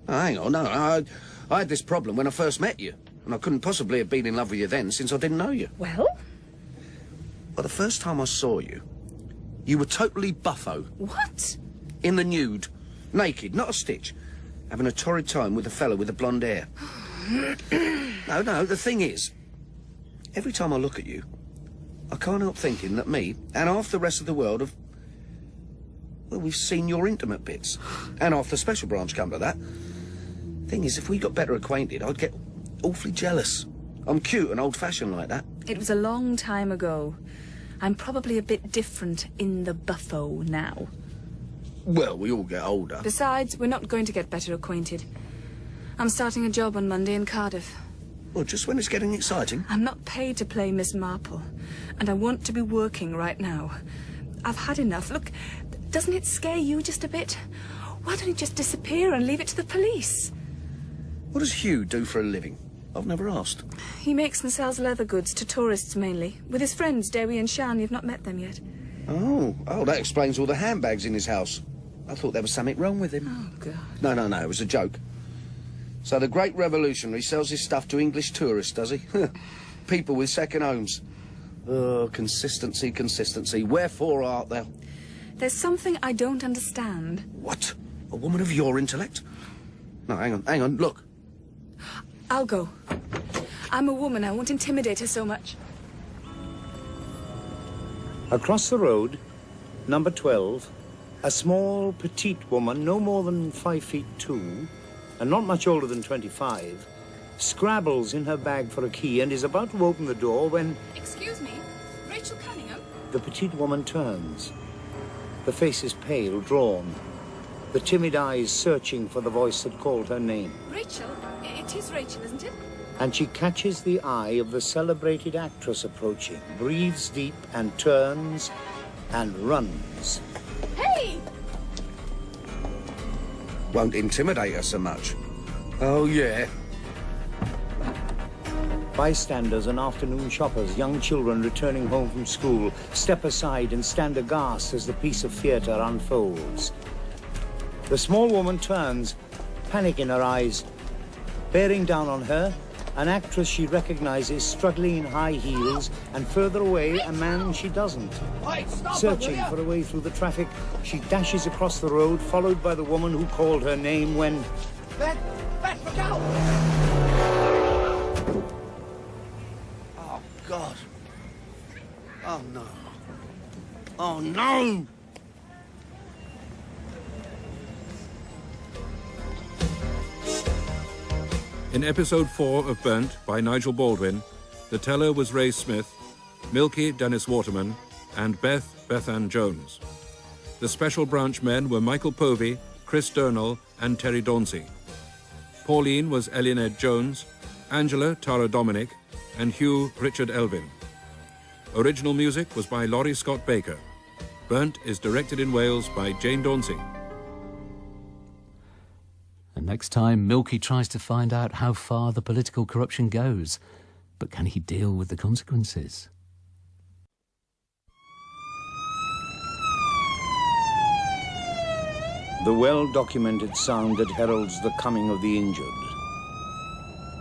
Oh, hang on, no, I had this problem when I first met you, and I couldn't possibly have been in love with you then, since I didn't know you. Well? Well, the first time I saw you, you were totally buffo. What? In the nude. Naked, not a stitch. Having a torrid time with a fella with the blonde hair. No, the thing is, every time I look at you, I can't help thinking that me and half the rest of the world have... Well, we've seen your intimate bits. And half the special branch come to that. Thing is, if we got better acquainted, I'd get awfully jealous. I'm cute and old-fashioned like that. It was a long time ago. I'm probably a bit different in the buffo now. Well, we all get older. Besides, we're not going to get better acquainted. I'm starting a job on Monday in Cardiff. Well, just when it's getting exciting. I'm not paid to play Miss Marple, and I want to be working right now. I've had enough. Look, doesn't it scare you just a bit? Why don't you just disappear and leave it to the police? What does Hugh do for a living? I've never asked. He makes and sells leather goods to tourists mainly. With his friends, Dewi and Sian. You've not met them yet. Oh, that explains all the handbags in his house. I thought there was something wrong with him. Oh, God. No, it was a joke. So the great revolutionary sells his stuff to English tourists, does he? People with second homes. Oh, consistency. Wherefore art thou? There's something I don't understand. What? A woman of your intellect? No, hang on, look. I'll go. I'm a woman. I won't intimidate her so much. Across the road, number 12, a small, petite woman, no more than 5'2", and not much older than 25, scrabbles in her bag for a key and is about to open the door when... Excuse me, Rachel Cunningham? The petite woman turns. The face is pale, drawn. the timid eyes searching for the voice that called her name. Rachel? It is Rachel, isn't it? And she catches the eye of the celebrated actress approaching, breathes deep and turns and runs. Hey! Won't intimidate her so much. Oh, yeah. Bystanders and afternoon shoppers, young children returning home from school, step aside and stand aghast as the piece of theatre unfolds. The small woman turns, panic in her eyes. Bearing down on her, an actress she recognizes struggling in high heels, and further away, a man she doesn't. Searching for a way through the traffic, she dashes across the road, followed by the woman who called her name when... Beth, look out! Oh, God. Oh, no. Oh, no! In episode 4 of Burnt by Nigel Baldwin, the teller was Rhys Smith, Milkie Dennis Waterman, and Beth Bethan Jones. The special branch men were Michael Povey, Chris Durnall, and Terry Dauncey. Pauline was Eluned Jones, Angela Tara Dominick, and Hugh Richard Elfyn. Original music was by Laurie Scott Baker. Burnt is directed in Wales by Jane Dauncey. And next time, Milkie tries to find out how far the political corruption goes. But can he deal with the consequences? The well-documented sound that heralds the coming of the injured.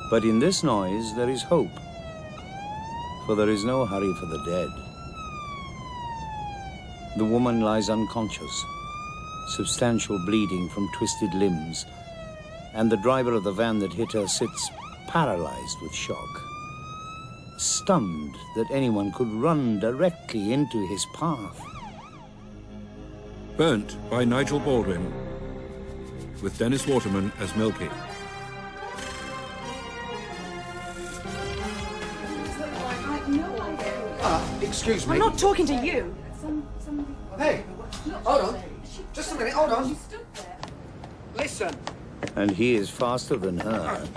But in this noise there is hope, for there is no hurry for the dead. The woman lies unconscious, substantial bleeding from twisted limbs, and the driver of the van that hit her sits paralyzed with shock, stunned that anyone could run directly into his path. Burnt by Nigel Baldwin, with Dennis Waterman as Milkie. Excuse me. I'm not talking to you. Hey, hold on. Just a minute, hold on. Listen. And he is faster than her.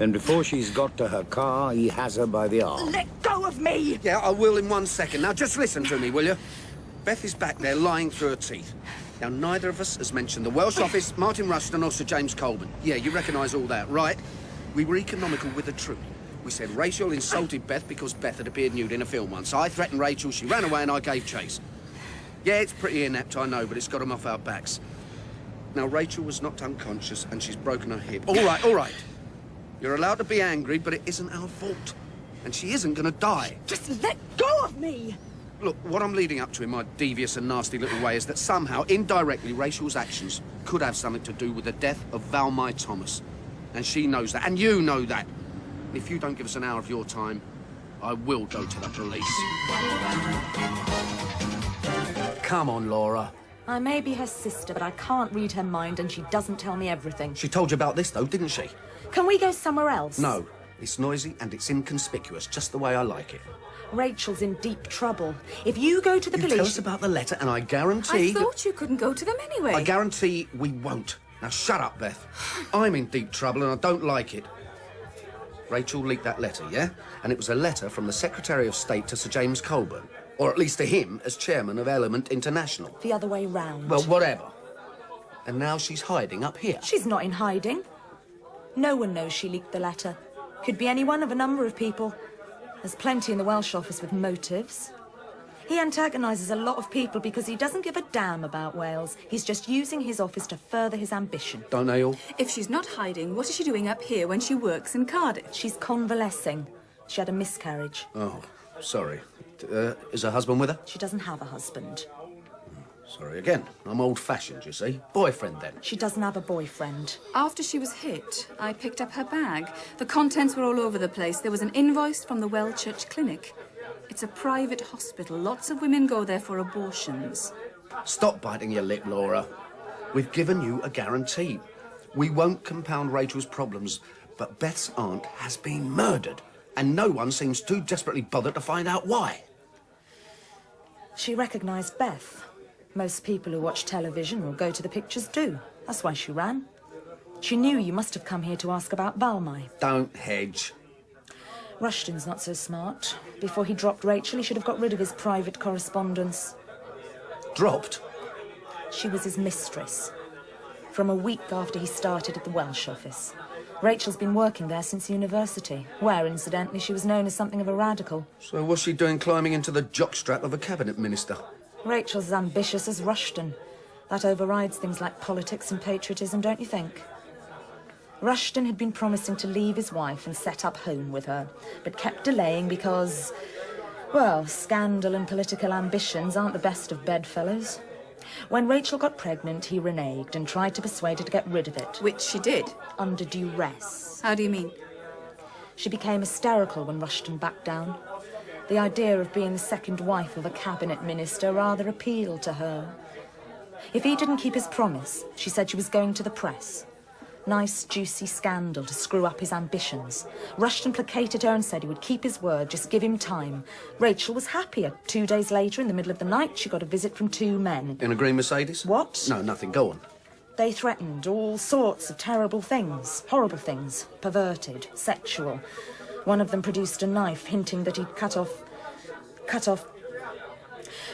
And before she's got to her car, he has her by the arm. Let go of me! Yeah, I will in 1 second. Now, just listen to me, will you? Beth is back there lying through her teeth. Now, neither of us has mentioned the Welsh office, Martin Rushton or Sir James Colburn. Yeah, you recognise all that, right? We were economical with the truth. We said Rachel insulted Beth because Beth had appeared nude in a film once. I threatened Rachel, she ran away and I gave chase. Yeah, it's pretty inept, I know, but it's got them off our backs. Now, Rachel was knocked unconscious and she's broken her hip. All right. You're allowed to be angry, but it isn't our fault. And she isn't going to die. Just let go of me! Look, what I'm leading up to in my devious and nasty little way is that somehow, indirectly, Rachel's actions could have something to do with the death of Valmai Thomas. And she knows that, and you know that. If you don't give us an hour of your time, I will go to the police. Come on, Laura. I may be her sister, but I can't read her mind and she doesn't tell me everything. She told you about this, though, didn't she? Can we go somewhere else? No. It's noisy and it's inconspicuous, just the way I like it. Rachel's in deep trouble. If you go to the police... Tell us about the letter and I guarantee... I thought you couldn't go to them anyway. I guarantee we won't. Now, shut up, Beth. I'm in deep trouble and I don't like it. Rachel leaked that letter, yeah? And it was a letter from the Secretary of State to Sir James Colburn. Or at least to him as chairman of Eluned International. The other way round. Well, whatever. And now she's hiding up here. She's not in hiding. No one knows she leaked the letter. Could be any one of a number of people. There's plenty in the Welsh office with motives. He antagonises a lot of people because he doesn't give a damn about Wales. He's just using his office to further his ambition. Don't they all? If she's not hiding, what is she doing up here when she works in Cardiff? She's convalescing. She had a miscarriage. Oh, sorry. Is her husband with her? She doesn't have a husband. Sorry again. I'm old-fashioned, you see. Boyfriend, then. She doesn't have a boyfriend. After she was hit, I picked up her bag. The contents were all over the place. There was an invoice from the Well Church Clinic. It's a private hospital. Lots of women go there for abortions. Stop biting your lip, Laura. We've given you a guarantee. We won't compound Rachel's problems, but Beth's aunt has been murdered, and no one seems too desperately bothered to find out why. She recognised Beth. Most people who watch television or go to the pictures do. That's why she ran. She knew you must have come here to ask about Valmai. Don't hedge. Rushton's not so smart. Before he dropped Rachel, he should have got rid of his private correspondence. Dropped? She was his mistress. From a week after he started at the Welsh office. Rachel's been working there since university, where, incidentally, she was known as something of a radical. So what's she doing climbing into the jockstrap of a cabinet minister? Rachel's as ambitious as Rushton. That overrides things like politics and patriotism, don't you think? Rushton had been promising to leave his wife and set up home with her, but kept delaying because, well, scandal and political ambitions aren't the best of bedfellows. When Rachel got pregnant, he reneged and tried to persuade her to get rid of it. Which she did? Under duress. How do you mean? She became hysterical when Rushton backed down. The idea of being the second wife of a cabinet minister rather appealed to her. If he didn't keep his promise, she said she was going to the press. Nice, juicy scandal to screw up his ambitions. Rushton placated her and said he would keep his word, just give him time. Rachel was happier. 2 days later, in the middle of the night, she got a visit from 2 men. In a green Mercedes? What? No, nothing. Go on. They threatened all sorts of terrible things. Horrible things. Perverted. Sexual. One of them produced a knife, hinting that he'd cut off...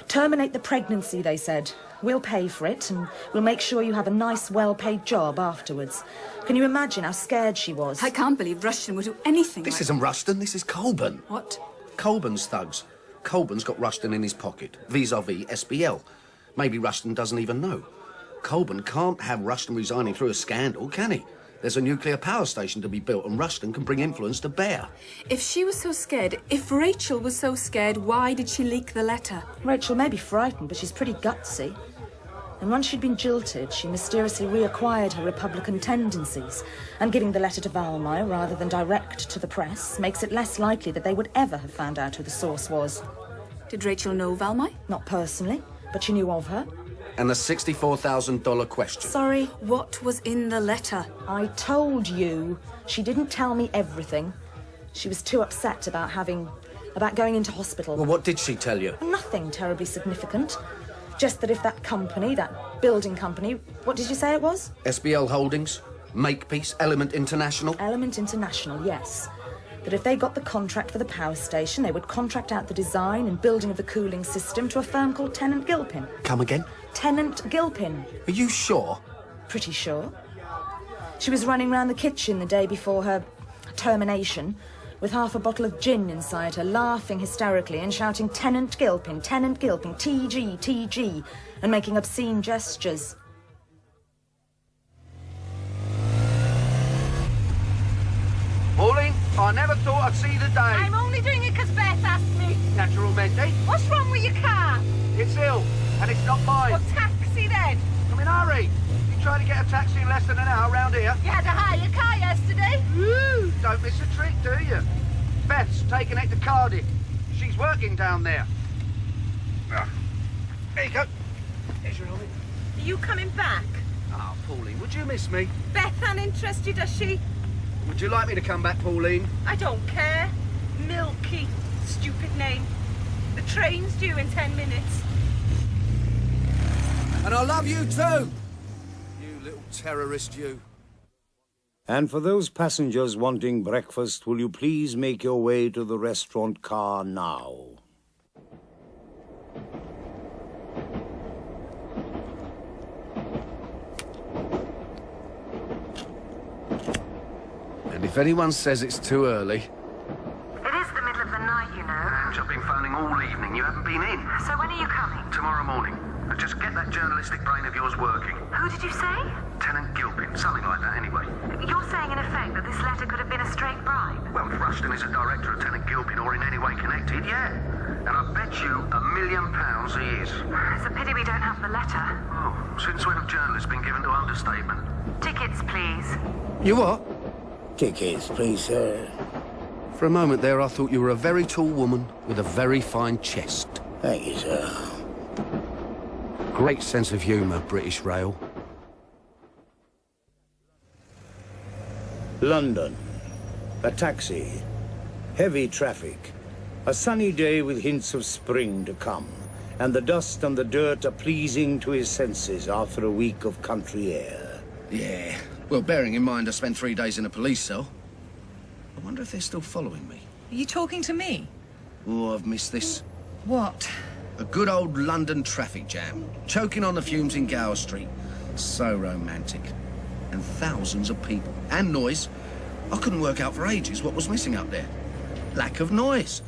Terminate the pregnancy, they said. We'll pay for it, and we'll make sure you have a nice, well-paid job afterwards. Can you imagine how scared she was? I can't believe Rushton would do anything This like... isn't Rushton, this is Colburn. What? Colburn's thugs. Colburn's got Rushton in his pocket, vis-à-vis SBL. Maybe Rushton doesn't even know. Colburn can't have Rushton resigning through a scandal, can he? There's a nuclear power station to be built, and Rushton can bring influence to bear. If she was so scared, if Rachel was so scared, why did she leak the letter? Rachel may be frightened, but she's pretty gutsy. And once she'd been jilted, she mysteriously reacquired her Republican tendencies. And giving the letter to Valmai rather than direct to the press makes it less likely that they would ever have found out who the source was. Did Rachel know Valmai? Not personally, but she knew of her. And the $64,000 question. Sorry? What was in the letter? I told you. She didn't tell me everything. She was too upset about going into hospital. Well, what did she tell you? Nothing terribly significant. Just that if that company, that building company, what did you say it was? SBL Holdings, Makepeace, Element International. Element International, yes. That if they got the contract for the power station, they would contract out the design and building of the cooling system to a firm called Tennant Gilpin. Come again? Tennant Gilpin. Are you sure? Pretty sure. She was running round the kitchen the day before her termination with half a bottle of gin inside her, laughing hysterically and shouting Tennant Gilpin, TG, TG, and making obscene gestures. Pauline, I never thought I'd see the day. I'm only doing it because Beth asked me. Natural Mendy. What's wrong with your car? It's ill, and it's not mine. Well, taxi then. Come in, hurry. You trying to get a taxi in less than an hour round here? You had to hire your car yesterday. Woo! Don't miss a trick, do you? Beth's taking it to Cardiff. She's working down there. There you go. Here's your helmet. Are you coming back? Oh, Pauline, would you miss me? Bethan interested, does she? Would you like me to come back, Pauline? I don't care. Milkie. Stupid name. The train's due in 10 minutes. And I love you too. You little terrorist, you. And for those passengers wanting breakfast, will you please make your way to the restaurant car now? And if anyone says it's too early... It is the middle of the night, you know. Ange, I've been phoning all evening. You haven't been in. So when are you coming? Tomorrow morning. Just get that journalistic brain of yours working. Who did you say? Tennant Gilpin, something like that anyway. You're saying in effect that this letter could have been a straight bribe? Well, if Rushton is a director of Tennant Gilpin or in any way connected, yeah. And I bet you £1 million he is. It's a pity we don't have the letter. Oh, since when have journalists been given to understatement? Tickets, please. You what? Tickets, please, sir. For a moment there, I thought you were a very tall woman with a very fine chest. Thank you, sir. Great sense of humour, British Rail. London. A taxi. Heavy traffic. A sunny day with hints of spring to come. and the dust and the dirt are pleasing to his senses after a week of country air. Yeah. Well, bearing in mind I spent 3 days in a police cell. I wonder if they're still following me. Are you talking to me? Oh, I've missed this. What? A good old London traffic jam. Choking on the fumes in Gower Street. So romantic. And thousands of people. And noise. I couldn't work out for ages what was missing up there. Lack of noise.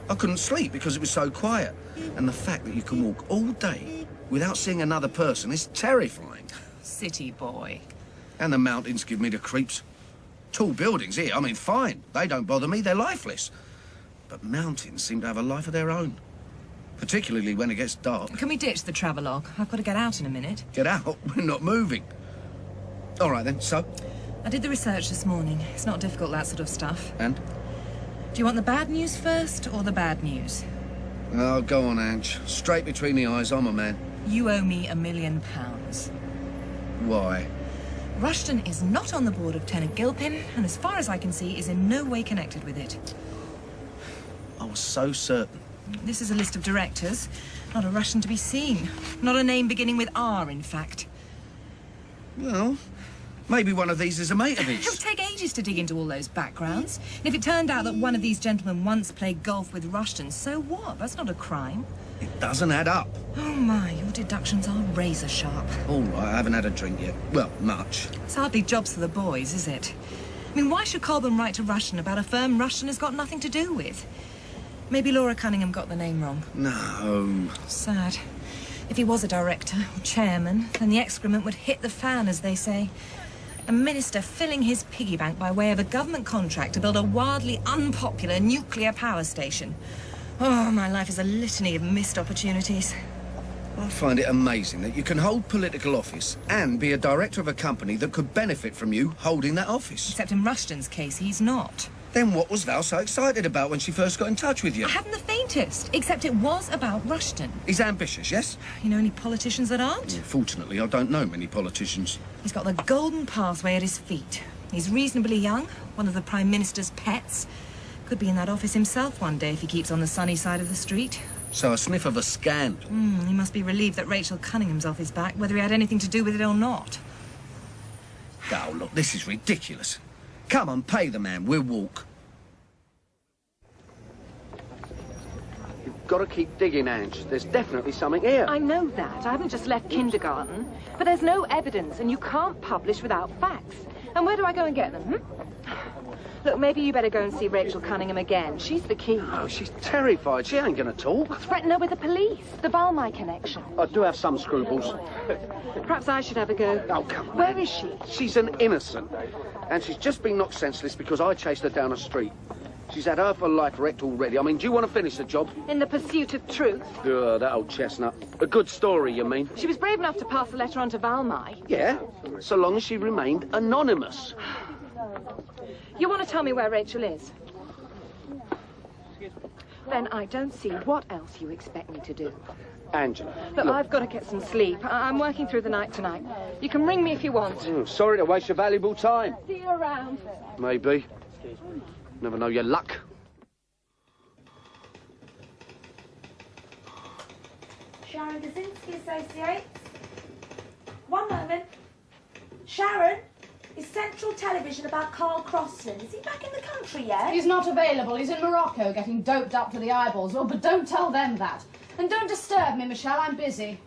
I couldn't sleep because it was so quiet. And the fact that you can walk all day without seeing another person is terrifying. City boy. And the mountains give me the creeps. Tall buildings here, I mean, fine. They don't bother me, they're lifeless. But mountains seem to have a life of their own. Particularly when it gets dark. Can we ditch the travelogue? I've got to get out in a minute. Get out? We're not moving. All right, then, so? I did the research this morning. It's not difficult, that sort of stuff. And? Do you want the bad news first, or the bad news? Oh, go on, Ange. Straight between the eyes, I'm a man. You owe me £1 million. Why? Rushton is not on the board of Tenant Gilpin, and as far as I can see, is in no way connected with it. I was so certain. This is a list of directors. Not a Rushton to be seen. Not a name beginning with R, in fact. Well, maybe one of these is a mate of his. It would take ages to dig into all those backgrounds. And if it turned out that one of these gentlemen once played golf with Rushton, so what? That's not a crime. It doesn't add up. Oh, my, your deductions are razor sharp. All right, I haven't had a drink yet. Well, much. It's hardly jobs for the boys, is it? I mean, why should Colburn write to Rushton about a firm Rushton has got nothing to do with? Maybe Laura Cunningham got the name wrong. No. Sad. If he was a director or chairman, then the excrement would hit the fan, as they say. A minister filling his piggy bank by way of a government contract to build a wildly unpopular nuclear power station. Oh, my life is a litany of missed opportunities. I find it amazing that you can hold political office and be a director of a company that could benefit from you holding that office. Except in Rushton's case, he's not. Then what was Val so excited about when she first got in touch with you? I haven't the faintest, except it was about Rushton. He's ambitious, yes? You know any politicians that aren't? Yeah, fortunately, I don't know many politicians. He's got the golden pathway at his feet. He's reasonably young, one of the Prime Minister's pets. Could be in that office himself one day if he keeps on the sunny side of the street. So a sniff of a scandal. He must be relieved that Rachel Cunningham's off his back, whether he had anything to do with it or not. Oh, look, this is ridiculous. Come on, pay the man, we'll walk. You've got to keep digging, Ange. There's definitely something here. I know that. I haven't just left kindergarten. But there's no evidence, and you can't publish without facts. And where do I go and get them, Look, maybe you better go and see Rachel Cunningham again. She's the key. Oh, she's terrified. She ain't going to talk. Threaten her with the police. The Valmai connection. I do have some scruples. Perhaps I should have a go. Oh, come on. Where is she? She's an innocent. And she's just been knocked senseless because I chased her down a street. She's had her for life wrecked already. I mean, do you want to finish the job? In the pursuit of truth. That old chestnut. A good story, you mean? She was brave enough to pass the letter on to Valmai. Yeah, so long as she remained anonymous. You want to tell me where Rachel is? Then I don't see what else you expect me to do. Angela. Look, I've got to get some sleep. I'm working through the night tonight. You can ring me if you want. Sorry to waste your valuable time. See you around. Maybe. Never know your luck. Sharon Kaczynski Associates. One moment. Sharon, is Central Television about Carl Crossley? Is he back in the country yet? He's not available. He's in Morocco getting doped up to the eyeballs. Oh, but don't tell them that. And don't disturb me, Michelle. I'm busy.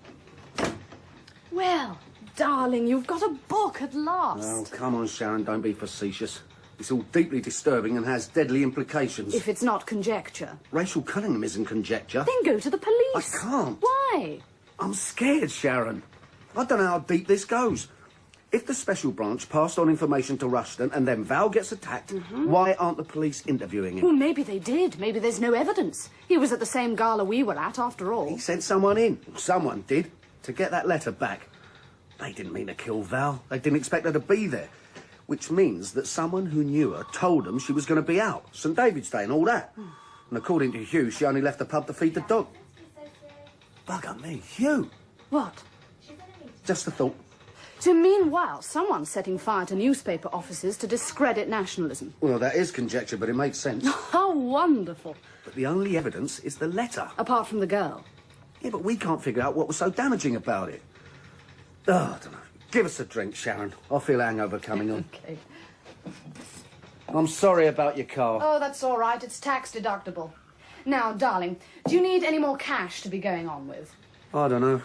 Well, darling, you've got a book at last. Oh, come on, Sharon, don't be facetious. It's all deeply disturbing and has deadly implications. If it's not conjecture. Rachel Cunningham isn't conjecture. Then go to the police. I can't. Why? I'm scared, Sharon. I don't know how deep this goes. If the special branch passed on information to Rushton and then Val gets attacked, why aren't the police interviewing him? Well, maybe they did. Maybe there's no evidence. He was at the same gala we were at, after all. He sent someone in. Someone did. To get that letter back. They didn't mean to kill Val. They didn't expect her to be there. Which means that someone who knew her told them she was going to be out. St David's Day and all that. And according to Hugh, she only left the pub to feed the dog. Bugger me, Hugh. What? Just a thought. So meanwhile, someone's setting fire to newspaper offices to discredit nationalism. Well, that is conjecture, but it makes sense. How wonderful. But the only evidence is the letter. Apart from the girl. Yeah, but we can't figure out what was so damaging about it. Oh, I don't know. Give us a drink, Sharon. I feel a hangover coming on. Okay. I'm sorry about your car. Oh, that's all right. It's tax deductible. Now, darling, do you need any more cash to be going on with? I don't know.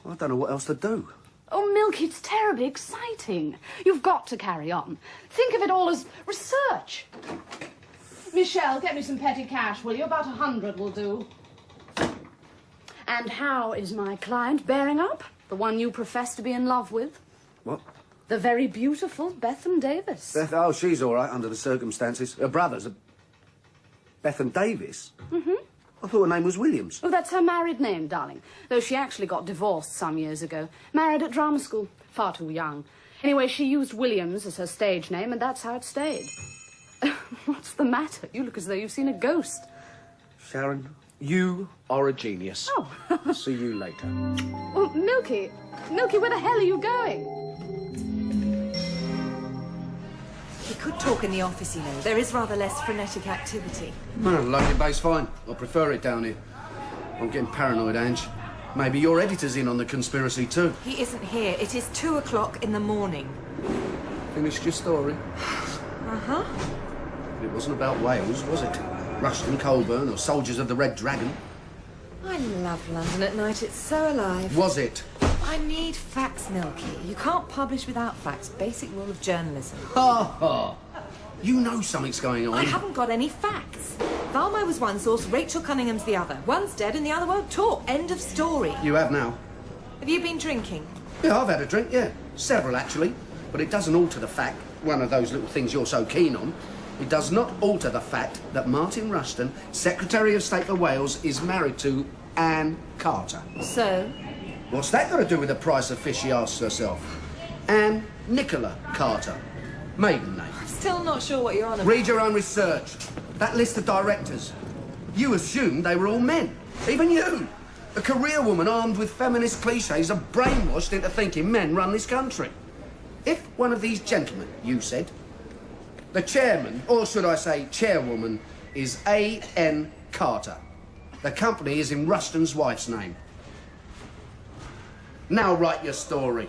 I don't know what else to do. Oh, Milkie, it's terribly exciting. You've got to carry on. Think of it all as research. Michelle, get me some petty cash, will you? About 100 will do. And how is my client bearing up? The one you profess to be in love with? What? The very beautiful Bethan Davis. Beth, oh, she's all right under the circumstances. Her brother's Bethan Davis? Mm-hmm. I thought her name was Williams. Oh, that's her married name, darling. Though she actually got divorced some years ago. Married at drama school. Far too young. Anyway, she used Williams as her stage name, and that's how it stayed. What's the matter? You look as though you've seen a ghost. Sharon, you are a genius. Oh. See you later. Oh, Milkie, where the hell are you going? We could talk in the office, you know. There is rather less frenetic activity. Well, Lonely Bay's fine. I prefer it down here. I'm getting paranoid, Ange. Maybe your editor's in on the conspiracy too. He isn't here. It is 2 o'clock in the morning. Finished your story? Uh-huh. It wasn't about Wales, was it? Rushton, Colburn, or Soldiers of the Red Dragon? I love London at night. It's so alive. Was it? I need facts, Milkie. You can't publish without facts. Basic rule of journalism. Ha ha! You know something's going on. I haven't got any facts. Valmai was one source, Rachel Cunningham's the other. One's dead and the other won't talk. End of story. You have now? Have you been drinking? Yeah, I've had a drink, yeah. Several, actually. But it doesn't alter the fact, one of those little things you're so keen on, it does not alter the fact that Martin Rushton, Secretary of State for Wales, is married to Anne Carter. So? What's that got to do with the price of fish, she asks herself? Anne Nicola Carter. Maiden name. I'm still not sure what you're on about. Read your own research. That list of directors. You assumed they were all men. Even you. A career woman armed with feminist cliches are brainwashed into thinking men run this country. If one of these gentlemen, you said, the chairman, or should I say chairwoman, is A.N. Carter. The company is in Rushton's wife's name. Now write your story.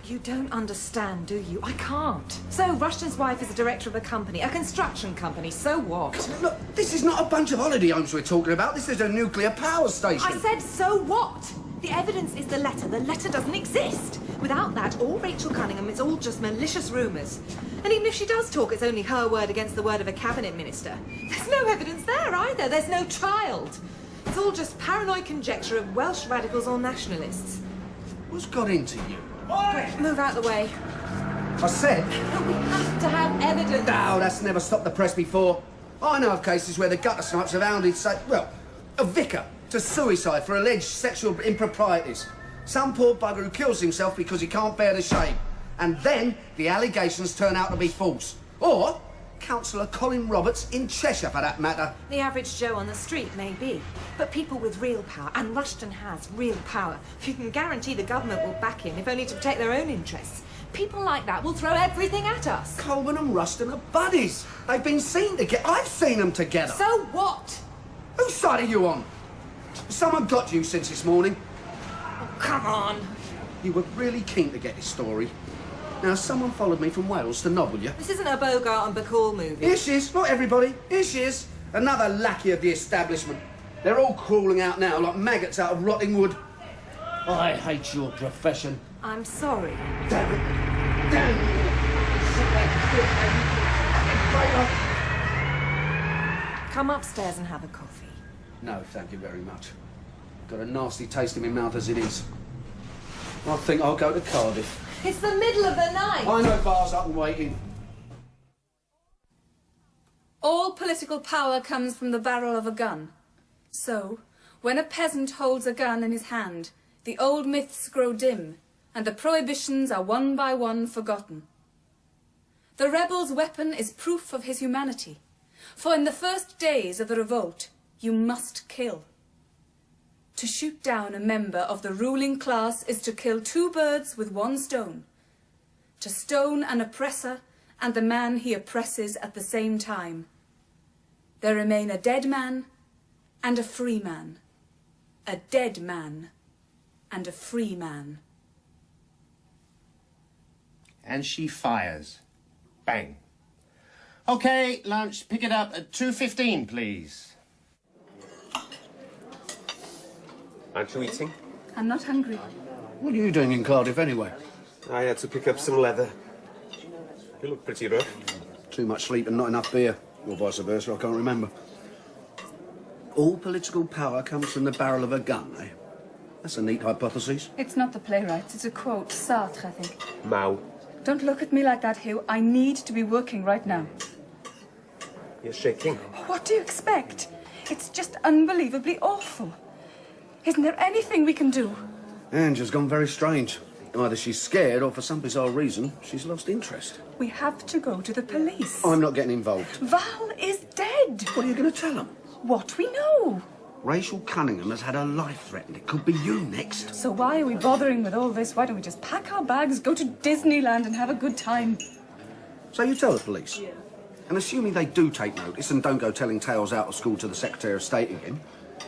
You don't understand, do you? I can't. So, Rushton's wife is a director of a company, a construction company. So what? Look, this is not a bunch of holiday homes we're talking about. This is a nuclear power station. I said, so what? The evidence is the letter. The letter doesn't exist. Without that, all Rachel Cunningham, it's all just malicious rumours. And even if she does talk, it's only her word against the word of a cabinet minister. There's no evidence there either. There's no child. It's all just paranoid conjecture of Welsh radicals or nationalists. What's got into you? Quick, move out the way. I said... We have to have evidence. No, that's never stopped the press before. I know of cases where the gutter snipes have hounded, say, well, a vicar to suicide for alleged sexual improprieties. Some poor bugger who kills himself because he can't bear the shame. And then the allegations turn out to be false. Or Councillor Colin Roberts in Cheshire, for that matter. The average Joe on the street, maybe. But people with real power, and Rushton has real power, you can guarantee the government will back him, if only to protect their own interests. People like that will throw everything at us. Colburn and Rushton are buddies. They've been seen together. I've seen them together. So what? Whose side are you on? Someone got you since this morning. Oh, come on. You were really keen to get this story. Now, someone followed me from Wales to nobble you. This isn't a Bogart and Bacall movie. Here she is. Not everybody. Here she is. Another lackey of the establishment. They're all crawling out now like maggots out of rotting wood. I hate your profession. I'm sorry. Damn it. Damn it. Come upstairs and have a coffee. No, thank you very much. Got a nasty taste in my mouth as it is. I think I'll go to Cardiff. It's the middle of the night. I know bars up and waiting. All political power comes from the barrel of a gun. So, when a peasant holds a gun in his hand, the old myths grow dim, and the prohibitions are one by one forgotten. The rebel's weapon is proof of his humanity, for in the first days of the revolt, you must kill. To shoot down a member of the ruling class is to kill 2 birds with 1 stone. To stone an oppressor and the man he oppresses at the same time. There remain a dead man and a free man. A dead man and a free man. And she fires. Bang. OK, lunch, pick it up at 2:15, please. Aren't you eating? I'm not hungry. What are you doing in Cardiff anyway? I had to pick up some leather. You look pretty rough. Too much sleep and not enough beer. Or vice versa, I can't remember. All political power comes from the barrel of a gun, eh? That's a neat hypothesis. It's not the playwright, it's a quote. Sartre, I think. Mao. Don't look at me like that, Hugh. I need to be working right now. You're shaking. What do you expect? It's just unbelievably awful. Isn't there anything we can do? Angela's gone very strange. Either she's scared or for some bizarre reason, she's lost interest. We have to go to the police. I'm not getting involved. Val is dead. What are you going to tell them? What we know. Rachel Cunningham has had her life threatened. It could be you next. So why are we bothering with all this? Why don't we just pack our bags, go to Disneyland and have a good time? So you tell the police? Yeah. And assuming they do take notice and don't go telling tales out of school to the Secretary of State again,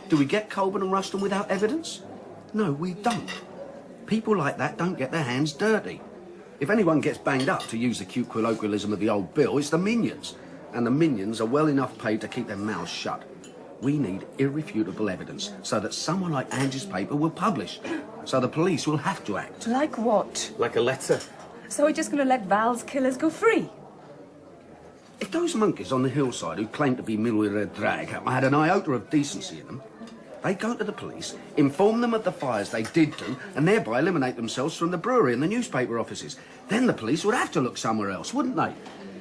do we get Colburn and Rushton without evidence? No, we don't. People like that don't get their hands dirty. If anyone gets banged up, to use the cute colloquialism of the old Bill, it's the minions. And the minions are well enough paid to keep their mouths shut. We need irrefutable evidence so that someone like Angie's paper will publish. So the police will have to act. Like what? Like a letter. So we're just going to let Val's killers go free? If those monkeys on the hillside who claim to be Milwy Drag had an iota of decency in them, they'd go to the police, inform them of the fires they did do, and thereby eliminate themselves from the brewery and the newspaper offices. Then the police would have to look somewhere else, wouldn't they?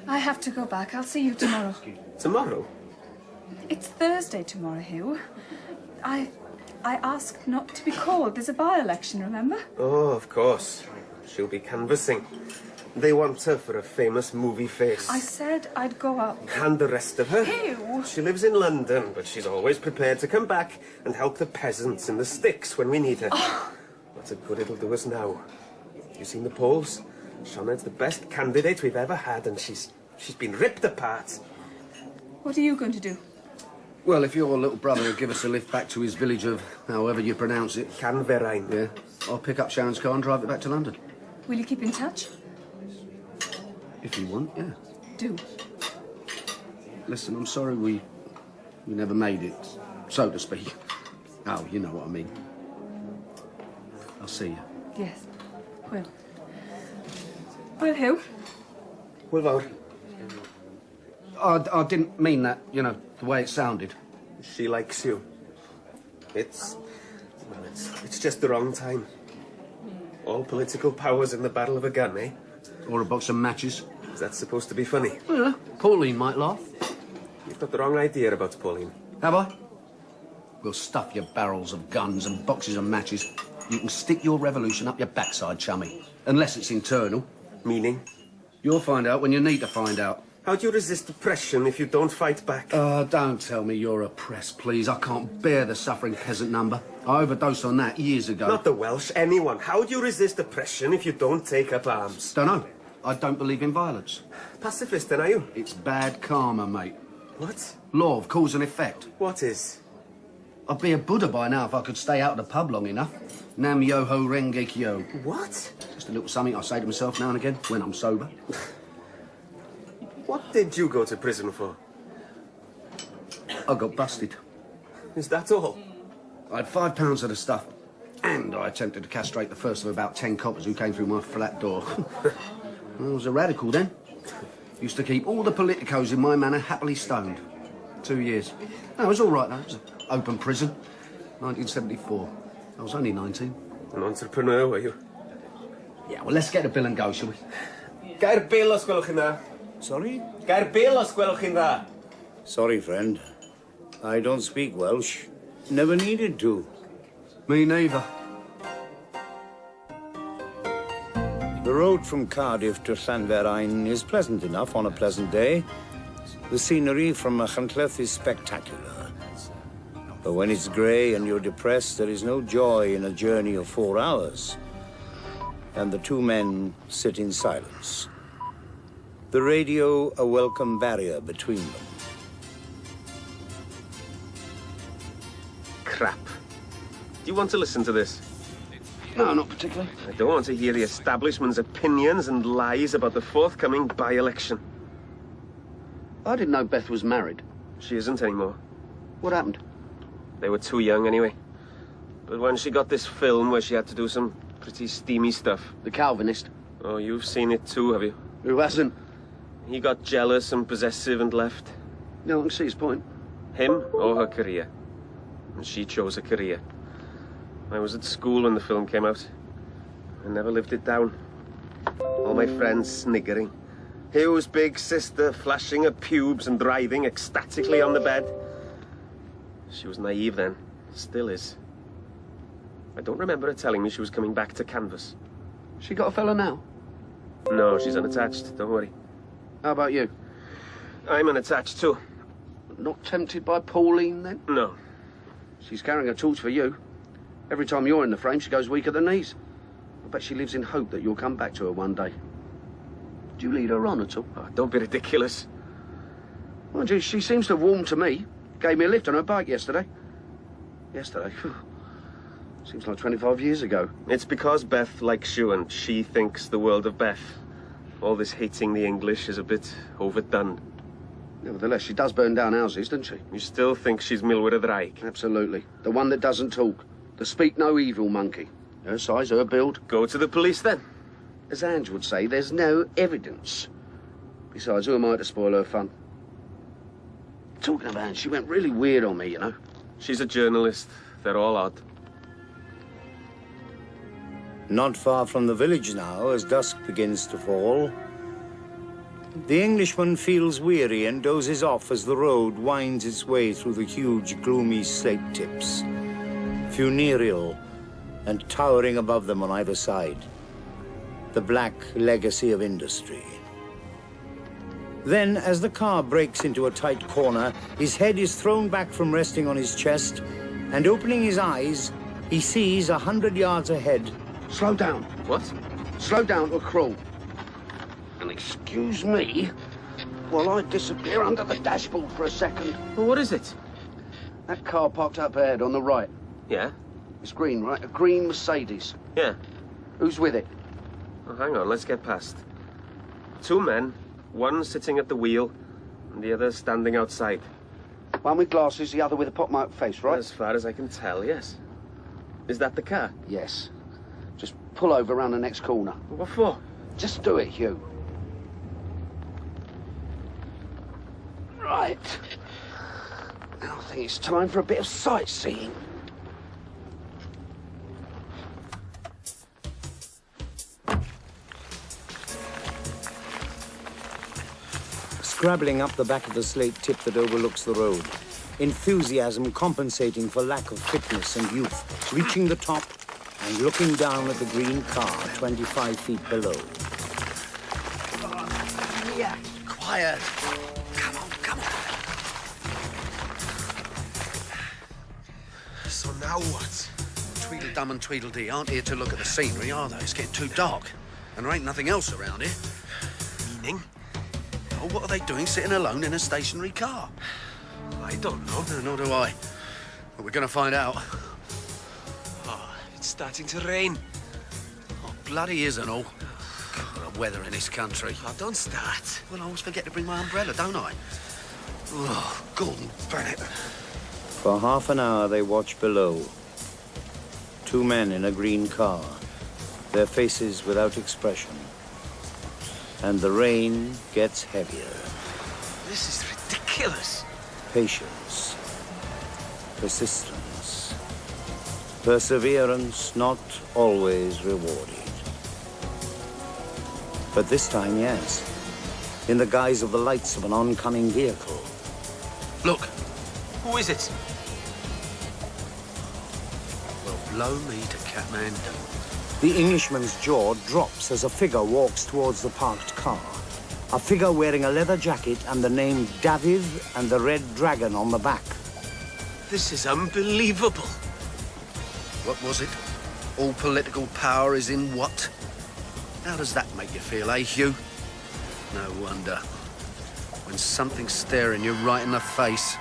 I have to go back. I'll see you tomorrow. Tomorrow? It's Thursday tomorrow, Hugh. I asked not to be called. There's a by-election, remember? Oh, of course. She'll be canvassing. They want her for a famous movie face. I said I'd go up. And the rest of her? Hugh! She lives in London, but she's always prepared to come back and help the peasants in the sticks when we need her. Oh. What a good it'll do us now. You seen the polls? Sioned's the best candidate we've ever had, and she's been ripped apart. What are you going to do? Well, if your little brother will give us a lift back to his village of however you pronounce it. Canverain. Yeah. I'll pick up Sharon's car and drive it back to London. Will you keep in touch? If you want, yeah. Do. Listen, I'm sorry we never made it, so to speak. Oh, you know what I mean. I'll see you. Yes. Will. Will who? Will Vowr. I didn't mean that, you know, the way it sounded. She likes you. It's just the wrong time. All political powers in the battle of a gun, eh? Or a box of matches. Is that supposed to be funny? Yeah, Pauline might laugh. You've got the wrong idea about Pauline. Have I? We'll stuff your barrels of guns and boxes of matches. You can stick your revolution up your backside, chummy. Unless it's internal. Meaning? You'll find out when you need to find out. How do you resist oppression if you don't fight back? Don't tell me you're oppressed, please. I can't bear the suffering peasant number. I overdosed on that years ago. Not the Welsh, anyone. How do you resist oppression if you don't take up arms? Don't know. I don't believe in violence. Pacifist, then, are you? It's bad karma, mate. What? Law of cause and effect. What is? I'd be a Buddha by now if I could stay out of the pub long enough. Nam Yoho Renge Kyo. What? Just a little something I say to myself now and again when I'm sober. What did you go to prison for? I got busted. Is that all? I had £5 of the stuff, and I attempted to castrate the first of about 10 coppers who came through my flat door. I was a radical then. Used to keep all the politicos in my manor happily stoned. 2 years. No, it was all right, though. It was an open prison. 1974. I was only 19. An entrepreneur, were you? Yeah, well, let's get a bill and go, shall we? Gair bil os gwelwch yn dda. Sorry? Gair bil os gwelwch yn dda. Sorry, friend. I don't speak Welsh. Never needed to. Me neither. The road from Cardiff to Llanferain is pleasant enough on a pleasant day. The scenery from Machynlleth is spectacular. But when it's grey and you're depressed, there is no joy in a journey of 4 hours. And the two men sit in silence. The radio a welcome barrier between them. Crap. you want to listen to this? No, not particularly. I don't want to hear the establishment's opinions and lies about the forthcoming by-election. I didn't know Beth was married. She isn't anymore. What happened? They were too young anyway. But when she got this film where she had to do some pretty steamy stuff... The Calvinist? Oh, you've seen it too, have you? Who hasn't? He got jealous and possessive and left. No, I can see his point. Him or her career. And she chose a career. I was at school when the film came out. I never lived it down. All my friends sniggering. Hugh's big sister flashing her pubes and driving ecstatically on the bed. She was naive then. Still is. I don't remember her telling me she was coming back to canvas. She got a fella now? No, she's unattached. Don't worry. How about you? I'm unattached too. Not tempted by Pauline then? No. She's carrying a torch for you. Every time you're in the frame, she goes weak at the knees. I bet she lives in hope that you'll come back to her one day. Do you lead her on at all? Oh, don't be ridiculous. Mind you, she seems to have warmed to me. Gave me a lift on her bike yesterday. Yesterday? Seems like 25 years ago. It's because Beth likes you and she thinks the world of Beth. All this hating the English is a bit overdone. Nevertheless, she does burn down houses, doesn't she? You still think she's Milwyr y Ddraig? Absolutely. The one that doesn't talk. The speak no evil monkey. Her size, her build. Go to the police then. As Ange would say, there's no evidence. Besides, who am I to spoil her fun? Talking of Ange, she went really weird on me, you know. She's a journalist. They're all odd. Not far from the village now, as dusk begins to fall, the Englishman feels weary and dozes off as the road winds its way through the huge, gloomy slate tips, funereal and towering above them on either side, the black legacy of industry. Then, as the car breaks into a tight corner, his head is thrown back from resting on his chest, and opening his eyes, he sees 100 yards ahead. Slow down. What? Slow down or crawl. And excuse me while I disappear under the dashboard for a second. Well, what is it? That car parked up ahead on the right. Yeah? It's green, right? A green Mercedes. Yeah. Who's with it? Oh, hang on, let's get past. 2 men, one sitting at the wheel, and the other standing outside. One with glasses, the other with a pockmarked face, right? As far as I can tell, yes. Is that the car? Yes. Just pull over around the next corner. What for? Just do it, Hugh. Right. Now I think it's time for a bit of sightseeing. Scrabbling up the back of the slate tip that overlooks the road, enthusiasm compensating for lack of fitness and youth, reaching the top and looking down at the green car 25 feet below. Yeah, quiet. Come on, come on. So now what? Tweedledum and Tweedledee aren't here to look at the scenery, are they? It's getting too dark. And there ain't nothing else around here. Meaning? Oh, what are they doing sitting alone in a stationary car? I don't know. No, nor do I. But we're going to find out. Oh, it's starting to rain. Oh, bloody isn't all. God, the weather in this country. Oh, don't start. Well, I always forget to bring my umbrella, don't I? Oh, Gordon Bennett. For half an hour they watch below. 2 men in a green car, their faces without expression. And the rain gets heavier. This is ridiculous. Patience, persistence, perseverance not always rewarded. But this time, yes, in the guise of the lights of an oncoming vehicle. Look. Who is it? Well, blow me to Kathmandu. The Englishman's jaw drops as a figure walks towards the parked car. A figure wearing a leather jacket and the name Daviv and the Red Dragon on the back. This is unbelievable. What was it? All political power is in what? How does that make you feel, eh, Hugh? No wonder. When something's staring you right in the face.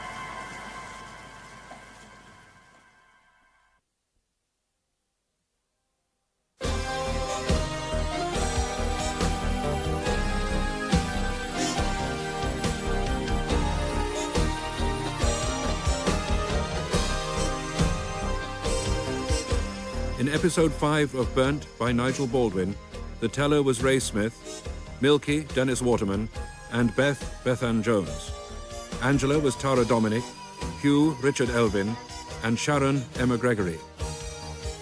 In episode 5 of Burnt by Nigel Baldwin, the teller was Rhys Smith, Milkie, Dennis Waterman, and Beth, Bethan Jones. Angela was Tara Dominick, Hugh, Richard Elfyn, and Sharon, Emma Gregory.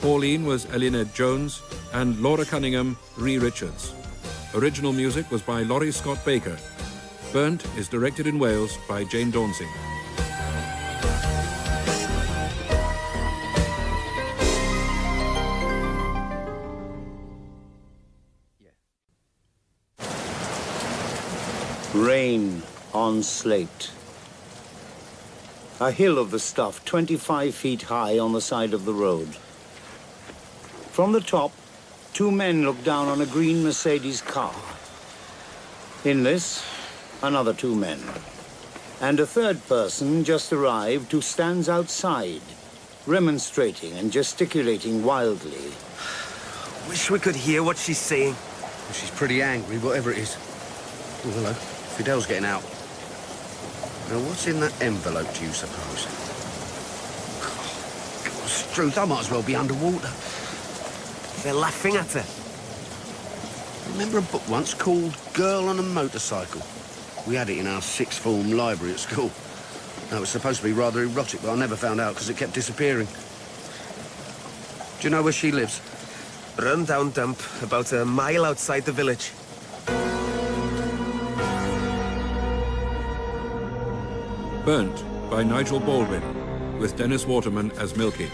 Pauline was Eluned Jones, and Laura Cunningham, Rhys Richards. Original music was by Laurie Scott Baker. Burnt is directed in Wales by Jane Dauncey. Rain on slate. A hill of the stuff, 25 feet high on the side of the road. From the top, 2 men look down on a green Mercedes car. In this, another 2 men. And a third person just arrived who stands outside, remonstrating and gesticulating wildly. Wish we could hear what she's saying. Well, she's pretty angry, whatever it is. Oh, hello. Fidel's getting out. Now, what's in that envelope, do you suppose? God's truth, I might as well be underwater. They're laughing at her. Remember a book once called Girl on a Motorcycle? We had it in our 6th form library at school. Now, it was supposed to be rather erotic, but I never found out because it kept disappearing. Do you know where she lives? Run-down dump, about a mile outside the village. Burnt by Nigel Baldwin, with Dennis Waterman as Milkie.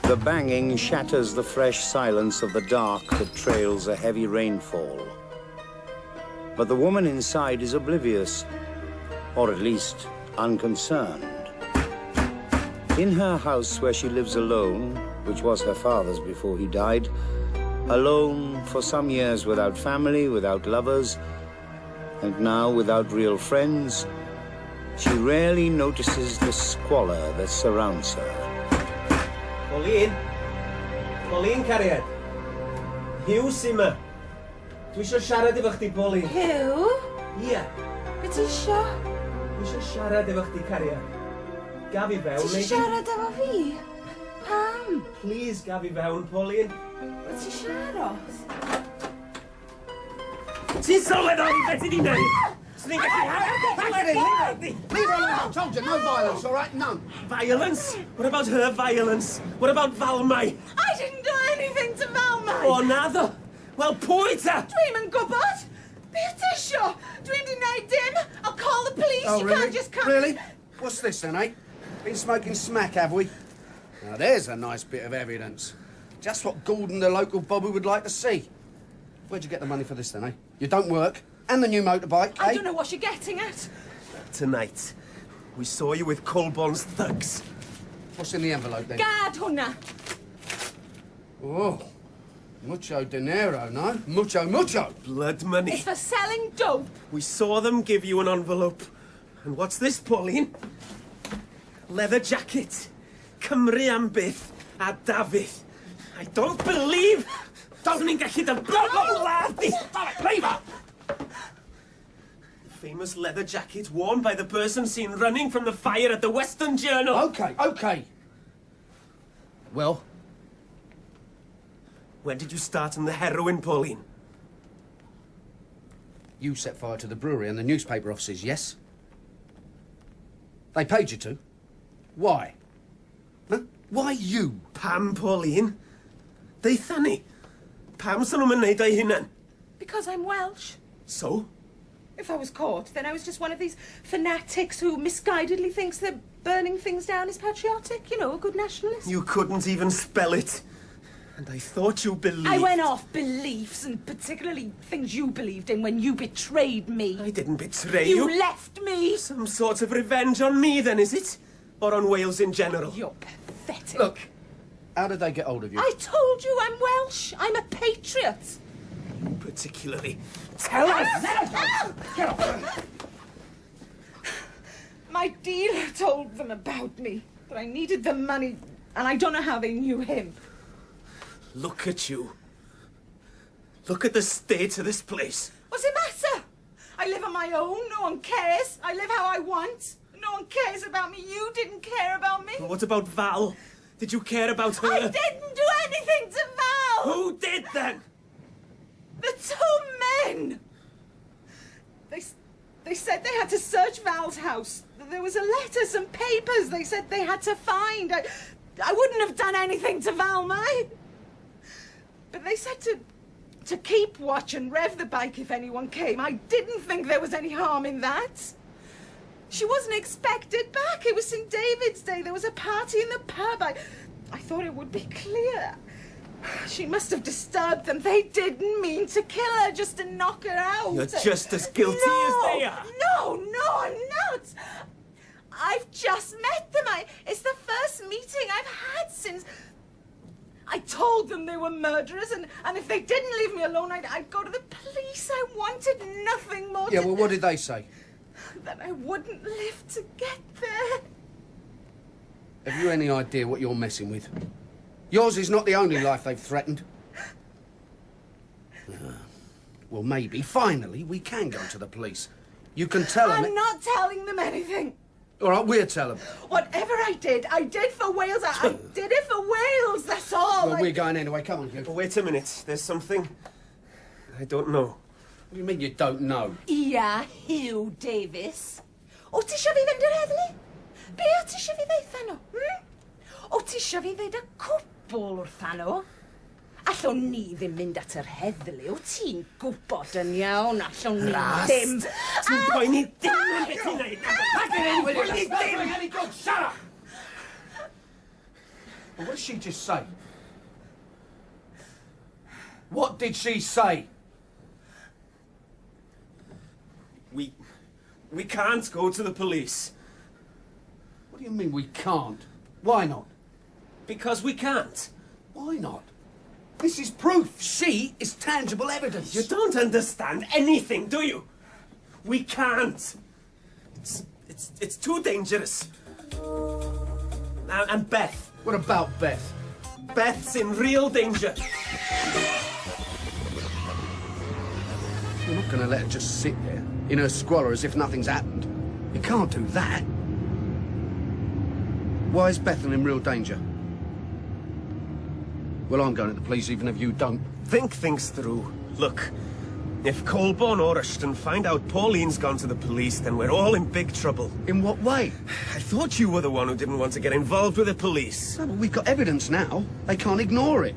The banging shatters the fresh silence of the dark that trails a heavy rainfall. But the woman inside is oblivious, or at least unconcerned. In her house where she lives alone, which was her father's before he died, alone for some years without family, without lovers, and now without real friends, she rarely notices the squalor that surrounds her. Pauline? Pauline, cariad. Hugh Simmer. Dwi isio siarad efo chdi, Pauline. Hugh? Ie. Be ti isio? Dwi isio siarad efo chdi, cariad. Gaf I fewn, Ti isio siarad efo fi? Pam? Please, gaf I fewn, Pauline. Be ti siarad? Ti'n sylweddoli beth ti di neud? Leave her alone, I told you, no violence, all right? None. Violence? What about her violence? What about Valmai? I didn't do anything to Valmai. O, naddo? Wel, pwy ta? Dwi'm yn gwybod. Beth ti isio? Dwi'm di neud dim. I'll call the police. Oh, You really? can't just come... Really? What's this then, eh? Been smoking smack, have we? Now, there's a nice bit of evidence. Just what Gordon, the local bobby, would like to see. Where'd you get the money for this then, eh? You don't work. And the new motorbike, eh? I don't know what you're getting at. Tonight, we saw you with Colborne's thugs. What's in the envelope then? Gad hwnna. Oh, mucho dinero, no? Mucho, mucho. Blood money. It's for selling dope. We saw them give you an envelope. And what's this, Pauline? Leather jacket. Cymru am byth a Dafydd. I don't believe... Don't ni'n gallu dy blogol lad! Stop it, leave her! The famous leather jacket worn by the person seen running from the fire at the Western Journal. Okay, okay. Well? When did you start on the heroin, Pauline? You set fire to the brewery and the newspaper offices, yes? They paid you to? Why? Huh? Why you? Pam, Pauline? Deitha ni. Pam sy'n nhw'n neud ei hunan? Because I'm Welsh. So? If I was caught, then I was just one of these fanatics who misguidedly thinks that burning things down is patriotic. You know, a good nationalist. You couldn't even spell it. And I thought you believed... I went off beliefs, and particularly things you believed in when you betrayed me. I didn't betray you. You left me. Some sort of revenge on me, then, is it? Or on Wales in general? You're pathetic. Look, how did they get hold of you? I told you I'm Welsh. I'm a patriot. Particularly. Tell us! Get off! My dealer told them about me, that I needed the money, and I don't know how they knew him. Look at you. Look at the state of this place. What's it matter? I live on my own. No one cares. I live how I want. one cares about me. You didn't care about me. Well, what about Val? Did you care about her? I didn't do anything to Val. Who did then? The two men. They said they had to search Val's house. There was a letter, some papers they said they had to find. I wouldn't have done anything to Valmai. But they said to keep watch and rev the bike if anyone came. I didn't think there was any harm in that. She wasn't expected back. It was St. David's Day. There was a party in the pub. I thought it would be clear. She must have disturbed them. They didn't mean to kill her, just to knock her out. You're just as guilty as they are. No, I'm not. I've just met them. It's the first meeting I've had since... I told them they were murderers, and if they didn't leave me alone, I'd go to the police. I wanted nothing more Yeah, well, what did they say? That I wouldn't live to get there. Have you any idea what you're messing with? Yours is not the only life they've threatened. Well, maybe, finally, we can go to the police. You can tell them... I'm not telling them anything. All right, we'll tell them. Whatever I did for Wales. I did it for Wales, that's all. Well, we're going anyway. Come on, Hugh. Oh, wait a minute. There's something... I don't know. What do you mean you don't know? Ia, Hugh Davis. O ti isio fi fynd i'r heddlu? Be o ti isio fi ddeitha nhw? O ti isio fi ddeud y cwbl wrtha nhw? Allwn ni ddim mynd at yr heddlu, o ti'n gwybod yn iawn, allwn ni ddim. Ti'n poeni dim yn beth i'n neud. Poeni dim! Shut up! Well, what did she just say? What did she say? We can't go to the police. What do you mean we can't? Why not? Because we can't. Why not? This is proof. She is tangible evidence. You don't understand anything, do you? We can't. It's too dangerous. And Beth. What about Beth? Beth's in real danger. You're not going to let her just sit there in her squalor as if nothing's happened. You can't do that. Why is Bethan in real danger? Well, I'm going to the police even if you don't. Think things through. Look, if Colborne or Rushton find out Pauline's gone to the police, then we're all in big trouble. In what way? I thought you were the one who didn't want to get involved with the police. No, but we've got evidence now. They can't ignore it.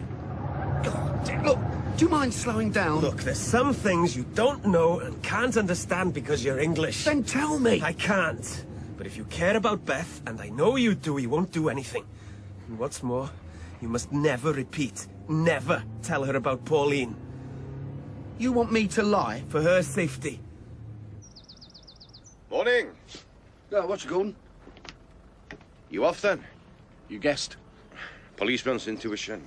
God, look, do you mind slowing down? Look, there's some things you don't know and can't understand because you're English. Then tell me. I can't. But if you care about Beth, and I know you do, you won't do anything. And what's more, you must never repeat, never tell her about Pauline. You want me to lie? For her safety. Morning. What you going? You off then? You guessed. Policeman's intuition.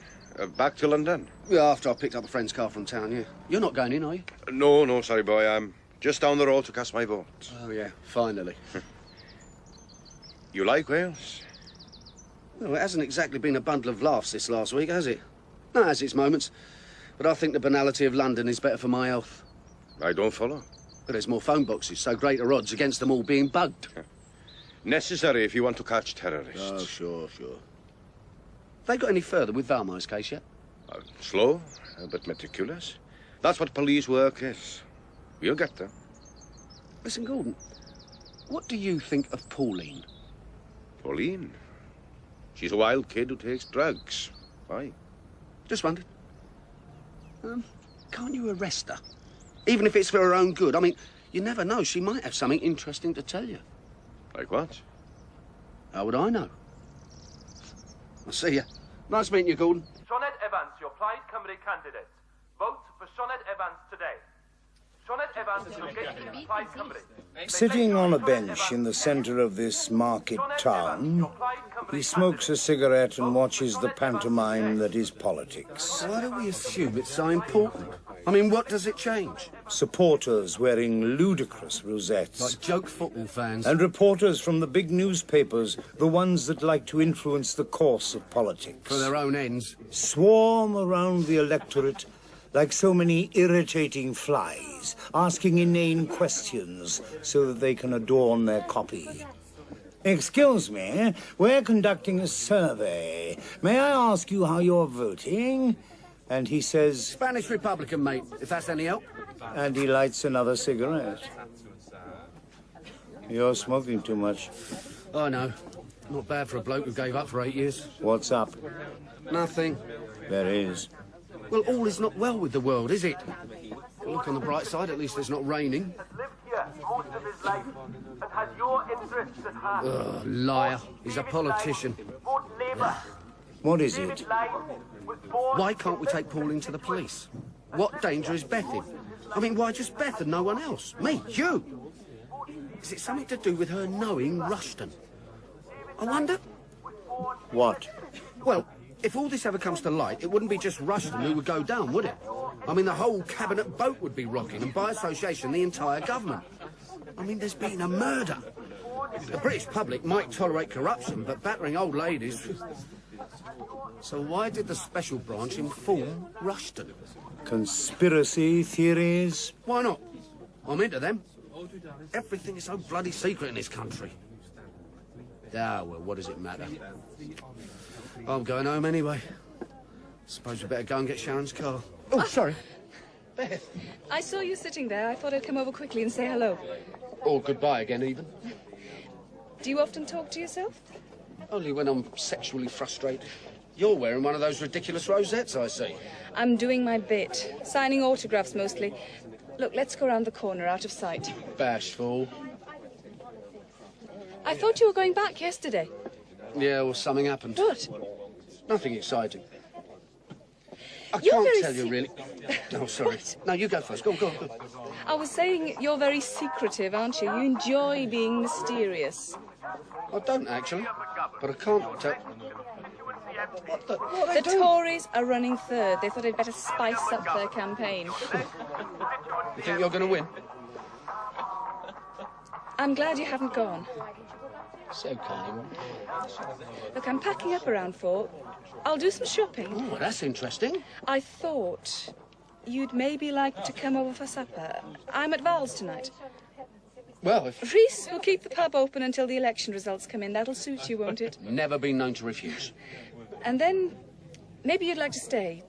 Back to London? Yeah, after I picked up a friend's car from town, yeah. You're not going in, are you? No, sorry, boy. I'm just down the road to cast my vote. Oh, yeah, finally. You like Wales? Well, it hasn't exactly been a bundle of laughs this last week, has it? No, it has its moments. But I think the banality of London is better for my health. I don't follow. But there's more phone boxes, so greater odds against them all being bugged. Necessary if you want to catch terrorists. Oh, sure. They got any further with Valmai's case yet? Slow, but meticulous. That's what police work is. We'll get there. Listen, Gordon, what do you think of Pauline? Pauline? She's a wild kid who takes drugs. Why? Just wondered. Can't you arrest her? Even if it's for her own good. I mean, you never know. She might have something interesting to tell you. Like what? How would I know? I'll see you. Nice meeting you, Gordon. Sioned Evans, your Plaid Cymru candidate. Vote for Sioned Evans today. Sioned Evans is located in Plaid Cymru. Sitting on a bench in the centre of this market town, he smokes a cigarette and watches the pantomime that is politics. Why do we assume it's so important? I mean, what does it change? Supporters wearing ludicrous rosettes. Like joke football fans. And reporters from the big newspapers, the ones that like to influence the course of politics. For their own ends. Swarm around the electorate like so many irritating flies, asking inane questions so that they can adorn their copy. Excuse me, we're conducting a survey. May I ask you how you're voting? And he says... Spanish Republican, mate, if that's any help. And he lights another cigarette. You're smoking too much. I know. Not bad for a bloke who gave up for 8 years. What's up? Nothing. There is. Well, all is not well with the world, is it? Look on the bright side, at least it's not raining. Lived here most of his life and has your interests at heart. Ugh, liar. He's a politician. Vote Labour. What is it? Why can't we take Pauline to the police? What danger is Beth in? I mean, why just Beth and no one else? Me, you? Is it something to do with her knowing Rushton? I wonder... What? Well, if all this ever comes to light, it wouldn't be just Rushton who would go down, would it? I mean, the whole cabinet boat would be rocking, and by association, the entire government. I mean, there's been a murder. The British public might tolerate corruption, but battering old ladies... So why did the special branch inform Rushton? Conspiracy theories? Why not? I'm into them. Everything is so bloody secret in this country. Ah, well, what does it matter? I'm going home anyway. Suppose we better go and get Sharon's car. Oh, sorry. Beth. I saw you sitting there. I thought I'd come over quickly and say hello. Or goodbye again, even. Do you often talk to yourself? Only when I'm sexually frustrated. You're wearing one of those ridiculous rosettes, I see. I'm doing my bit. Signing autographs, mostly. Look, let's go around the corner, out of sight. Bashful. I thought you were going back yesterday. Yeah, well, something happened. What? Nothing exciting. I You're can't very tell you, really. No, sorry. No, you go first. Go, go, go. I was saying you're very secretive, aren't you? You enjoy being mysterious. I don't, actually. But I can't tell... The Tories are running third. They thought they'd better spice up their campaign. You think you're going to win? I'm glad you haven't gone. So kind of one. Look, I'm packing up around 4. I'll do some shopping. Oh, that's interesting. I thought you'd maybe like to come over for supper. I'm at Val's tonight. Well, if... Rhys will keep the pub open until the election results come in. That'll suit you, won't it? Never been known to refuse. And then maybe you'd like to stay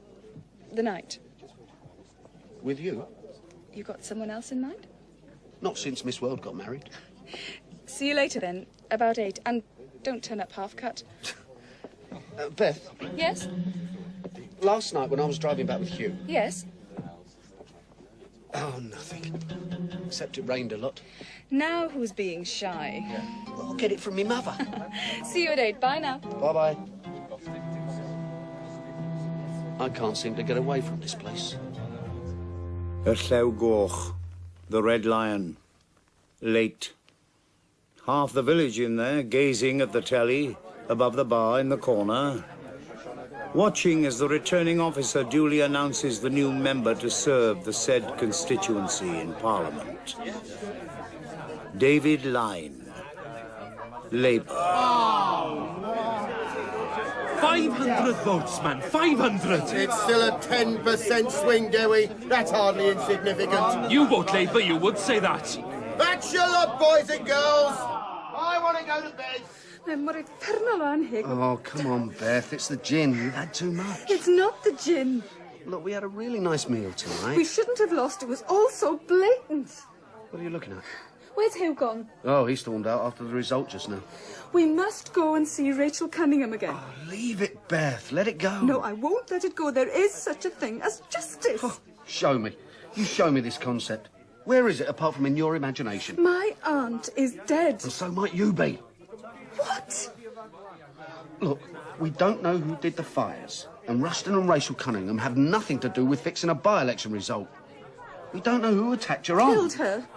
the night. With you? You got someone else in mind? Not since Miss World got married. See you later then, about 8. And don't turn up half-cut. Beth? Yes? Last night when I was driving back with Hugh... Yes? Oh, nothing. Except it rained a lot. Now who's being shy? Well, I'll get it from me mother. See you at 8. Bye now. Bye-bye. I can't seem to get away from this place. Y Llew Goch, the Red Lion. Late. Half the village in there, gazing at the telly, above the bar in the corner. Watching as the returning officer duly announces the new member to serve the said constituency in Parliament. David Lyne, Labour. 500 votes, man, 500! It's still a 10% swing, Dewi. That's hardly insignificant. You vote Labour, you would say that. That's your lot, boys and girls. I want to go to bed. Oh, come on, Beth. It's the gin. You've had too much. It's not the gin. Look, we had a really nice meal tonight. We shouldn't have lost. It was all so blatant. What are you looking at? Where's Hugh gone? Oh, he stormed out after the result just now. We must go and see Rachel Cunningham again. Oh, leave it, Beth. Let it go. No, I won't let it go. There is such a thing as justice. Oh, show me. You show me this concept. Where is it apart from in your imagination? My aunt is dead. And so might you be. What? Look, we don't know who did the fires, and Rushton and Rachel Cunningham have nothing to do with fixing a by-election result. We don't know who attacked your aunt. Killed her.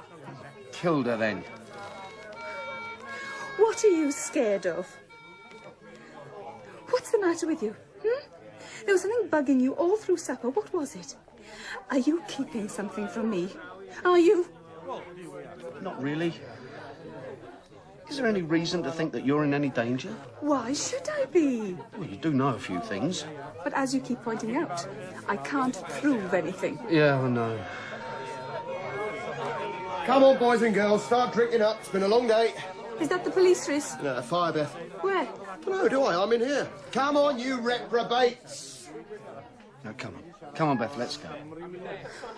Killed her, then. What are you scared of? What's the matter with you? There was something bugging you all through supper. What was it? Are you keeping something from me? Are you? Not really. Is there any reason to think that you're in any danger? Why should I be? Well, you do know a few things. But as you keep pointing out, I can't prove anything. Yeah, I know. Come on, boys and girls, start drinking up. It's been a long day. Is that the police, Rhys? No, fire, Beth. Where? No, do I? I'm in here. Come on, you reprobates. No, come on. Come on, Beth, let's go.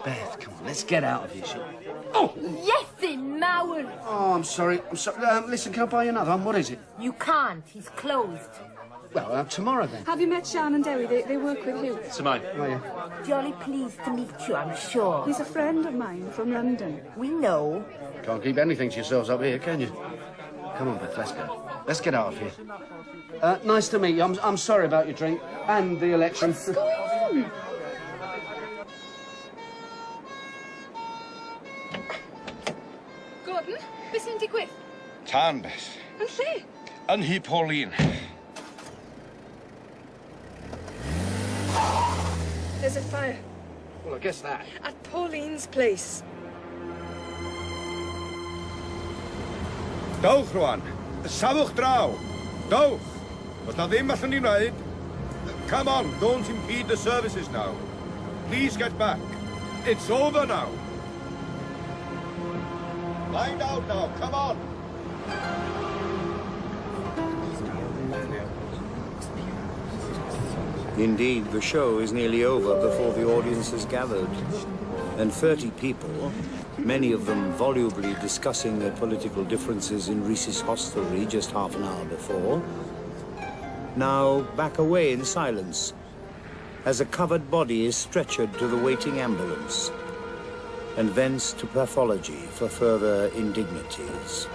Beth, come on, let's get out of here, shall we? Oh, yes, in Mauen. Oh, I'm sorry. Listen, can I buy you another one? What is it? You can't. He's closed. Well, tomorrow, then. Have you met Sharon and Dewi? They work with Hugh. Simone. Oh, yeah. Jolly pleased to meet you, I'm sure. He's a friend of mine from London. We know. Can't keep anything to yourselves up here, can you? Come on, Beth, let's go. Let's get out of here. Nice to meet you. I'm sorry about your drink and the election. What's going on? Gordon, beth sy'n digwydd? Tan, Beth. Yn lle? Yn hi Pauline. There's a fire. Well, I guess that. At Pauline's place. Dowch rwan. Safwch draw. Dowch. Os na ddim allan ni wneud. Come on, don't impede the services now. Please get back. It's over now. Lie down now, come on. Indeed, the show is nearly over before the audience has gathered. And 30 people, many of them volubly discussing their political differences in Rhys's hostelry just half an hour before, now back away in silence as a covered body is stretchered to the waiting ambulance and thence to pathology for further indignities.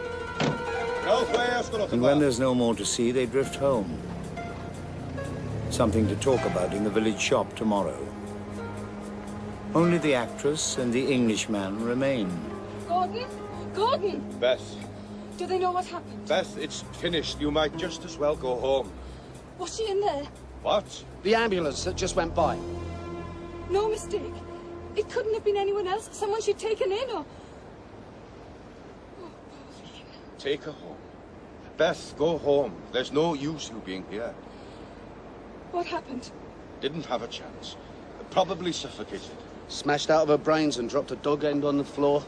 And when there's no more to see, they drift home. Something to talk about in the village shop tomorrow. Only the actress and the Englishman remain. Gordon? Gordon! Beth. Do they know what happened? Beth, it's finished. You might just as well go home. Was she in there? What? The ambulance that just went by. No mistake. It couldn't have been anyone else. Someone she'd taken in, or... Take her home. Beth, go home. There's no use you being here. What happened? Didn't have a chance. Probably suffocated. Smashed out of her brains and dropped a dog end on the floor.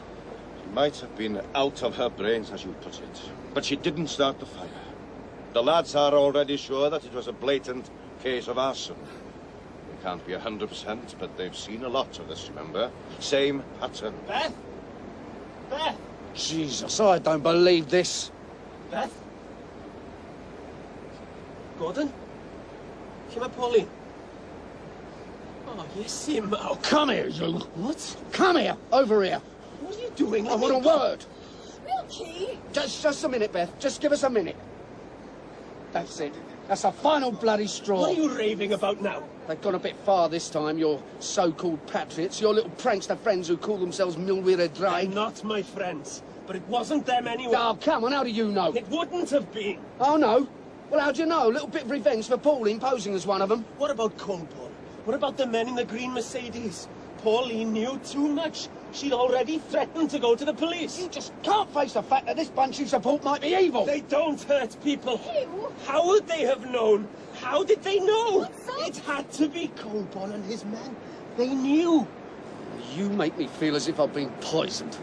She might have been out of her brains, as you put it. But she didn't start the fire. The lads are already sure that it was a blatant case of arson. They can't be 100%, but they've seen a lot of this, remember? Same pattern. Beth? Beth? Jesus, I don't believe this. Beth? Gordon? Lle mae Pauline? Oh, yes, him. Oh, come here, you. What? Come here, over here. What are you doing? I want a word. Milkie! Just a minute, Beth. Just give us a minute. That's it. That's the final bloody straw. What are you raving about now? They've gone a bit far this time, your so-called patriots, your little prankster friends who call themselves Milwira Dry. They're not my friends, but it wasn't them anyway. Oh, come on, how do you know? It wouldn't have been. Oh, no? Well, how do you know? A little bit of revenge for Pauline posing as one of them. What about Colborne? What about the men in the green Mercedes? Pauline knew too much. She'd already threatened to go to the police. You just can't face the fact that this bunch you support might be evil. They don't hurt people. Ew. How would they have known? How did they know? It had to be Colborne and his men. They knew. You make me feel as if I've been poisoned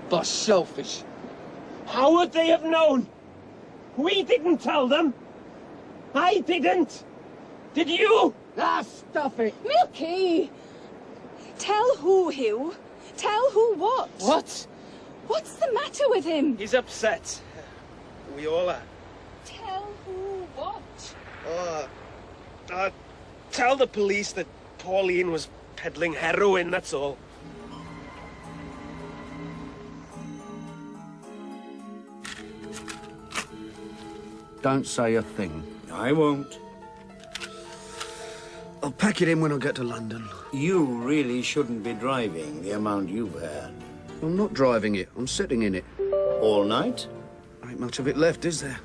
by shellfish. How would they have known? We didn't tell them. I didn't. Did you? Ah, stuff it. Milkie! Tell who, Hugh? Tell who what? What? What's the matter with him? He's upset. We all are. Tell who what? Tell the police that Pauline was peddling heroin, that's all. Don't say a thing. I won't. I'll pack it in when I get to London. You really shouldn't be driving the amount you've had. I'm not driving it. I'm sitting in it. All night? Ain't much of it left, is there?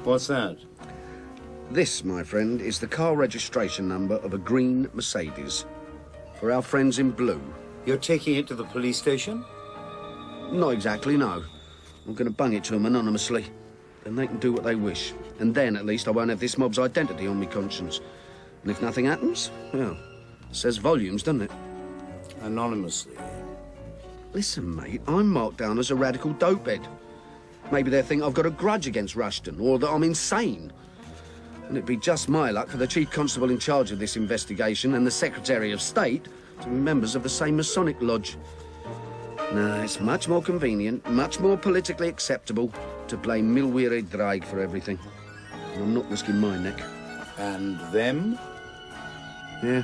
What's that? This, my friend, is the car registration number of a green Mercedes. For our friends in blue. You're taking it to the police station? Not exactly, no. I'm going to bung it to them anonymously. Then they can do what they wish. And then, at least, I won't have this mob's identity on me conscience. And if nothing happens, well, it says volumes, doesn't it? anonymously. Listen, mate, I'm marked down as a radical dopehead. Maybe they think I've got a grudge against Rushton, or that I'm insane. And it'd be just my luck for the Chief Constable in charge of this investigation and the Secretary of State to be members of the same Masonic lodge. No, it's much more convenient, much more politically acceptable to blame Milwiri Draig for everything. And I'm not risking my neck. And them? Yeah.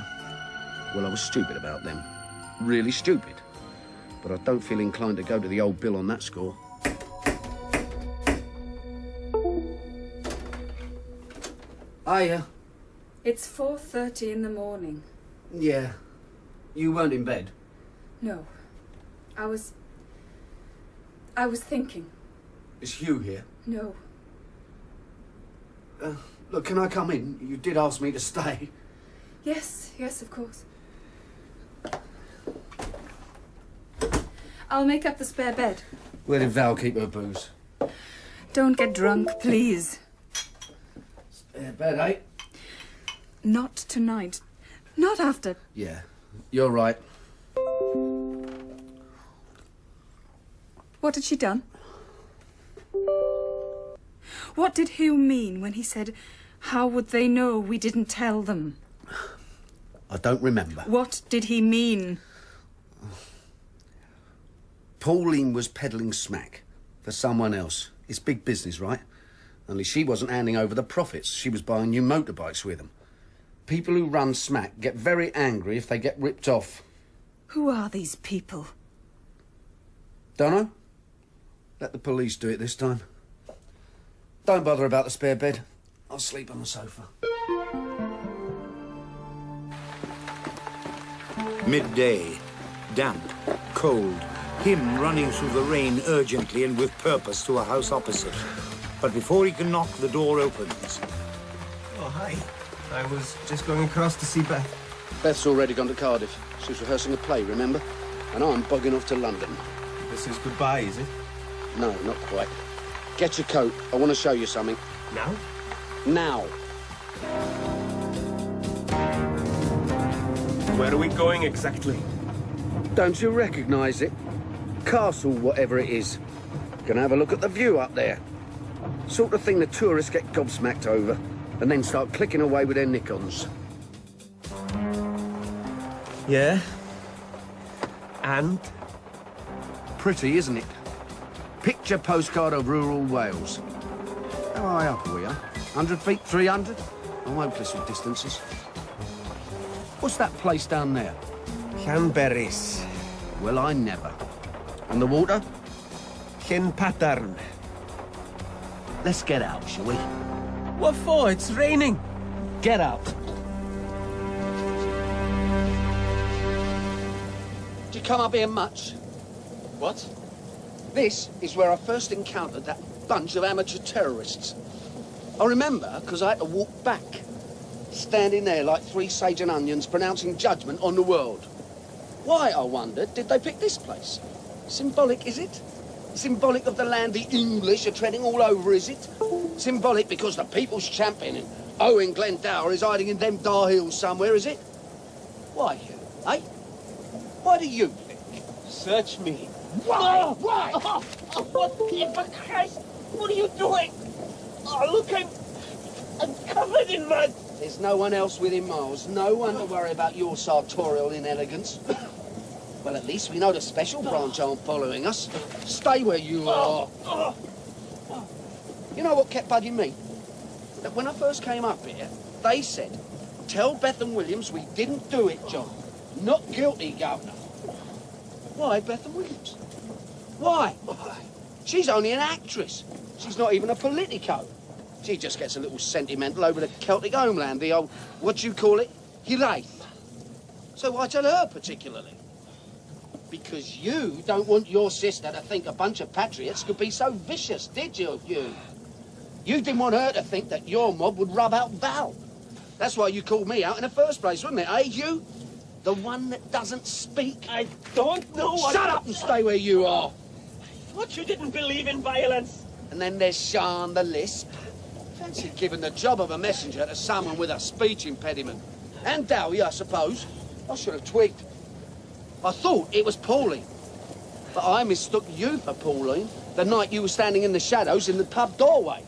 Well, I was stupid about them. Really stupid. But I don't feel inclined to go to the old Bill on that score. Hiya. It's 4:30 in the morning. Yeah. You weren't in bed? No. I was thinking. Is Hugh here? No. Look, can I come in? You did ask me to stay. Yes, of course. I'll make up the spare bed. Where did Val keep her booze? Don't get drunk, please. Spare bed, eh? Not tonight. Not after. Yeah, you're right. What had she done? What did Hugh mean when he said, "How would they know we didn't tell them"? I don't remember. What did he mean? Pauline was peddling smack for someone else. It's big business, right? Only she wasn't handing over the profits. She was buying new motorbikes with them. People who run smack get very angry if they get ripped off. Who are these people? Dunno. Let the police do it this time. Don't bother about the spare bed. I'll sleep on the sofa. Midday. Damp. Cold. Him running through the rain urgently and with purpose to a house opposite. But before he can knock, the door opens. Oh, hi. I was just going across to see Beth. Beth's already gone to Cardiff. She's rehearsing a play, remember? And I'm bugging off to London. This is goodbye, is it? No, not quite. Get your coat. I want to show you something. Now? Now. Where are we going exactly? Don't you recognise it? Castle, whatever it is. Gonna have a look at the view up there. Sort of thing the tourists get gobsmacked over, and then start clicking away with their Nikons. Yeah? And? Pretty, isn't it? Picture postcard of rural Wales. How high up are we, huh? 100 feet, 300? I'm hopeless with distances. What's that place down there? Llanberis. Well, I never. And the water? Llyn Padarn. Let's get out, shall we? What for? It's raining. Get out. Do you come up here much? What? This is where I first encountered that bunch of amateur terrorists. I remember because I had to walk back, standing there like three sage and onions pronouncing judgment on the world. Why, I wondered, did they pick this place? Symbolic, is it? Symbolic of the land the English are treading all over, is it? Symbolic because the people's champion in Owen Glendower is hiding in them Dar Hills somewhere, is it? Why, Hugh, eh? Why do you think? Search me. Why? Why? Oh, what for Christ? What are you doing? Oh, look, I'm covered in mud. There's no one else within miles. No one to worry about your sartorial inelegance. Well, at least we know the special branch aren't following us. Stay where you are. You know what kept bugging me? That when I first came up here, they said, "Tell Bethan Williams we didn't do it, John. Not guilty, Governor." Why Bethan Williams? Why? She's only an actress. She's not even a politico. She just gets a little sentimental over the Celtic homeland, the old, what do you call it? Hiraeth. So why tell her particularly? Because you don't want your sister to think a bunch of patriots could be so vicious, did you, Hugh? You didn't want her to think that your mob would rub out Val. That's why you called me out in the first place, wasn't it, eh, Hugh? The one that doesn't speak. I don't know what... Shut up and stay where you are. What, you didn't believe in violence? And then there's Sian the Lisp. Fancy giving the job of a messenger to someone with a speech impediment. And Dewi, I suppose. I should have twigged. I thought it was Pauline. But I mistook you for Pauline the night you were standing in the shadows in the pub doorway.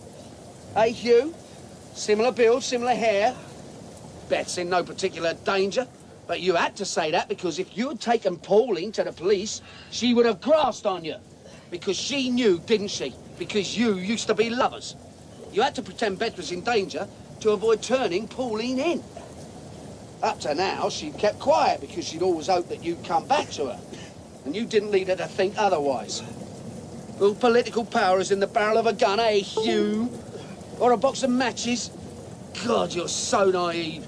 Hey, Hugh? Similar build, similar hair. Beth's in no particular danger. But you had to say that because if you had taken Pauline to the police, she would have grasped on you. Because she knew, didn't she? Because you used to be lovers. You had to pretend Beth was in danger to avoid turning Pauline in. Up to now, she'd kept quiet because she'd always hoped that you'd come back to her. And you didn't lead her to think otherwise. Well, political power is in the barrel of a gun, eh, Hugh? Or a box of matches? God, you're so naive.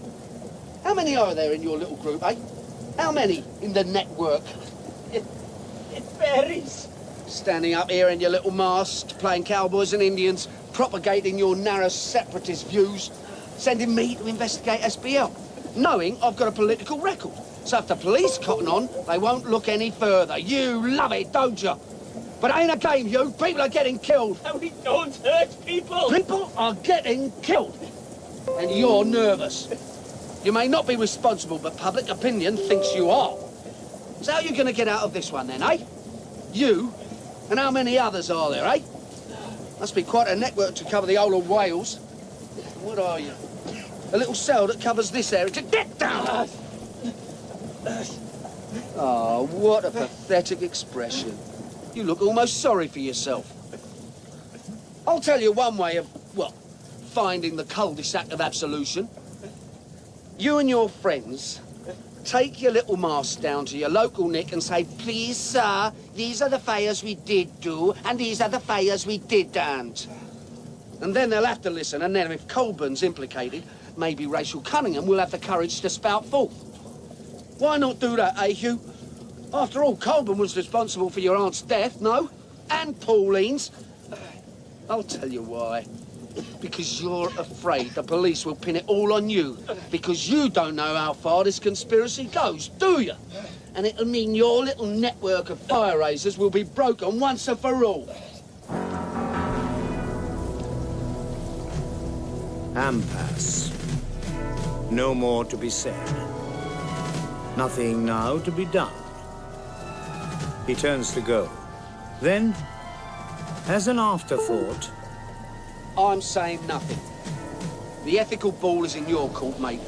How many are there in your little group, eh? How many in the network? It varies. Standing up here in your little mast, playing cowboys and Indians, propagating your narrow separatist views, sending me to investigate SBL, knowing I've got a political record. So if the police cotton on, they won't look any further. You love it, don't you? But it ain't a game, Hugh. People are getting killed. And we don't hurt people. People are getting killed. And you're nervous. You may not be responsible, but public opinion thinks you are. So how are you going to get out of this one, then, eh? You, and how many others are there, eh? Must be quite a network to cover the whole of Wales. What are you? A little cell that covers this area. Get down! Oh, what a pathetic expression. You look almost sorry for yourself. I'll tell you one way of, well, finding the cul-de-sac of absolution. You and your friends take your little mask down to your local Nick and say, please, sir, these are the favours we did do, and these are the favours we didn't. And then they'll have to listen, and then if Colburn's implicated, maybe Rachel Cunningham will have the courage to spout forth. Why not do that, eh, Hugh? After all, Colburn was responsible for your aunt's death, no? And Pauline's. I'll tell you why. Because you're afraid the police will pin it all on you. Because you don't know how far this conspiracy goes, do you? And it'll mean your little network of fire raisers will be broken once and for all. Impasse. No more to be said. Nothing now to be done. He turns to go. Then, as an afterthought... I'm saying nothing. The ethical ball is in your court, mate.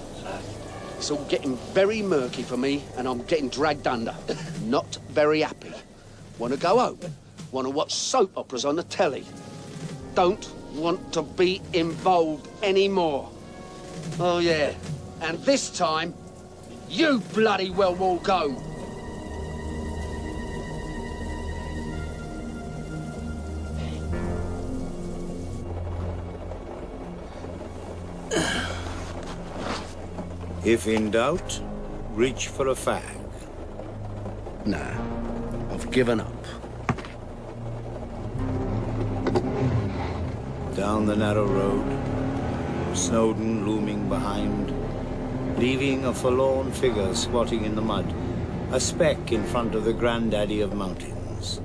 It's all getting very murky for me, and I'm getting dragged under. Not very happy. Want to go home. Want to watch soap operas on the telly. Don't want to be involved anymore. Oh, yeah. And this time, you bloody well will go. If in doubt, reach for a fag. Nah, I've given up. Down the narrow road, Snowdon looming behind, leaving a forlorn figure squatting in the mud, a speck in front of the granddaddy of mountains.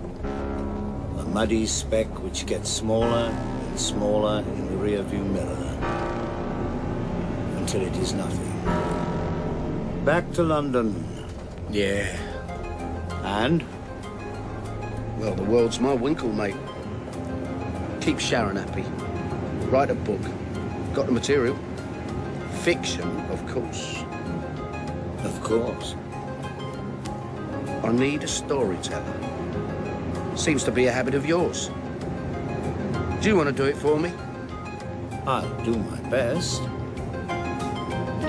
A muddy speck which gets smaller and smaller in the rearview mirror, until it is nothing. Back to London. Yeah. And? Well, the world's my winkle, mate. Keep Sharon happy. Write a book. Got the material. Fiction, of course. Of course. I need a storyteller. Seems to be a habit of yours. Do you want to do it for me? I'll do my best.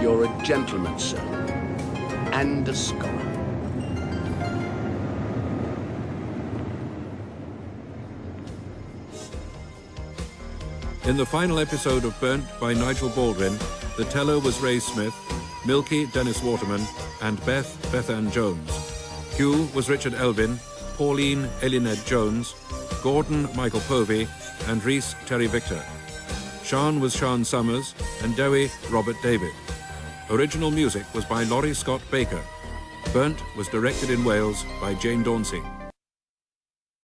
You're a gentleman, sir. And a scholar. In the final episode of Burnt by Nigel Baldwin, the teller was Rhys Smith, Milkie Dennis Waterman, and Beth Bethan Jones. Hugh was Richard Elfyn, Pauline Eluned Jones, Gordon Michael Povey, and Rhys Terry Victor. Sian was Sian Summers, and Dewi Robert David. Original music was by Laurie Scott Baker. Burnt was directed in Wales by Jane Dauncey.